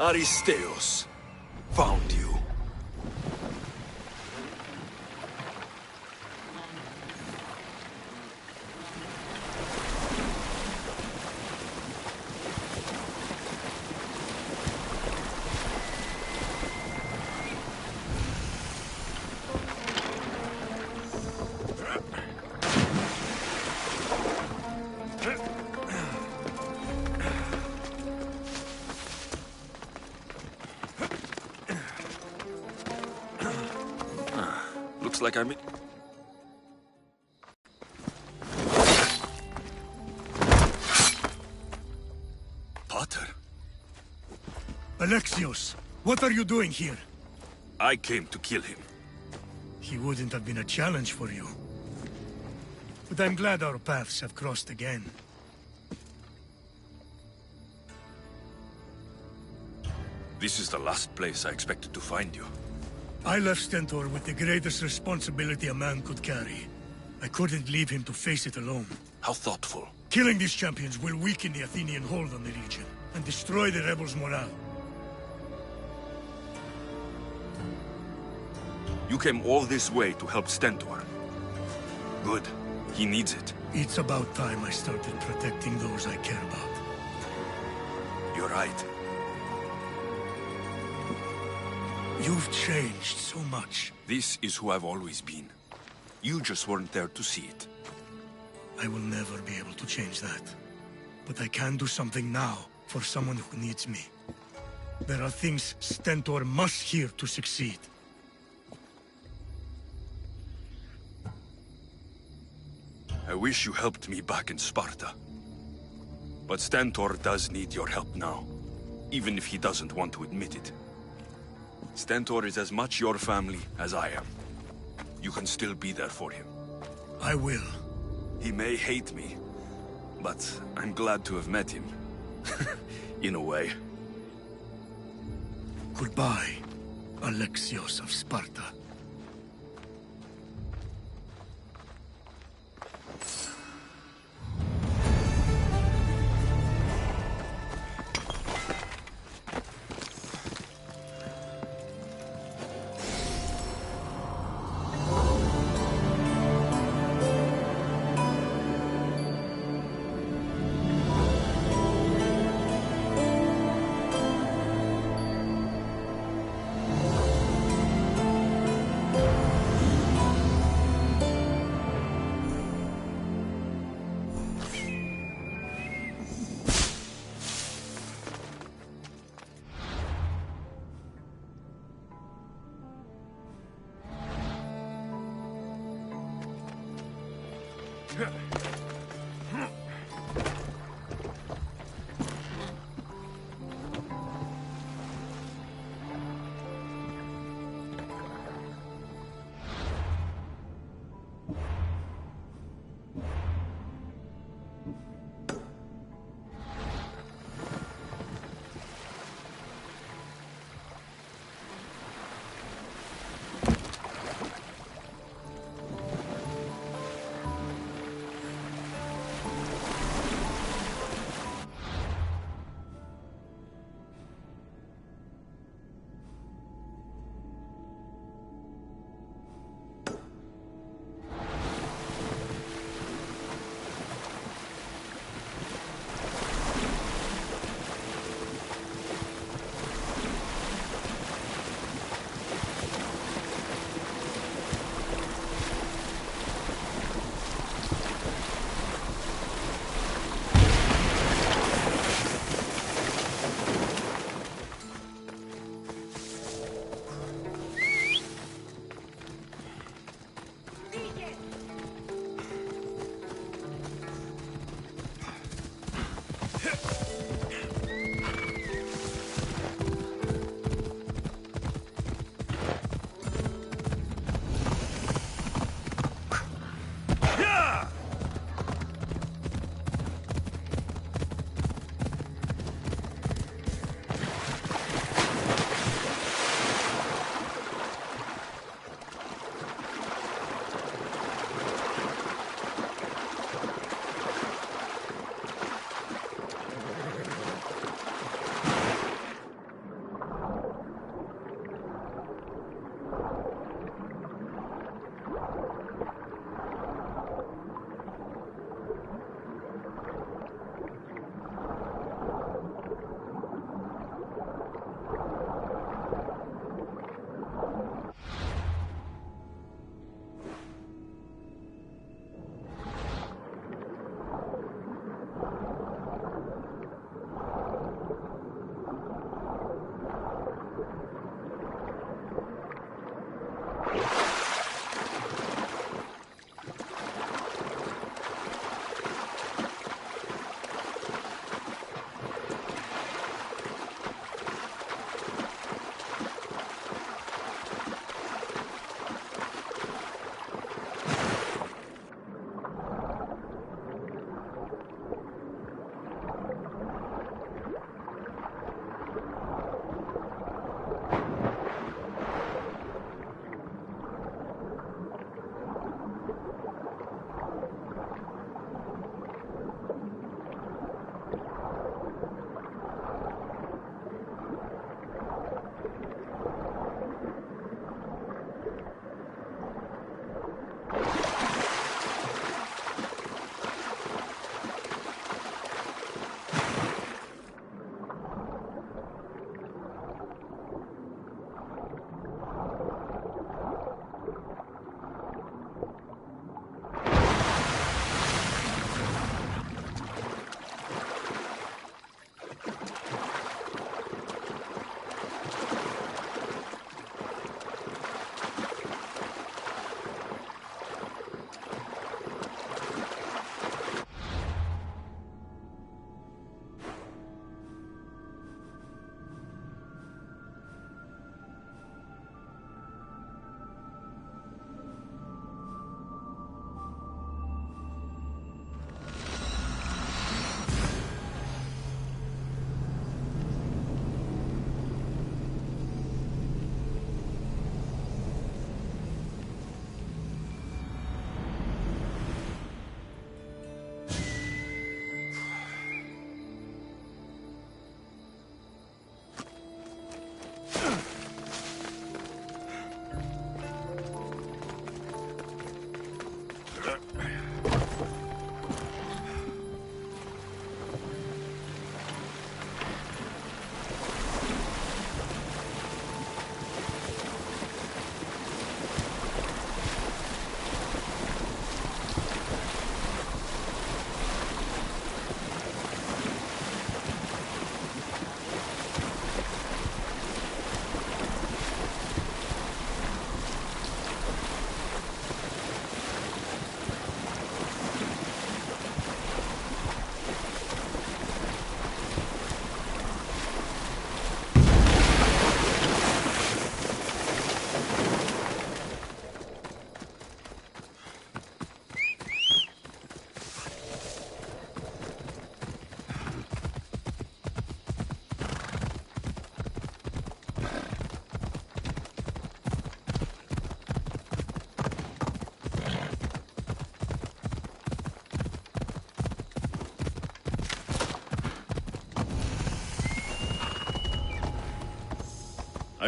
Aristeos found you. Looks like I'm... Pater? Alexios, what are you doing here? I came to kill him. He wouldn't have been a challenge for you. But I'm glad our paths have crossed again. This is the last place I expected to find you. I left Stentor with the greatest responsibility a man could carry. I couldn't leave him to face it alone. How thoughtful. Killing these champions will weaken the Athenian hold on the region, and destroy the rebels' morale. You came all this way to help Stentor. Good. He needs it. It's about time I started protecting those I care about. You're right. You've changed so much. This is who I've always been. You just weren't there to see it. I will never be able to change that. But I can do something now for someone who needs me. There are things Stentor must hear to succeed. I wish you helped me back in Sparta. But Stentor does need your help now, even if he doesn't want to admit it. Stentor is as much your family as I am. You can still be there for him. I will. He may hate me, but I'm glad to have met him. In a way. Goodbye, Alexios of Sparta.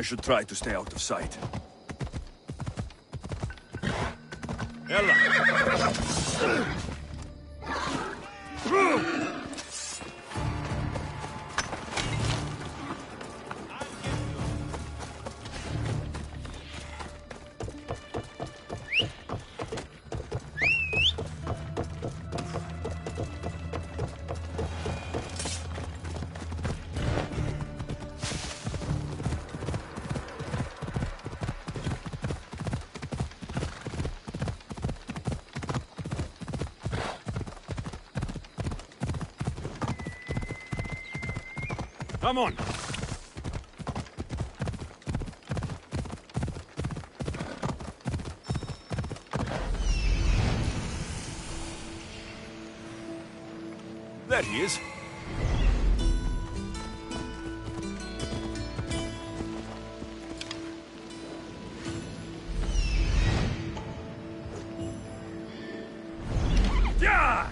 I should try to stay out of sight. Ella! Come on! There he is. Yeah!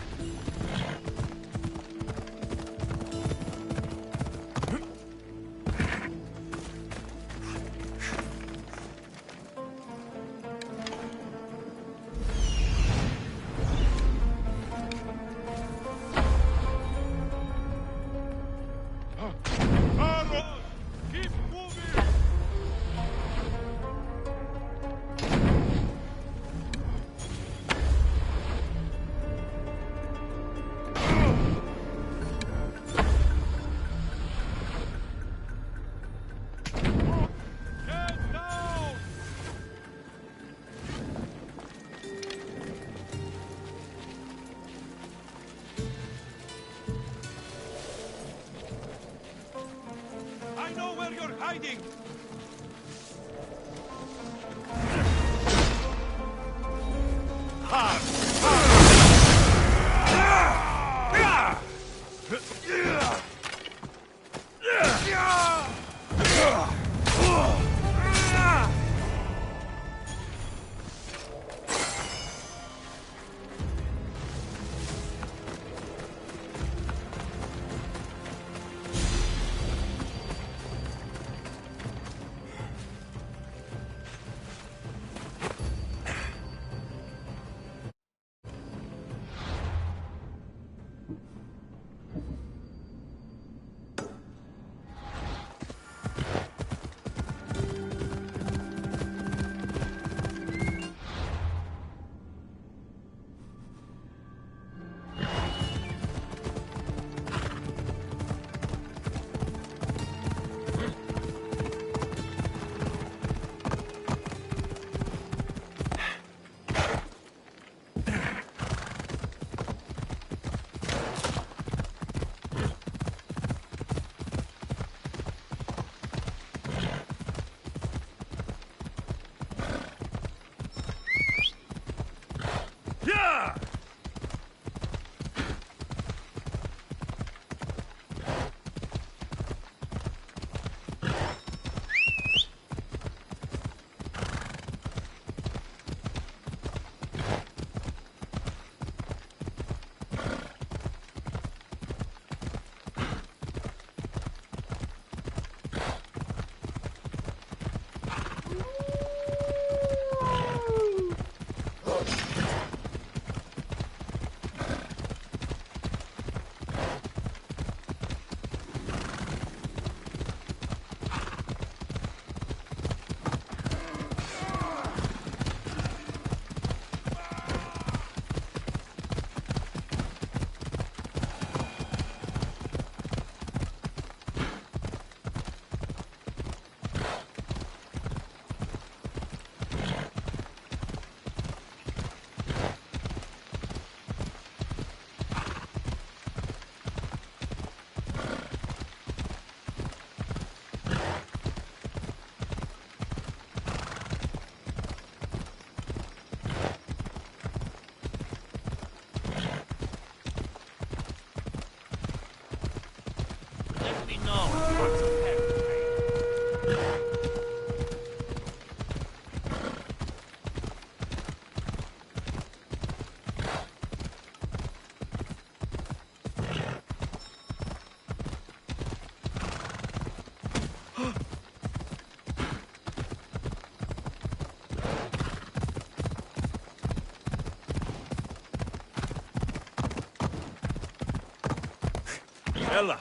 I know where you're hiding! Ella.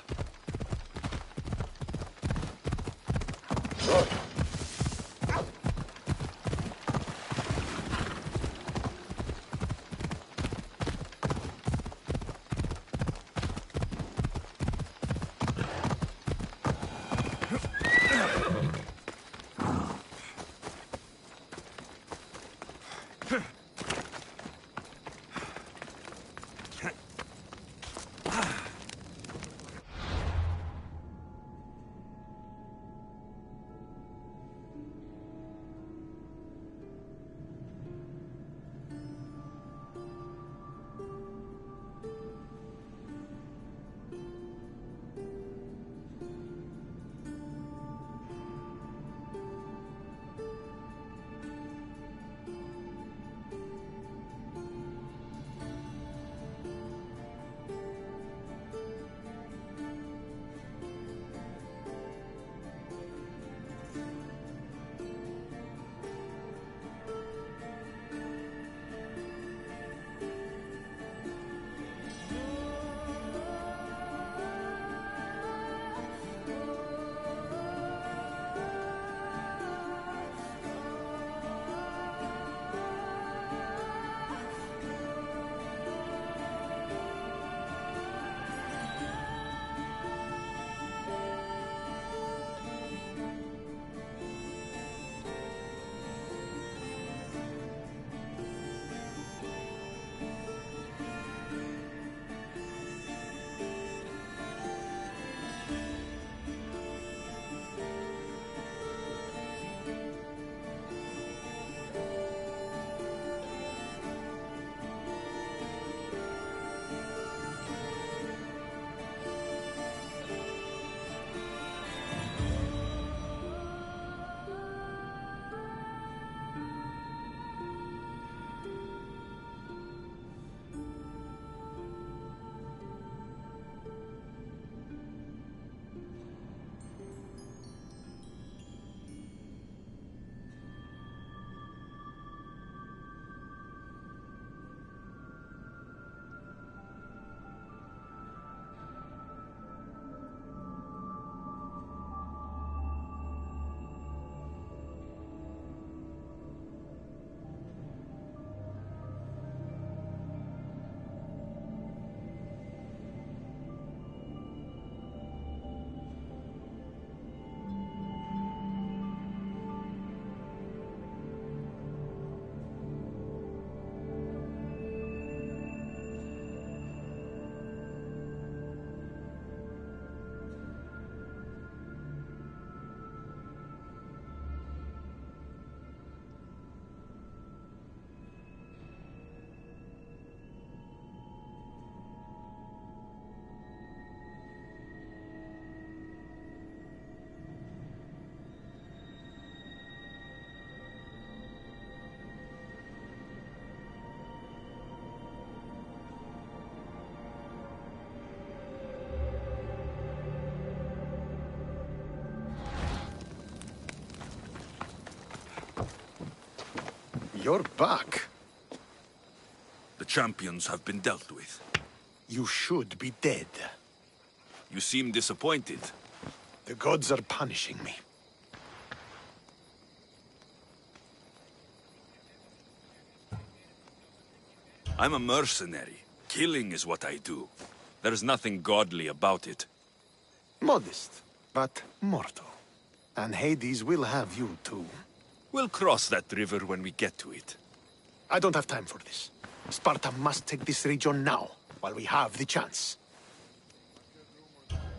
You're back. The champions have been dealt with. You should be dead. You seem disappointed. The gods are punishing me. I'm a mercenary. Killing is what I do. There's nothing godly about it. Modest, but mortal. And Hades will have you too. We'll cross that river when we get to it. I don't have time for this. Sparta must take this region now, while we have the chance.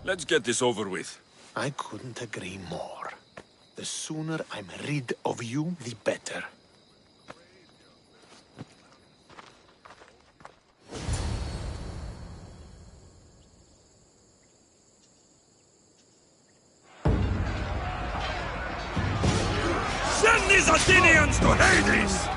Let's get this over with. I couldn't agree more. The sooner I'm rid of you, the better. Send these Athenians to Hades!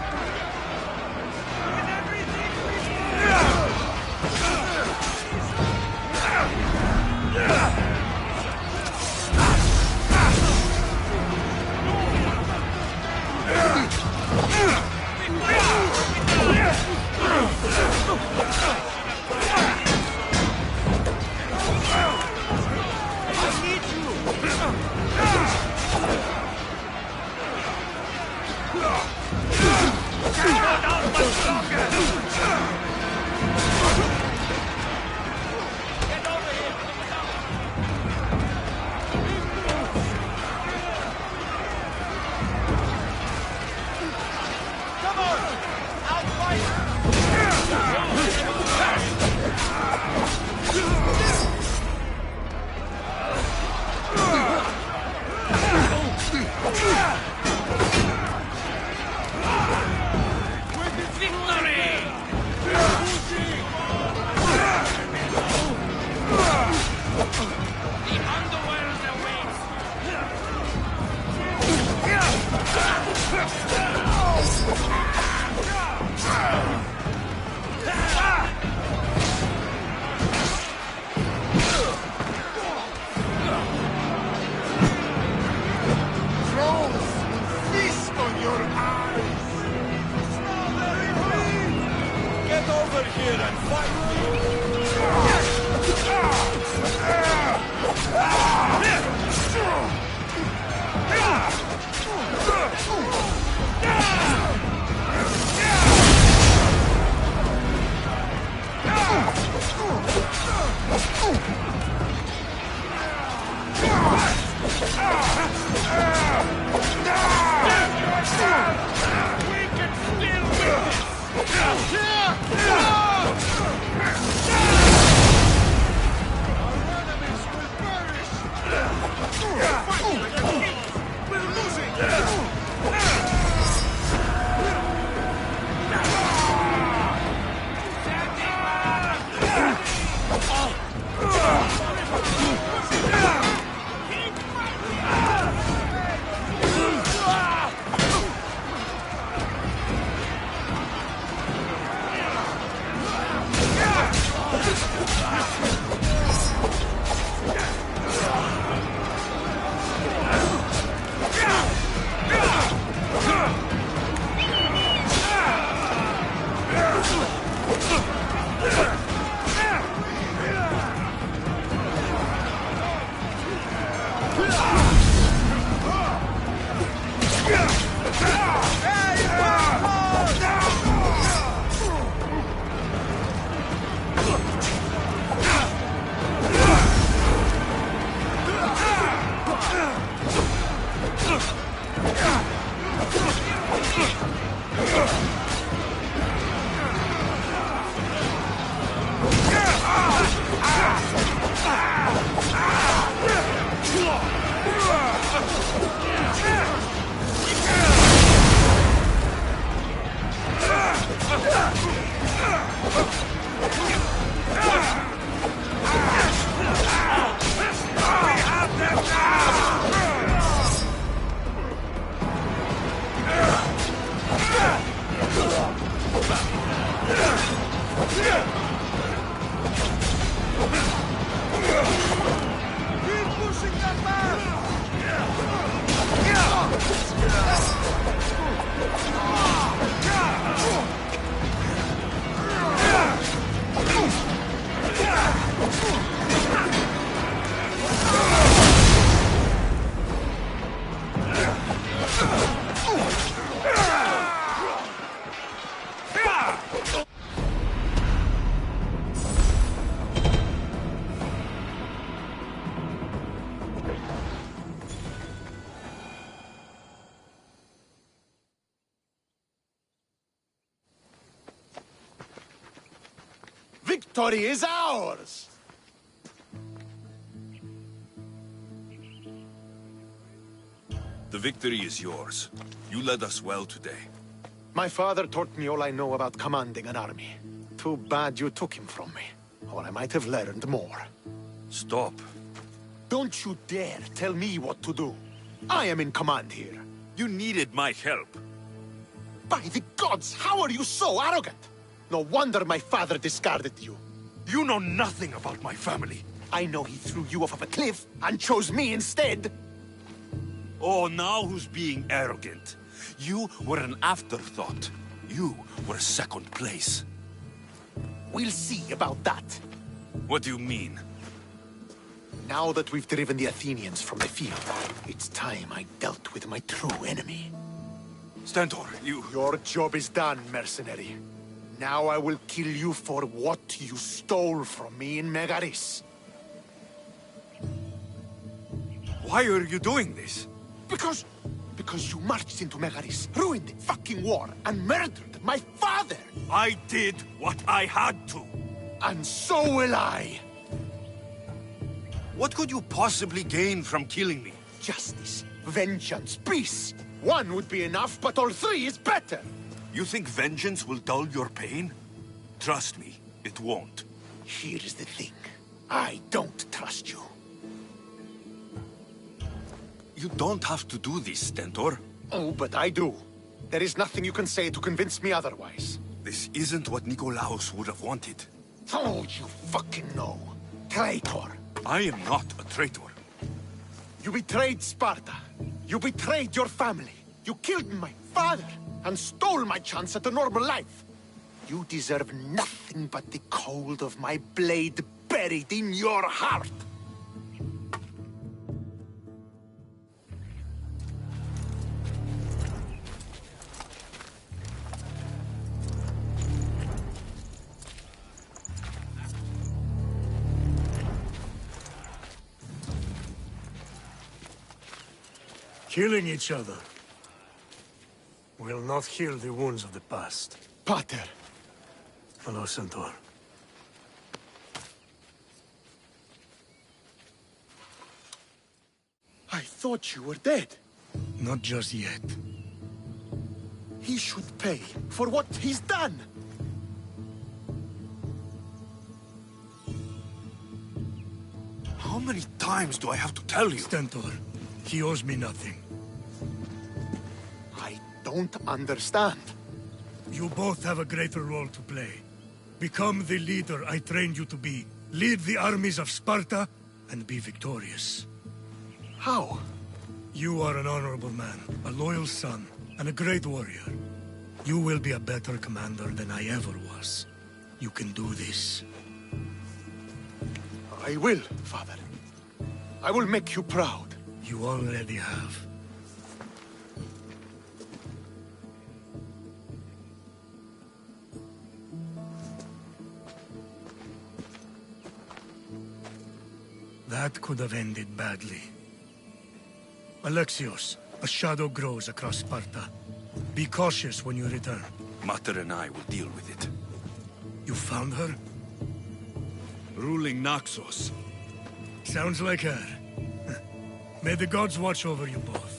Victory is ours! The victory is yours. You led us well today. My father taught me all I know about commanding an army. Too bad you took him from me, or I might have learned more. Stop. Don't you dare tell me what to do. I am in command here. You needed my help. By the gods, how are you so arrogant? No wonder my father discarded you. You know nothing about my family. I know he threw you off of a cliff and chose me instead. Oh, now who's being arrogant? You were an afterthought. You were second place. We'll see about that. What do you mean? Now that we've driven the Athenians from the field, it's time I dealt with my true enemy. Stentor, you... Your job is done, mercenary. Now I will kill you for what you stole from me in Megaris. Why are you doing this? Because you marched into Megaris, ruined the fucking war, and murdered my father! I did what I had to. And so will I! What could you possibly gain from killing me? Justice, vengeance, peace! One would be enough, but all three is better! You think vengeance will dull your pain? Trust me, it won't. Here's the thing. I don't trust you. You don't have to do this, Stentor. Oh, but I do. There is nothing you can say to convince me otherwise. This isn't what Nikolaos would have wanted. Oh, you fucking know. Traitor. I am not a traitor. You betrayed Sparta. You betrayed your family. You killed my father and stole my chance at a normal life. You deserve nothing but the cold of my blade buried in your heart. Killing each other will not heal the wounds of the past. Pater! Hello, Centaur. I thought you were dead. Not just yet. He should pay for what he's done. How many times do I have to tell you? Stentor, he owes me nothing. I don't understand. You both have a greater role to play. Become the leader I trained you to be. Lead the armies of Sparta and be victorious. How? You are an honorable man, a loyal son, and a great warrior. You will be a better commander than I ever was. You can do this. I will, Father. I will make you proud. You already have. That could have ended badly. Alexios, a shadow grows across Sparta. Be cautious when you return. Mater and I will deal with it. You found her? Ruling Naxos. Sounds like her. May the gods watch over you both.